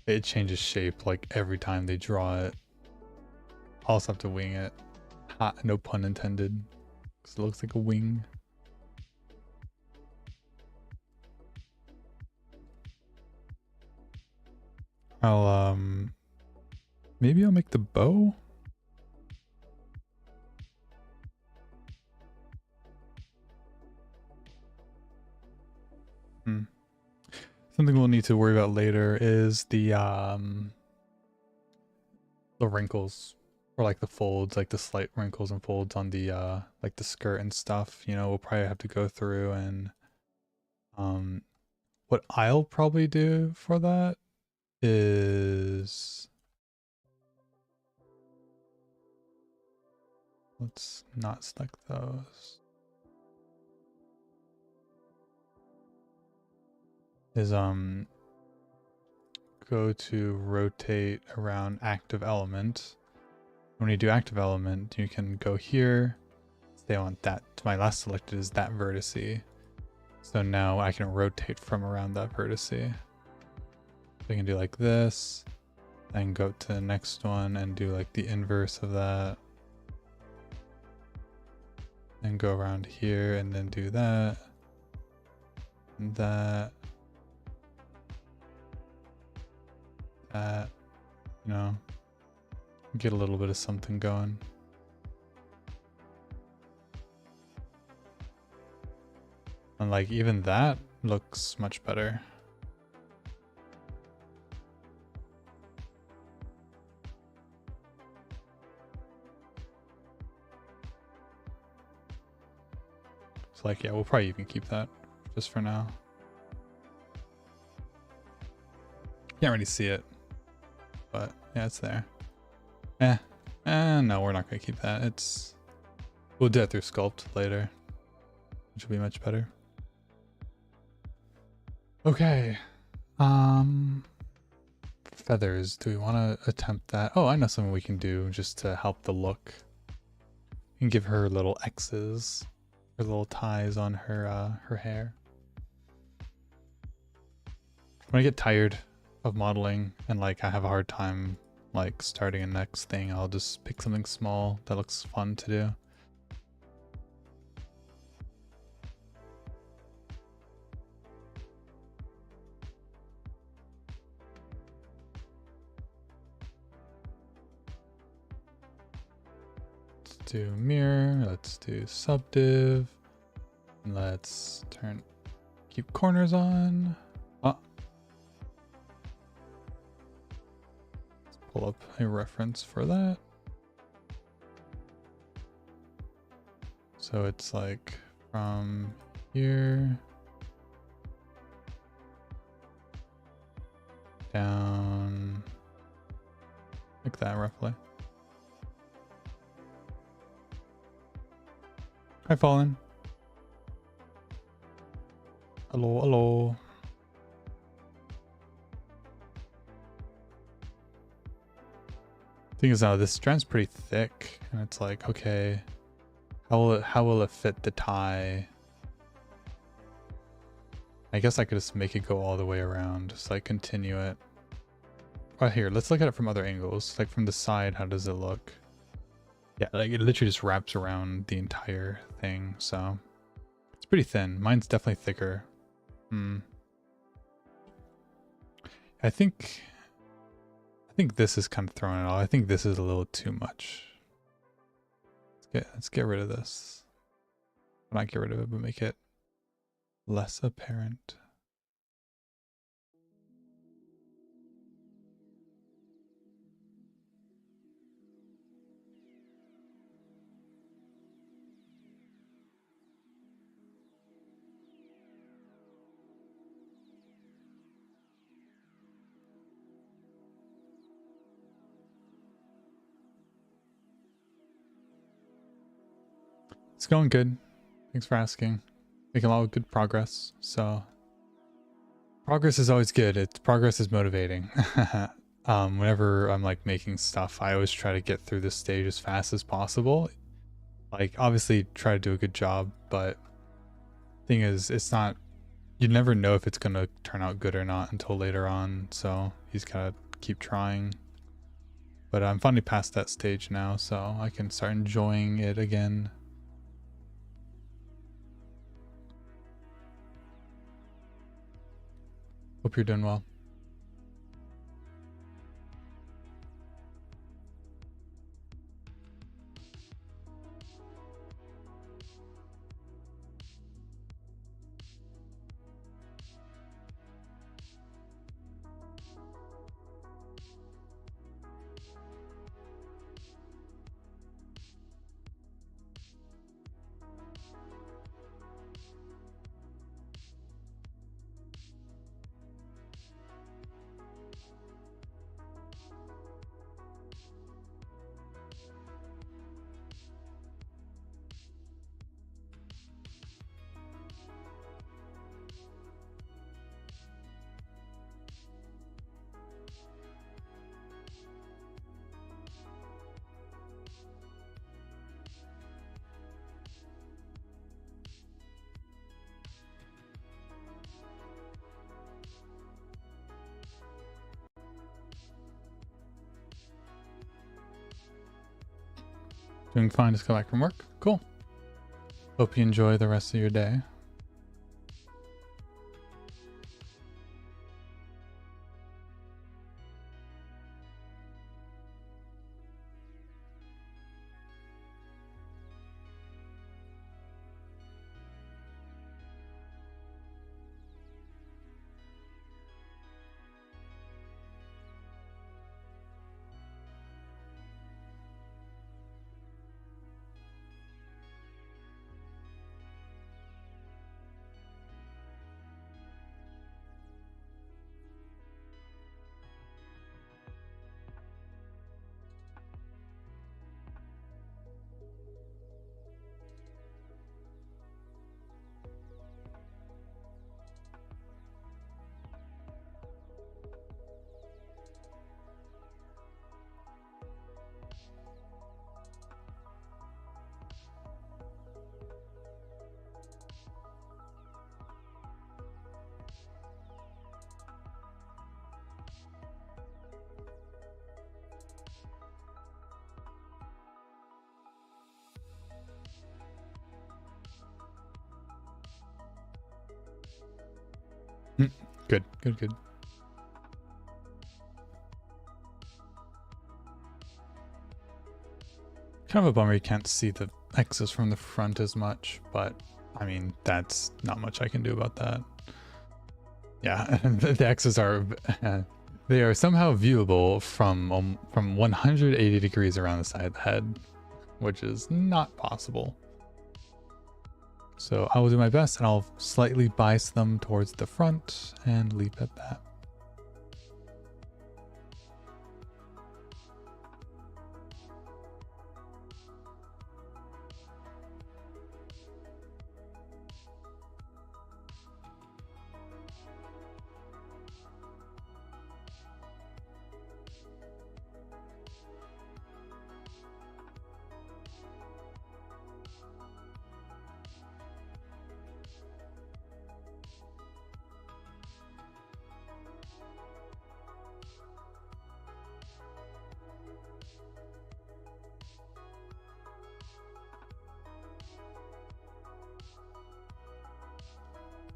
It changes shape like every time they draw it. I'll also have to wing it. Ha, no pun intended, because it looks like a wing. I'll maybe I'll make the bow. Something we'll need to worry about later is the wrinkles, or like the folds, like the slight wrinkles and folds on the like the skirt and stuff. You know, we'll probably have to go through and what I'll probably do for that is, let's not select those, is go to rotate around active element. When you do active element, you can go here, stay on that. My last selected is that vertice. So now I can rotate from around that vertice. So I can do like this, then go to the next one and do like the inverse of that. And go around here and then do that. And that. That. You know. Get a little bit of something going. And like even that looks much better. So like, yeah, we'll probably even keep that just for now. Can't really see it, but yeah, it's there. No, we're not gonna keep that. We'll do it through sculpt later, which will be much better. Okay. Feathers. Do we want to attempt that? Oh, I know something we can do just to help the look. We can give her little X's, her little ties on her hair. When I get tired of modeling and like I have a hard time like starting a next thing, I'll just pick something small that looks fun to do. Let's do mirror, let's do subdiv, let's keep corners on. Let's pull up a reference for that. So it's like from here down like that roughly. Hi, Fallen. Hello, hello. Thing is now this strand's pretty thick and it's like, okay, how will it fit the tie? I guess I could just make it go all the way around, just like continue it. Oh, here, let's look at it from other angles. Like from the side, how does it look? Yeah, like it literally just wraps around the entire thing, so it's pretty thin. Mine's definitely thicker. I think this is kind of throwing it all. I think this is a little too much. Let's get rid of this. Not get rid of it, but make it less apparent. It's going good. Thanks for asking. Making a lot of good progress. So progress is always good. Progress is motivating. Whenever I'm like making stuff, I always try to get through this stage as fast as possible. Like obviously try to do a good job, but thing is it's not, you never know if it's gonna turn out good or not until later on. So you just gotta keep trying. But I'm finally past that stage now, so I can start enjoying it again. Hope you're doing well. Doing fine, just got back from work. Cool. Hope you enjoy the rest of your day. Good, good, good. Kind of a bummer you can't see the X's from the front as much, but I mean, that's not much I can do about that. Yeah, the X's are, they are somehow viewable from 180 degrees around the side of the head, which is not possible. So I will do my best and I'll slightly bias them towards the front and leave it at that.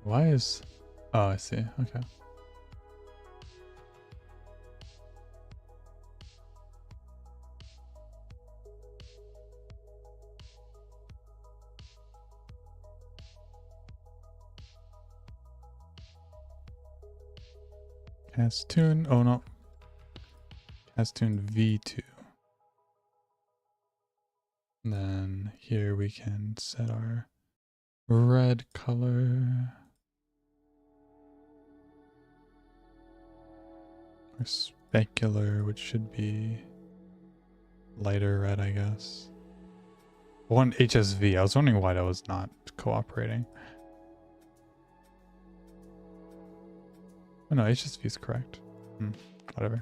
Why is... Oh, I see. Okay. Cast tune. Oh, no. Cast tune V2. And then here we can set our red color. Or specular, which should be lighter red, I guess. One HSV. I was wondering why that was not cooperating. Oh no, HSV is correct. Whatever.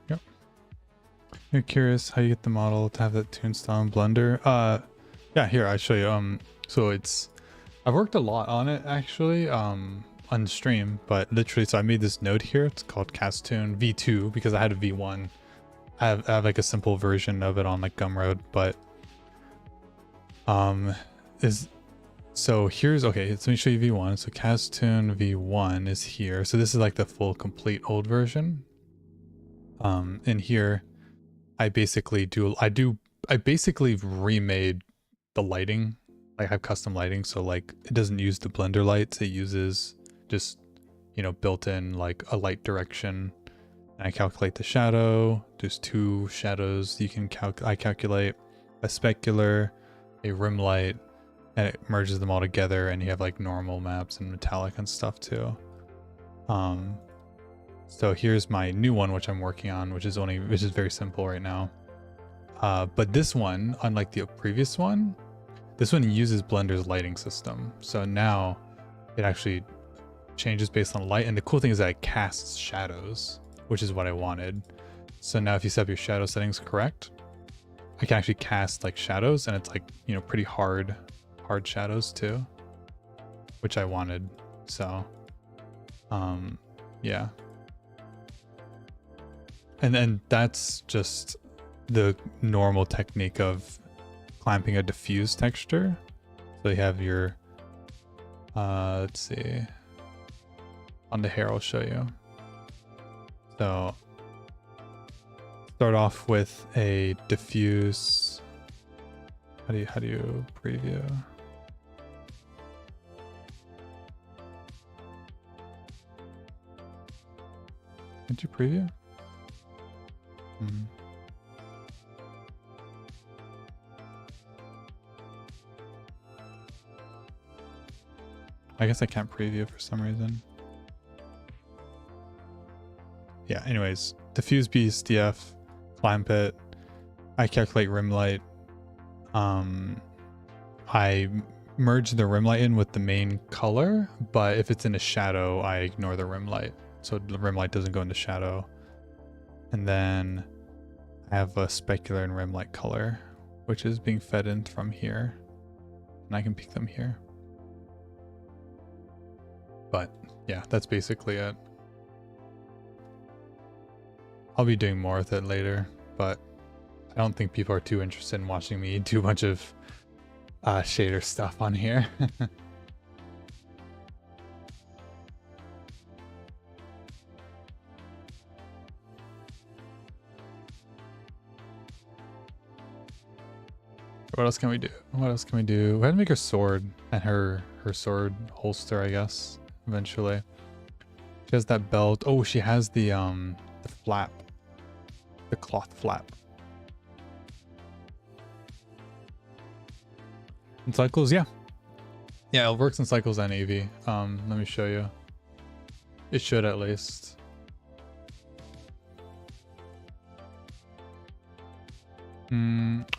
Yep. You're curious how you get the model to have that tune style in Blender? Yeah, here I'll show you. So I've worked a lot on it actually, on stream, but literally, so I made this node here. It's called Cast Tune V2 because I had a V1. I have like a simple version of it on like Gumroad, but so here's, okay, so let me show you V1. So Cast Tune V1 is here. So this is like the full complete old version. In here, I basically remade the lighting. Like I have custom lighting, so like it doesn't use the Blender lights. It uses just, you know, built-in like a light direction. And I calculate the shadow. There's two shadows you can I calculate a specular, a rim light, and it merges them all together, and you have like normal maps and metallic and stuff too. So here's my new one, which I'm working on, which is very simple right now. But this one, unlike the previous one, this one uses Blender's lighting system. So now it actually changes based on light. And the cool thing is that it casts shadows, which is what I wanted. So now if you set up your shadow settings correct, I can actually cast like shadows, and it's like, you know, pretty hard shadows too, which I wanted. So, yeah. And then that's just the normal technique of clamping a diffuse texture. So you have your, let's see, on the hair I'll show you. So start off with a diffuse, how do you preview? Did you preview? I guess I can't preview for some reason. Yeah, anyways, diffuse beast, DF, clamp it. I calculate rim light. I merge the rim light in with the main color, but if it's in a shadow, I ignore the rim light. So the rim light doesn't go into shadow. And then I have a specular and rim light color, which is being fed in from here. And I can pick them here. But yeah, that's basically it. I'll be doing more with it later, but I don't think people are too interested in watching me do a bunch of shader stuff on here. What else can we do? What else can we do? We had to make her sword and her sword holster, I guess, eventually. She has that belt. Oh, she has the flap. The cloth flap. In cycles, yeah. Yeah, it works in cycles and AV. Let me show you. It should at least.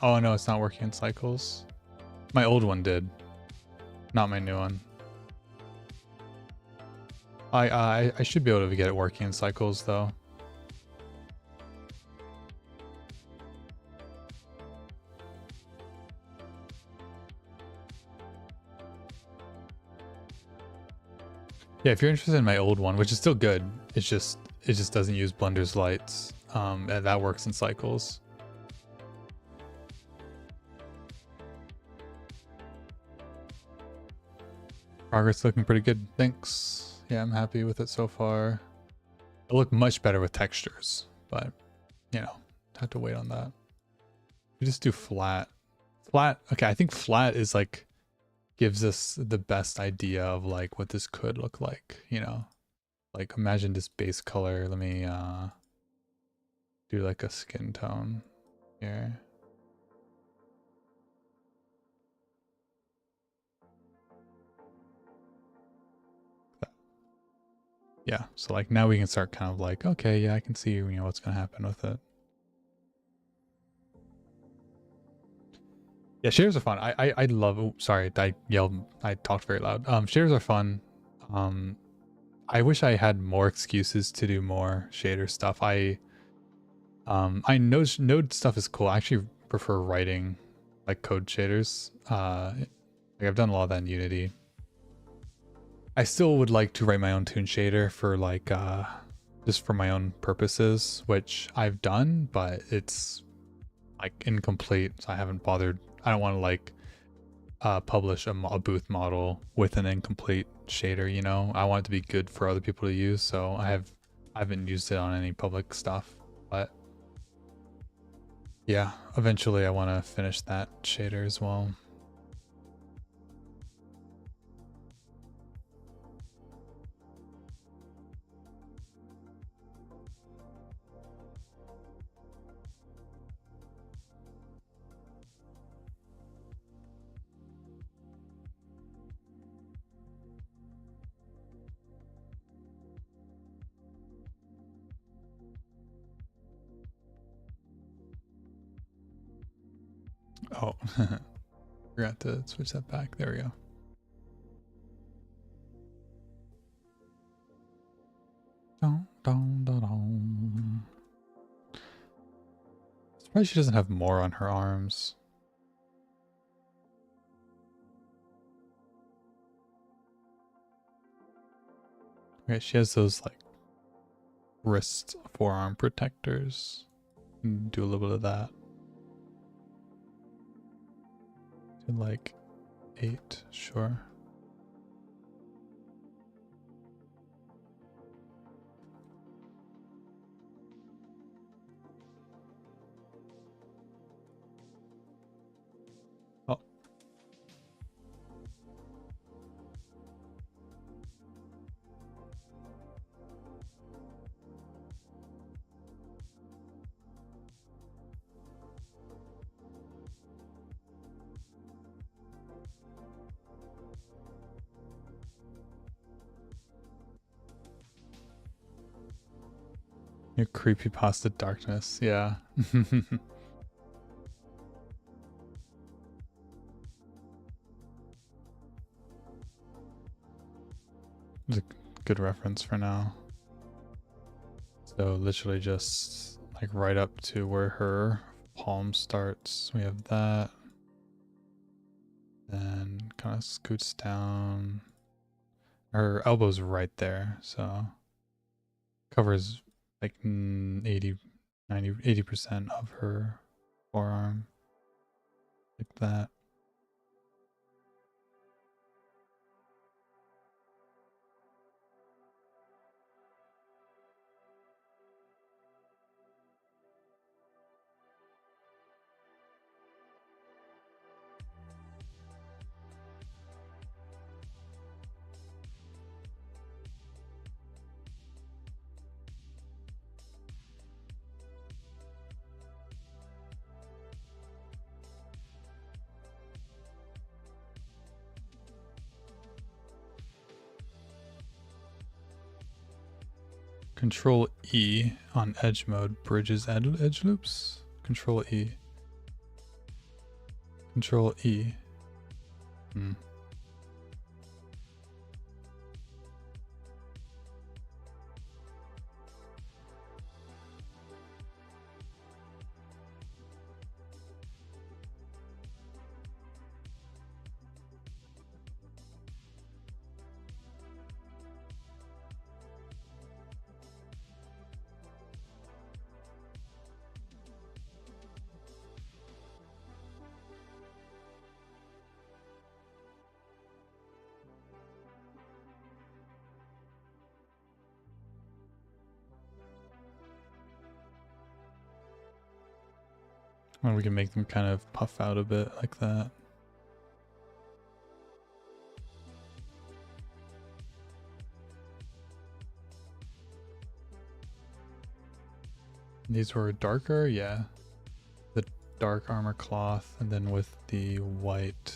Oh no, it's not working in cycles. My old one did. Not my new one. I should be able to get it working in cycles though. Yeah, if you're interested in my old one, which is still good, it just doesn't use Blender's lights. And that works in cycles. Progress looking pretty good, thanks. Yeah, I'm happy with it so far. It'll look much better with textures, but you know, have to wait on that. We just do flat. Flat, okay, I think flat is like gives us the best idea of like what this could look like, you know. Like imagine this base color. Let me do like a skin tone here. Yeah, so like now we can start kind of like, okay, yeah, I can see, you know, what's gonna happen with it. Yeah, shaders are fun. I love, oh, sorry, I talked very loud. Shaders are fun. I wish I had more excuses to do more shader stuff. I know node stuff is cool. I actually prefer writing like code shaders. Like I've done a lot of that in Unity. I still would like to write my own toon shader for like just for my own purposes, which I've done, but it's like incomplete, so I haven't bothered. I don't want to like publish a booth model with an incomplete shader, you know. I want it to be good for other people to use, so I haven't used it on any public stuff. But yeah, eventually I want to finish that shader as well. Oh, forgot to switch that back. There we go. Dun, dun, dun, dun. Surprised she doesn't have more on her arms. Okay, she has those like wrist forearm protectors. Do a little bit of that. To like 8, sure. Oh. Your creepypasta darkness, yeah. It's a good reference for now. So literally just like right up to where her palm starts. We have that. Then kind of scoots down. Her elbow's right there, so covers like 80, 90, 80% of her forearm. Like that. Control E on edge mode bridges edge loops. Control E. Control E. And we can make them kind of puff out a bit like that. These were darker, yeah. The dark armor cloth, and then with the white.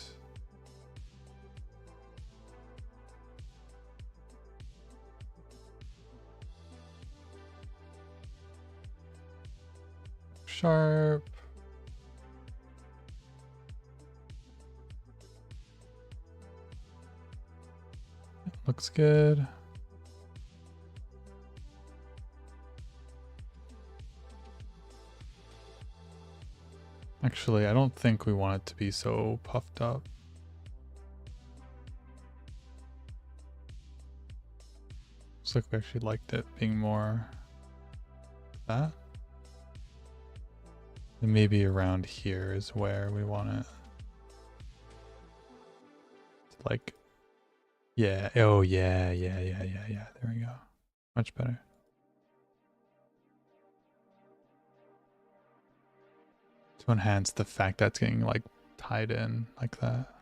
Sharp. Looks good. Actually, I don't think we want it to be so puffed up. Looks like we actually liked it being more like that. And maybe around here is where we want it. Like, yeah, oh yeah. There we go. Much better. To enhance the fact that's getting like tied in like that.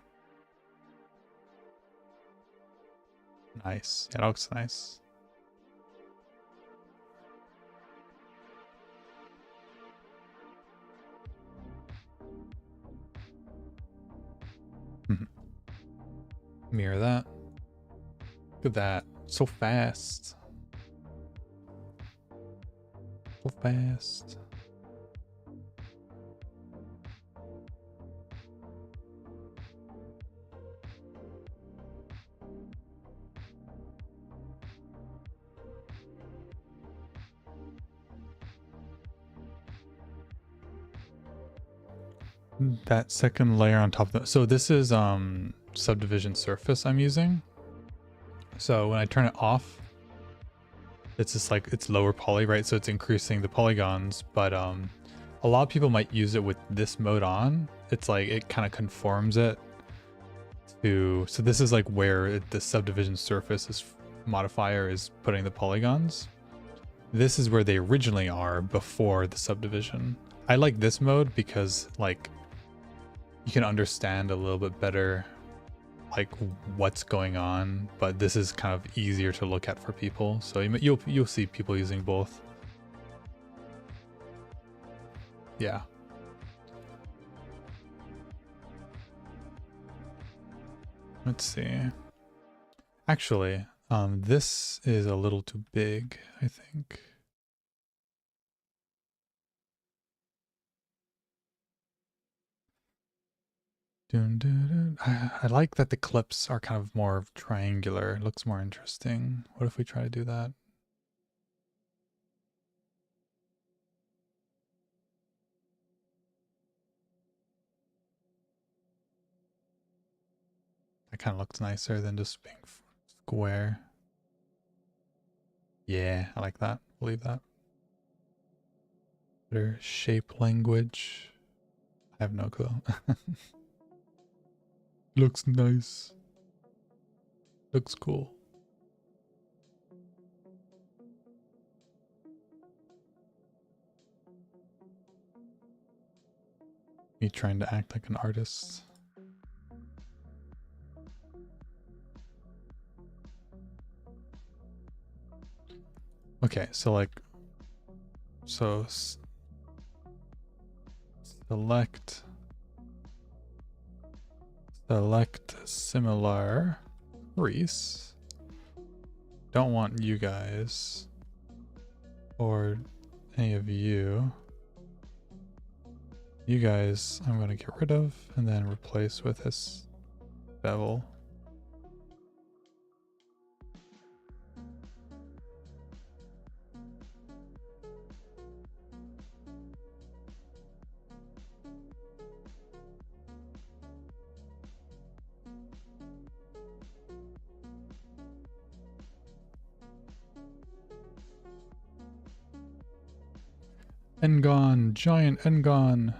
Nice. Yeah, that looks nice. Mirror that. Look at that. So fast. So fast. That second layer on top of that. So this is subdivision surface I'm using. So when I turn it off, it's just like it's lower poly, right? So it's increasing the polygons, but a lot of people might use it with this mode on. It's like it kind of conforms it to, so this is like where the subdivision surface is modifier is putting the polygons. This is where they originally are before the subdivision. I like this mode because like you can understand a little bit better like what's going on, but this is kind of easier to look at for people. So you'll see people using both. Yeah. Let's see. Actually, this is a little too big, I think. Dun, dun, dun. I like that the clips are kind of more triangular. It looks more interesting. What if we try to do that? That kind of looks nicer than just being square. Yeah, I like that. We'll leave that. Better shape language. I have no clue. Looks nice. Looks cool. Me trying to act like an artist. Okay, so like, so select similar crease. Don't want you guys or any of you. You guys I'm gonna get rid of and then replace with this bevel. Engon, giant Engon.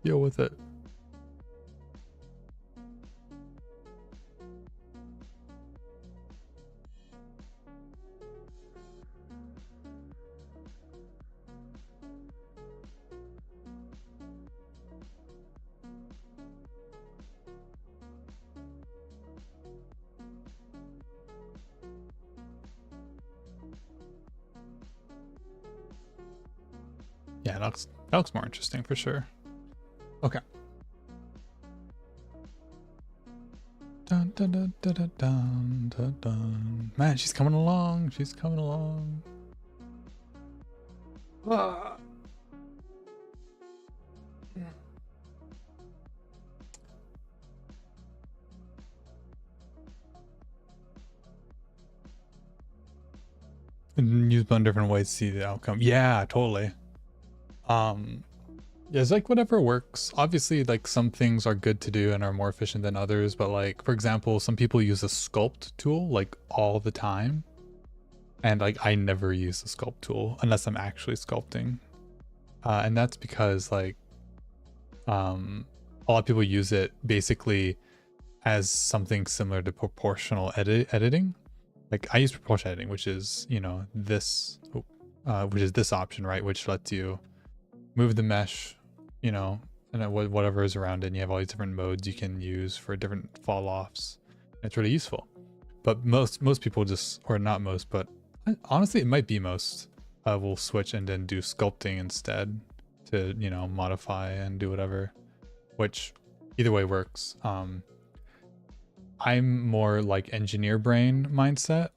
Deal with it. Yeah, that looks more interesting for sure. Okay. Dun, dun, dun, dun, dun, dun, dun, dun. Man, she's coming along. She's coming along. Ah. And use one different ways to see the outcome. Yeah, totally. Yeah, it's like whatever works. Obviously, like some things are good to do and are more efficient than others, but like for example, some people use a sculpt tool like all the time. And like I never use the sculpt tool unless I'm actually sculpting. And that's because like a lot of people use it basically as something similar to proportional editing. Like I use proportional editing, which is, you know, this which is this option, right? Which lets you move the mesh, you know, and whatever is around it. And you have all these different modes you can use for different fall offs. It's really useful. But most people just, or not most, but honestly, it might be most, will switch and then do sculpting instead to, you know, modify and do whatever, which either way works. I'm more like engineer brain mindset.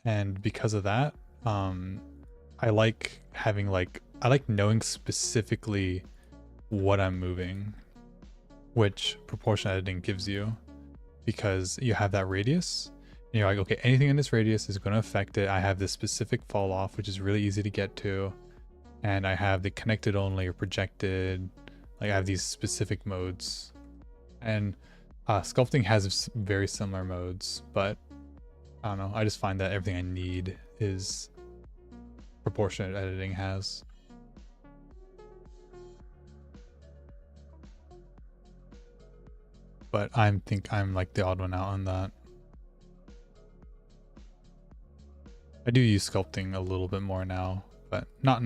And because of that, I like having like, I like knowing specifically what I'm moving, which proportional editing gives you, because you have that radius and you're like, okay, anything in this radius is going to affect it. I have this specific fall off, which is really easy to get to. And I have the connected only or projected, like I have these specific modes. And sculpting has very similar modes, but I don't know. I just find that everything I need is proportionate editing has. But I think I'm like the odd one out on that. I do use sculpting a little bit more now, but not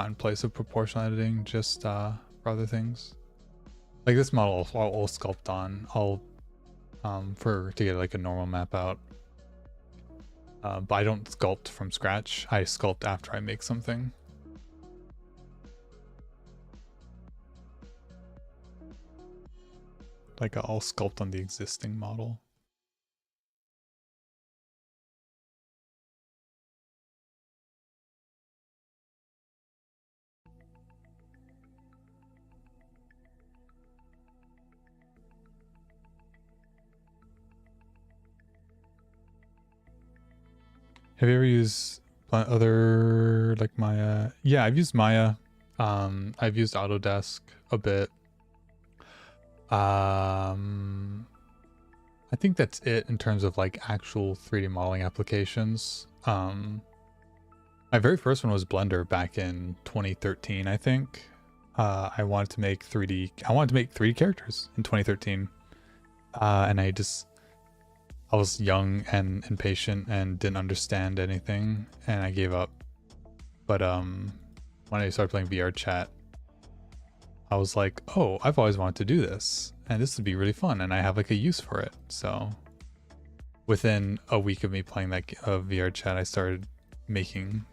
in place of proportional editing, just for other things. Like this model I'll sculpt on. I'll to get like a normal map out. But I don't sculpt from scratch. I sculpt after I make something. Like I'll sculpt on the existing model. Have you ever used other like Maya? Yeah, I've used Maya. I've used Autodesk a bit. I think that's it in terms of like actual 3D modeling applications. My very first one was Blender back in 2013, I think. I wanted to make 3D characters in 2013. And I was young and impatient and didn't understand anything, and I gave up. But when I started playing VR chat, I was like, oh, I've always wanted to do this, and this would be really fun, and I have like a use for it. So within a week of me playing that VR chat, I started making.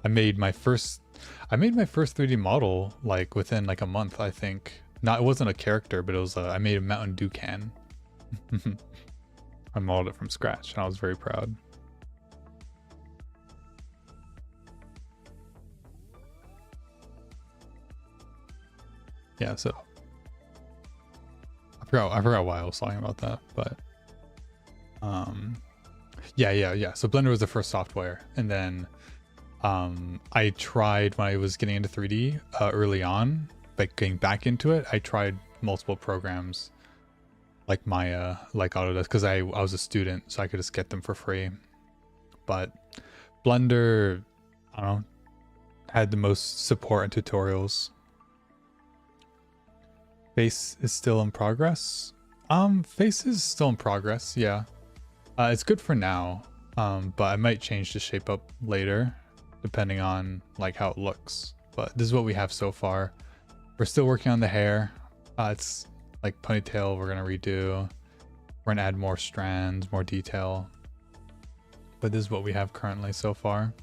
I made my first 3D model like within like a month, I think. It wasn't a character, but it was I made a Mountain Dew can. I modeled it from scratch, and I was very proud. Yeah, so I forgot why I was talking about that, but yeah. So Blender was the first software, and then I tried when I was getting into 3D early on, like getting back into it. I tried multiple programs like Maya, like Autodesk, because I was a student, so I could just get them for free. But Blender, I don't know, had the most support and tutorials. Face is still in progress. Face is still in progress, yeah. It's good for now, but I might change the shape up later, depending on like how it looks. But this is what we have so far. We're still working on the hair. It's like ponytail we're gonna redo. We're gonna add more strands, more detail. But this is what we have currently so far.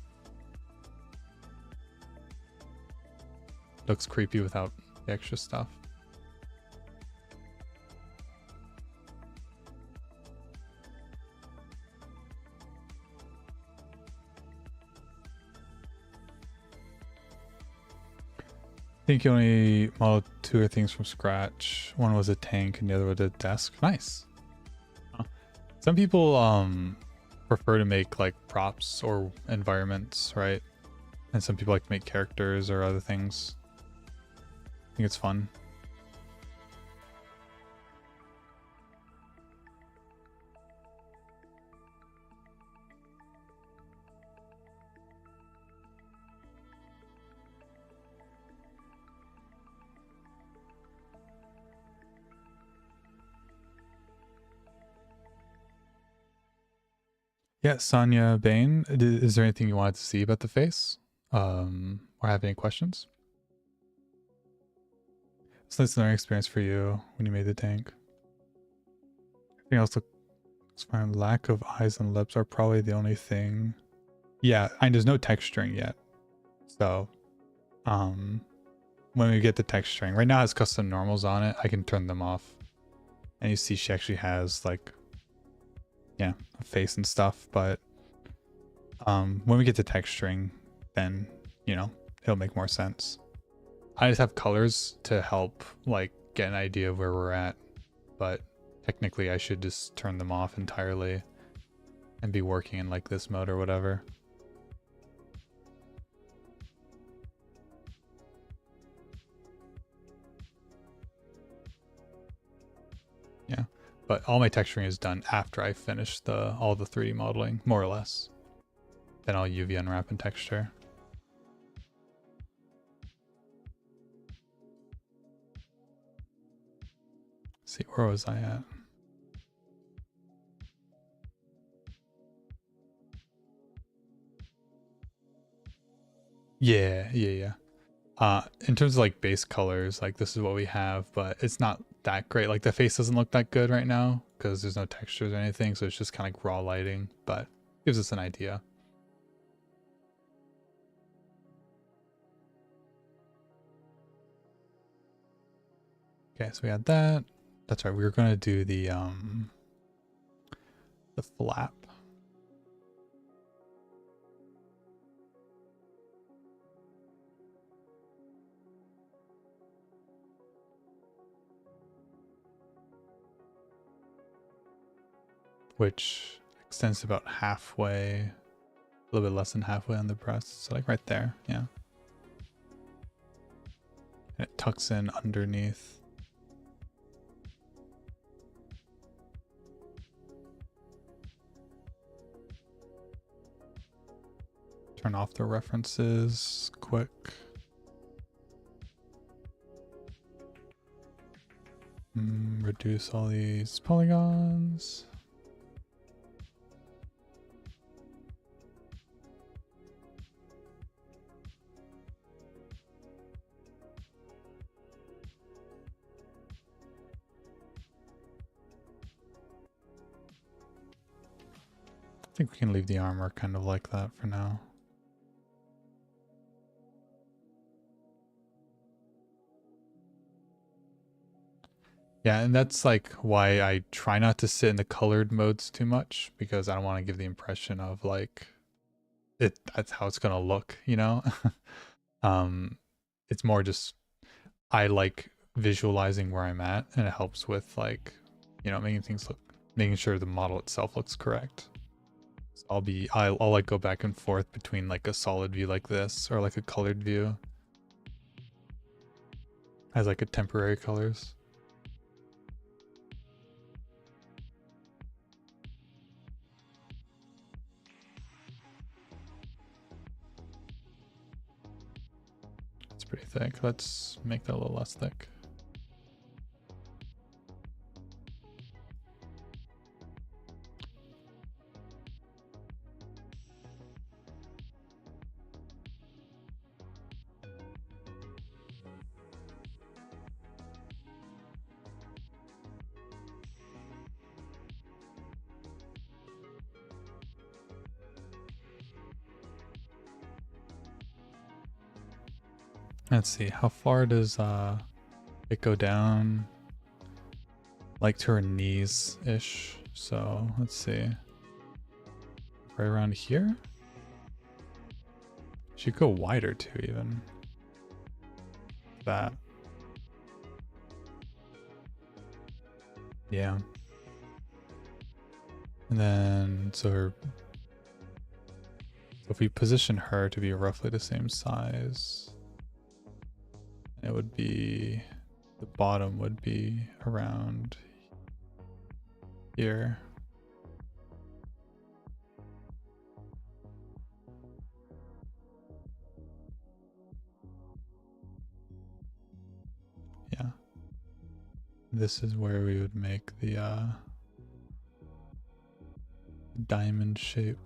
Looks creepy without the extra stuff. I think you only modeled 2 things from scratch. One was a tank and the other was a desk. Nice. Some people prefer to make like props or environments, right? And some people like to make characters or other things. I think it's fun. Yeah, Sonia Bain, is there anything you wanted to see about the face? Or have any questions? It's a nice learning experience for you when you made the tank. Everything else looks fine. Lack of eyes and lips are probably the only thing. Yeah, and there's no texturing yet. So, when we get the texturing, right now it has custom normals on it. I can turn them off. And you see she actually has like, yeah, a face and stuff, but when we get to texturing, then, you know, it'll make more sense. I just have colors to help like get an idea of where we're at, but technically I should just turn them off entirely and be working in like this mode or whatever. Yeah, but all my texturing is done after I finish all the 3D modeling, more or less. Then I'll UV unwrap and texture. Let's see, where was I at? Yeah. In terms of like base colors, like this is what we have, but it's not that great. Like the face doesn't look that good right now because there's no textures or anything, so it's just kind of like raw lighting, but gives us an idea. Okay, so we had that. That's right, we were gonna do the flap. Which extends about halfway, a little bit less than halfway on the breast. So like right there, yeah. And it tucks in underneath. Turn off the references quick. Reduce all these polygons. I think we can leave the armor kind of like that for now. Yeah, and that's like why I try not to sit in the colored modes too much, because I don't want to give the impression of like that's how it's gonna look, you know? It's more just I like visualizing where I'm at, and it helps with like, you know, making sure the model itself looks correct. So I'll like go back and forth between like a solid view like this or like a colored view as like a temporary colors. It's pretty thick. Let's make that a little less thick. Let's see, how far does it go down? Like to her knees-ish. So let's see. Right around here? She could go wider too, even. That. Yeah. And then, so if we position her to be roughly the same size, it would be, the bottom would be around here. Yeah. This is where we would make the diamond shape.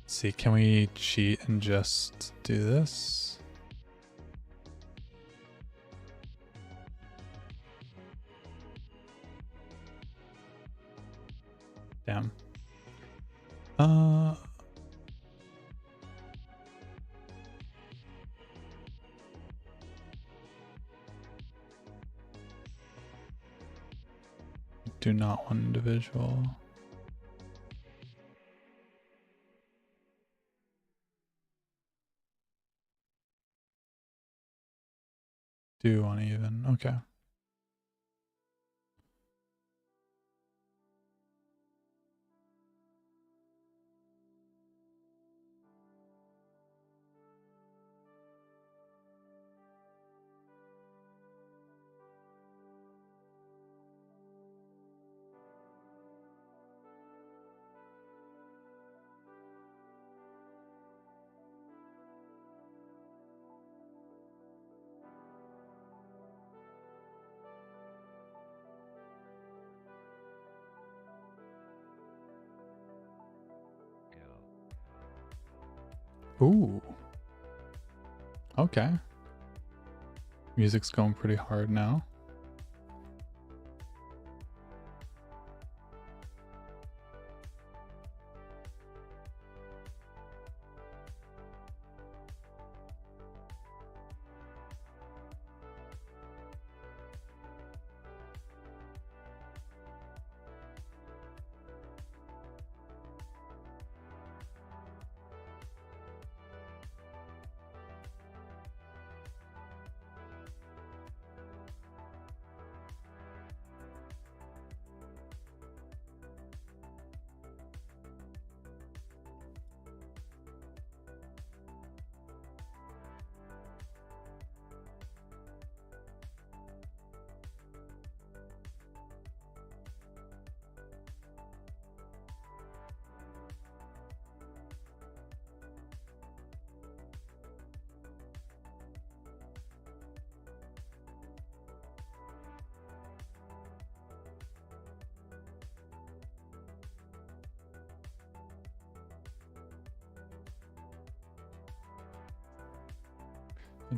Let's see, can we cheat and just do this? Damn. Do not want individual. Do uneven. Okay. Ooh. Okay. Music's going pretty hard now.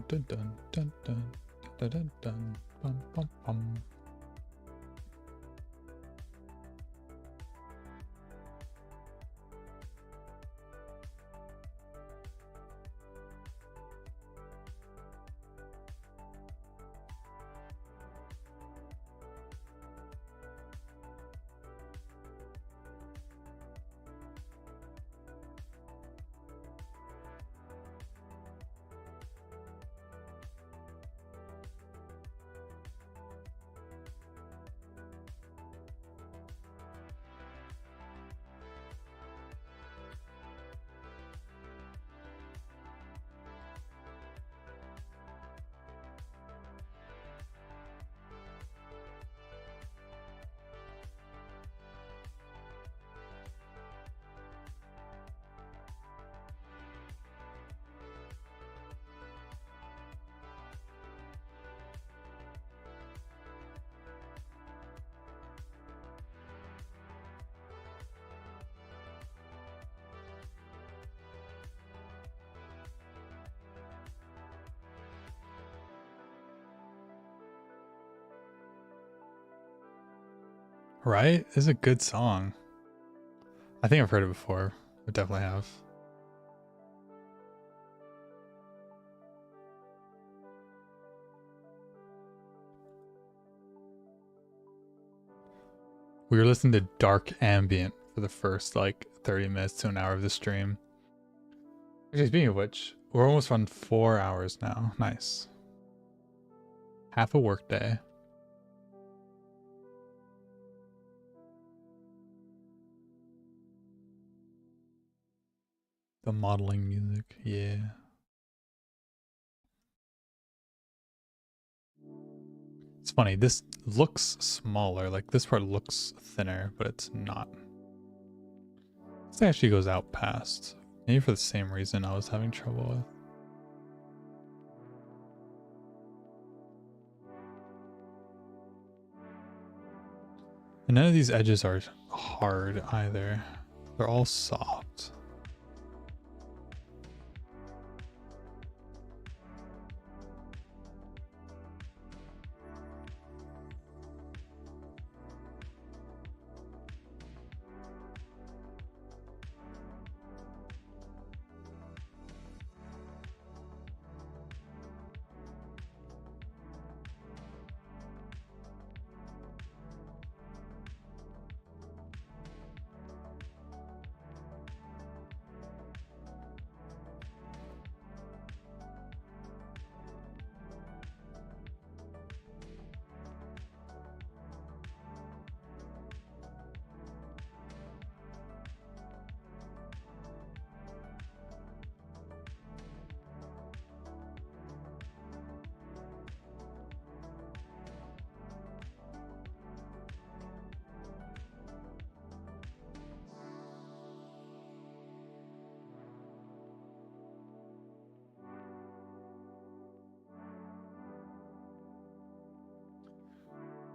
Dun, dun, dun, dun, dun, dun, dun, bum, bum, bum. Right? It's a good song. I think I've heard it before. I definitely have. We were listening to dark ambient for the first like 30 minutes to an hour of the stream. Actually, speaking of which, we're almost on 4 hours now. Nice. Half a work day. The modeling music, yeah. It's funny, this looks smaller, like this part looks thinner, but it's not. This actually goes out past. Maybe for the same reason I was having trouble with. And none of these edges are hard either. They're all soft.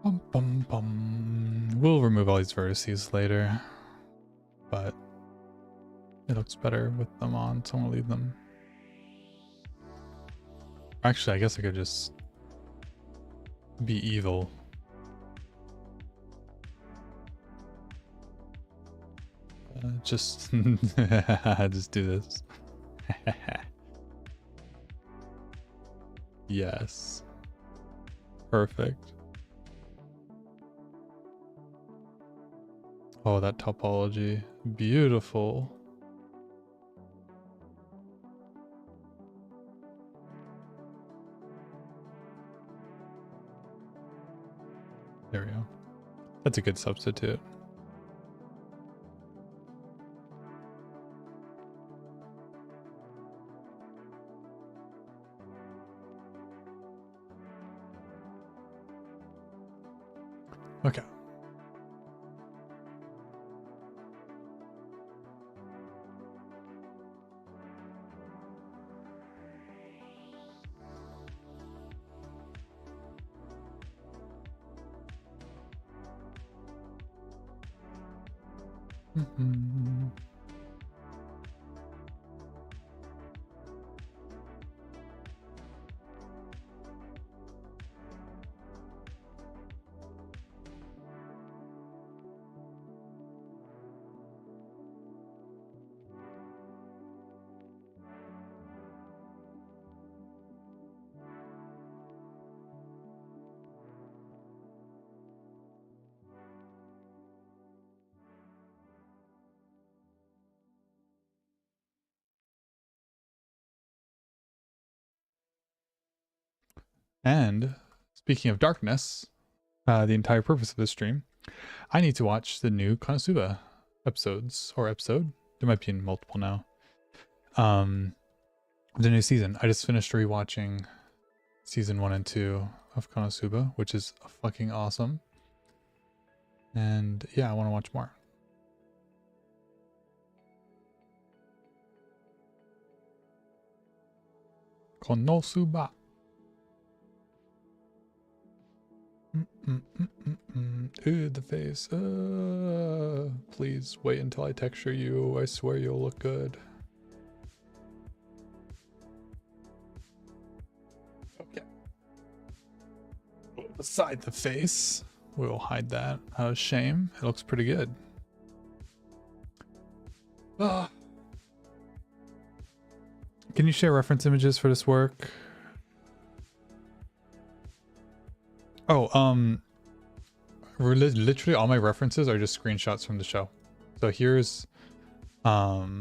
Bum, bum, bum. We'll remove all these vertices later, but It looks better with them on, so I'm gonna leave them. Actually, I guess I could just be evil. Just just do this. Yes. Perfect. Oh, that topology. Beautiful. There we go. That's a good substitute. Okay. And speaking of darkness, the entire purpose of this stream, I need to watch the new Konosuba episodes or episode. There might be multiple now. The new season. I just finished rewatching season 1 and 2 of Konosuba, which is fucking awesome. And yeah, I want to watch more. Konosuba. Ooh, the face. Please wait until I texture you. I swear you'll look good. Okay. Beside the face, we'll hide that out of shame. It looks pretty good. Can you share reference images for this work? Oh, literally all my references are just screenshots from the show. So here's all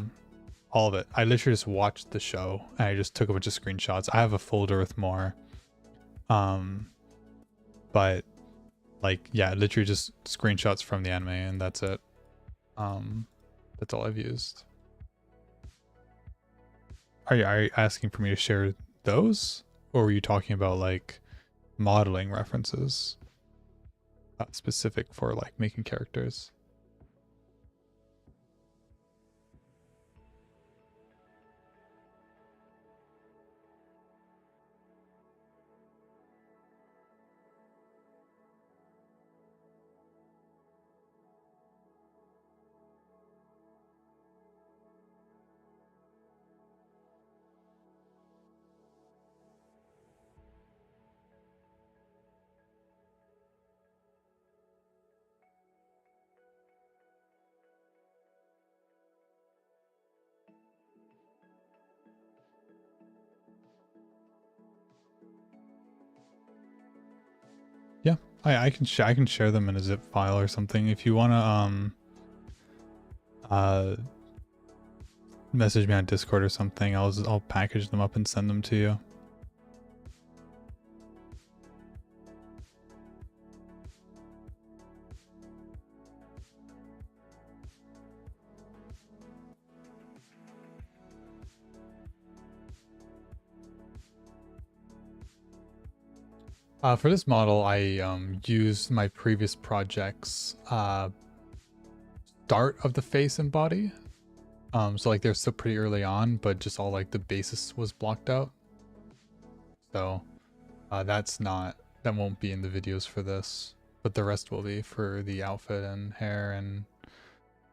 of it. I literally just watched the show and I just took a bunch of screenshots. I have a folder with more. But like, yeah, literally just screenshots from the anime and that's it. That's all I've used. Are you asking for me to share those? Or were you talking about like modeling references? Specific for like making characters? Yeah, I can share them in a zip file or something. If you wanna message me on Discord or something, I'll package them up and send them to you. For this model, I used my previous project's start of the face and body. So like they're still pretty early on, but just all like the basis was blocked out. So that won't be in the videos for this, but the rest will be for the outfit and hair and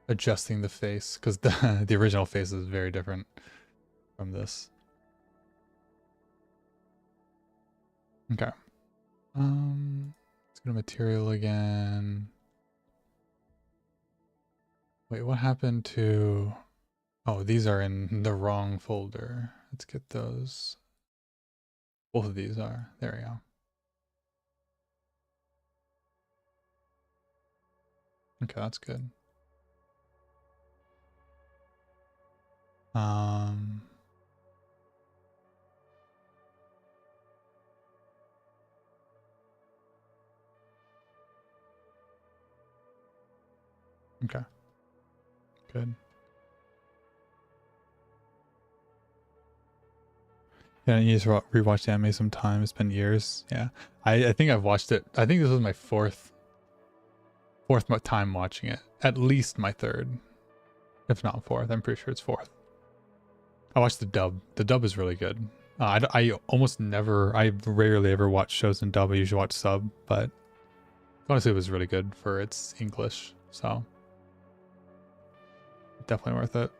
adjusting the face because the original face is very different from this. Okay. Let's go to material again. Wait, what happened to... Oh, these are in the wrong folder. Let's get those. Both of these are. There we go. Okay, that's good. Okay. Good. Yeah, you need to rewatch the anime sometime. It's been years. Yeah. I think I've watched it. I think this was my fourth time watching it. At least my third. If not fourth. I'm pretty sure it's fourth. I watched the dub. The dub is really good. I almost never, I rarely ever watch shows in dub. I usually watch sub, but honestly it was really good for its English. So definitely worth it.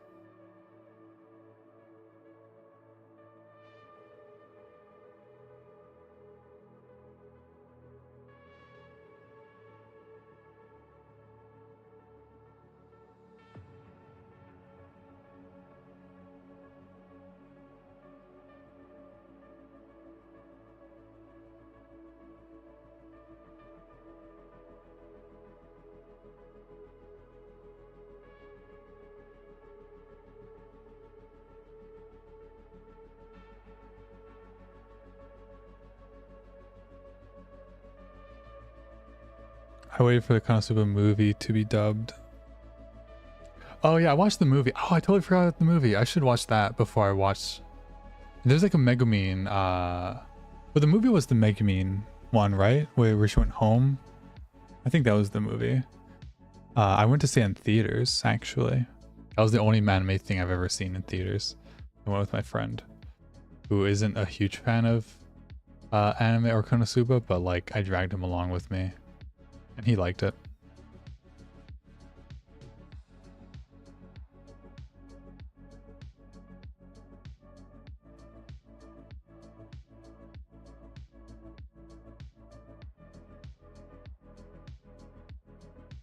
I waited for the Konosuba movie to be dubbed. Oh yeah, I watched the movie. Oh, I totally forgot about the movie. I should watch that before I watch. There's like a Megumin. But the movie was the Megumin one, right? Where she went home. I think that was the movie. I went to see it in theaters, actually. That was the only anime thing I've ever seen in theaters. I went with my friend, who isn't a huge fan of anime or Konosuba, but like I dragged him along with me, and he liked it.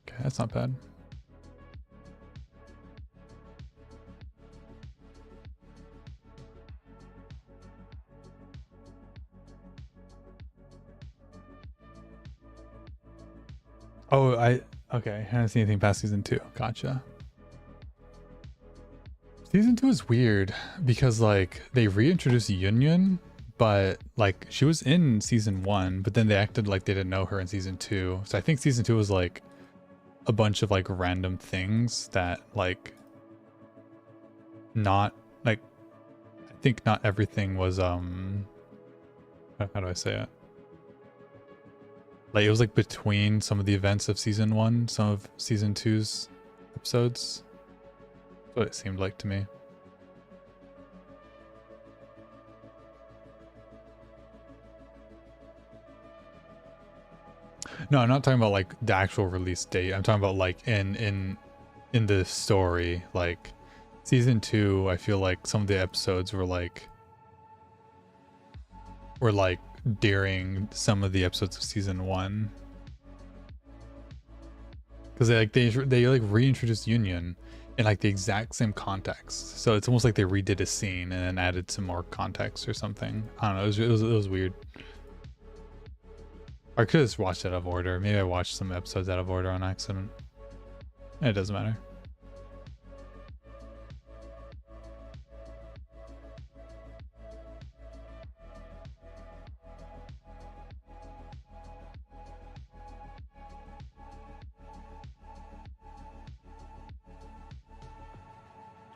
Okay, that's not bad. Oh, okay. I haven't seen anything past season 2. Gotcha. Season 2 is weird because like they reintroduced Union, but like she was in season 1, but then they acted like they didn't know her in season 2. So I think season 2 was like a bunch of like random things that like not like I think not everything was how do I say it? Like it was like between some of the events of season 1, some of season 2's episodes. That's what it seemed like to me. No, I'm not talking about like the actual release date. I'm talking about like in the story. Like season 2, I feel like some of the episodes were like during some of the episodes of season 1. Because they like reintroduced Union in like the exact same context. So it's almost like they redid a scene and then added some more context or something. I don't know. It was weird. I could have watched it out of order. Maybe I watched some episodes out of order on accident. It doesn't matter.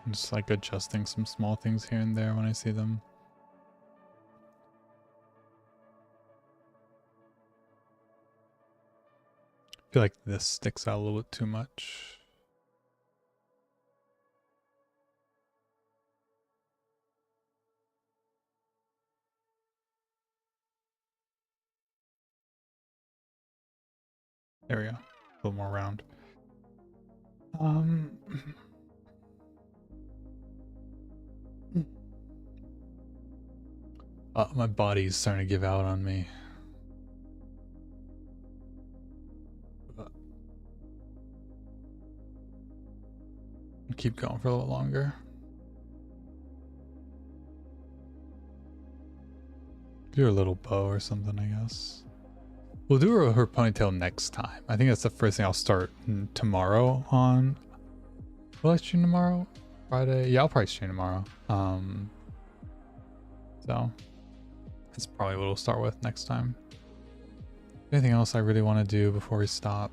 I'm just like adjusting some small things here and there when I see them. I feel like this sticks out a little bit too much. There we go. A little more round. Um, my body's starting to give out on me. Keep going for a little longer. Do a little bow or something, I guess. We'll do her ponytail next time. I think that's the first thing I'll start tomorrow on. Will I stream tomorrow? Friday? Yeah, I'll probably stream tomorrow. So that's probably what we'll start with next time. Anything else I really want to do before we stop?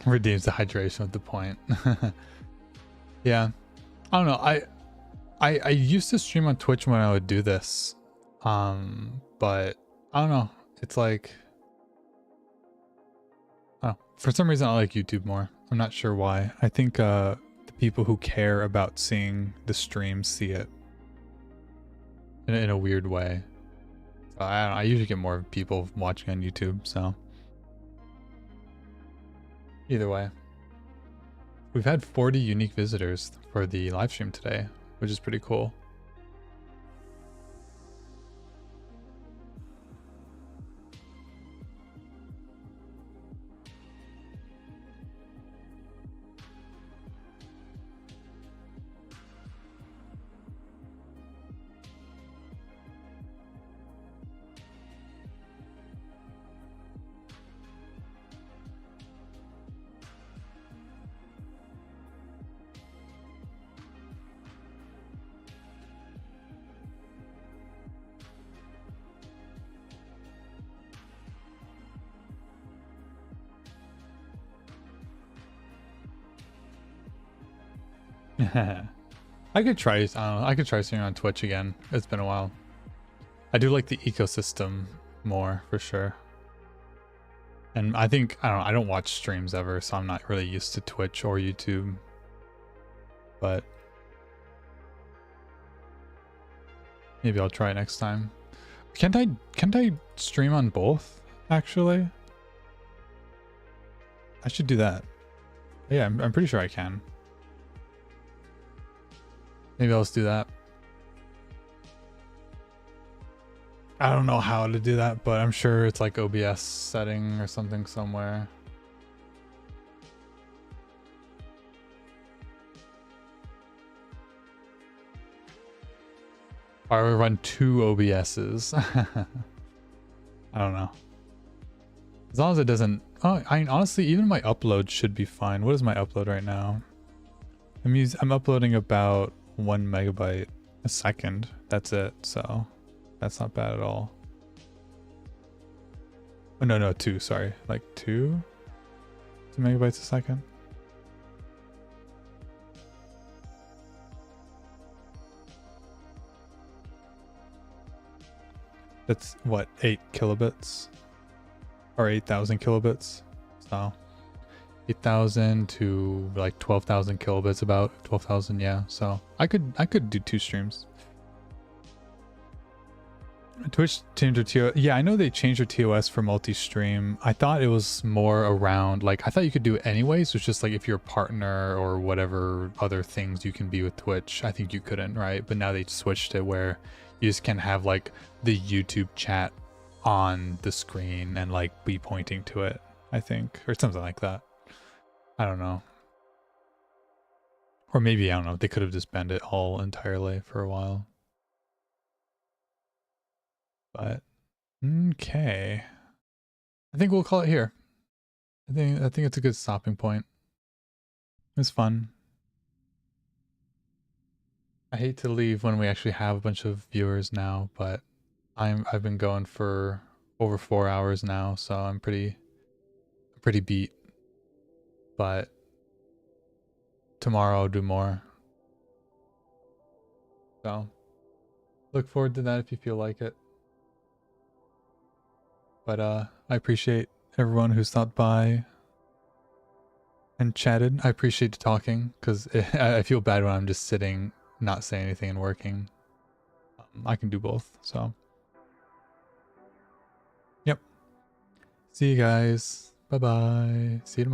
Redeems the hydration with the point. Yeah, I don't know. I used to stream on Twitch when I would do this, but I don't know. It's like, oh, for some reason I like YouTube more. I'm not sure why. I think the people who care about seeing the stream see it in a weird way. So I don't know, I usually get more people watching on YouTube, so either way. We've had 40 unique visitors for the live stream today, which is pretty cool. I could try, I don't know, I could try streaming on Twitch again. It's been a while. I do like the ecosystem more, for sure. And I think, I don't know, I don't watch streams ever, so I'm not really used to Twitch or YouTube. But maybe I'll try it next time. Can't I stream on both, actually? I should do that. Yeah, I'm pretty sure I can. Maybe I'll just do that. I don't know how to do that, but I'm sure it's like OBS setting or something somewhere. Or I would run 2 OBSs. I don't know. As long as it doesn't... Oh, I mean, honestly, even my upload should be fine. What is my upload right now? I'm uploading about 1 megabyte a second. That's it, so that's not bad at all. Oh, no, 2, sorry. Like 2 megabytes a second. That's what, 8 kilobits? Or 8,000 kilobits? So 8,000 to like 12,000 kilobits, about 12,000, yeah. So I could do 2 streams. Twitch changed their TOS. Yeah, I know they changed their TOS for multi-stream. I thought it was more around, like, I thought you could do it anyways. It's just like if you're a partner or whatever other things you can be with Twitch. I think you couldn't, right? But now they switched it where you just can have like the YouTube chat on the screen and like be pointing to it, I think, or something like that. I don't know. Or maybe, I don't know, they could have just banned it all entirely for a while. But okay, I think we'll call it here. I think it's a good stopping point. It was fun. I hate to leave when we actually have a bunch of viewers now, but I've been going for over 4 hours now, so I'm pretty beat. But tomorrow I'll do more. So look forward to that if you feel like it. But I appreciate everyone who stopped by. and chatted. I appreciate talking because I feel bad when I'm just sitting, not saying anything and working. I can do both. So, yep. See you guys. Bye bye. See you tomorrow.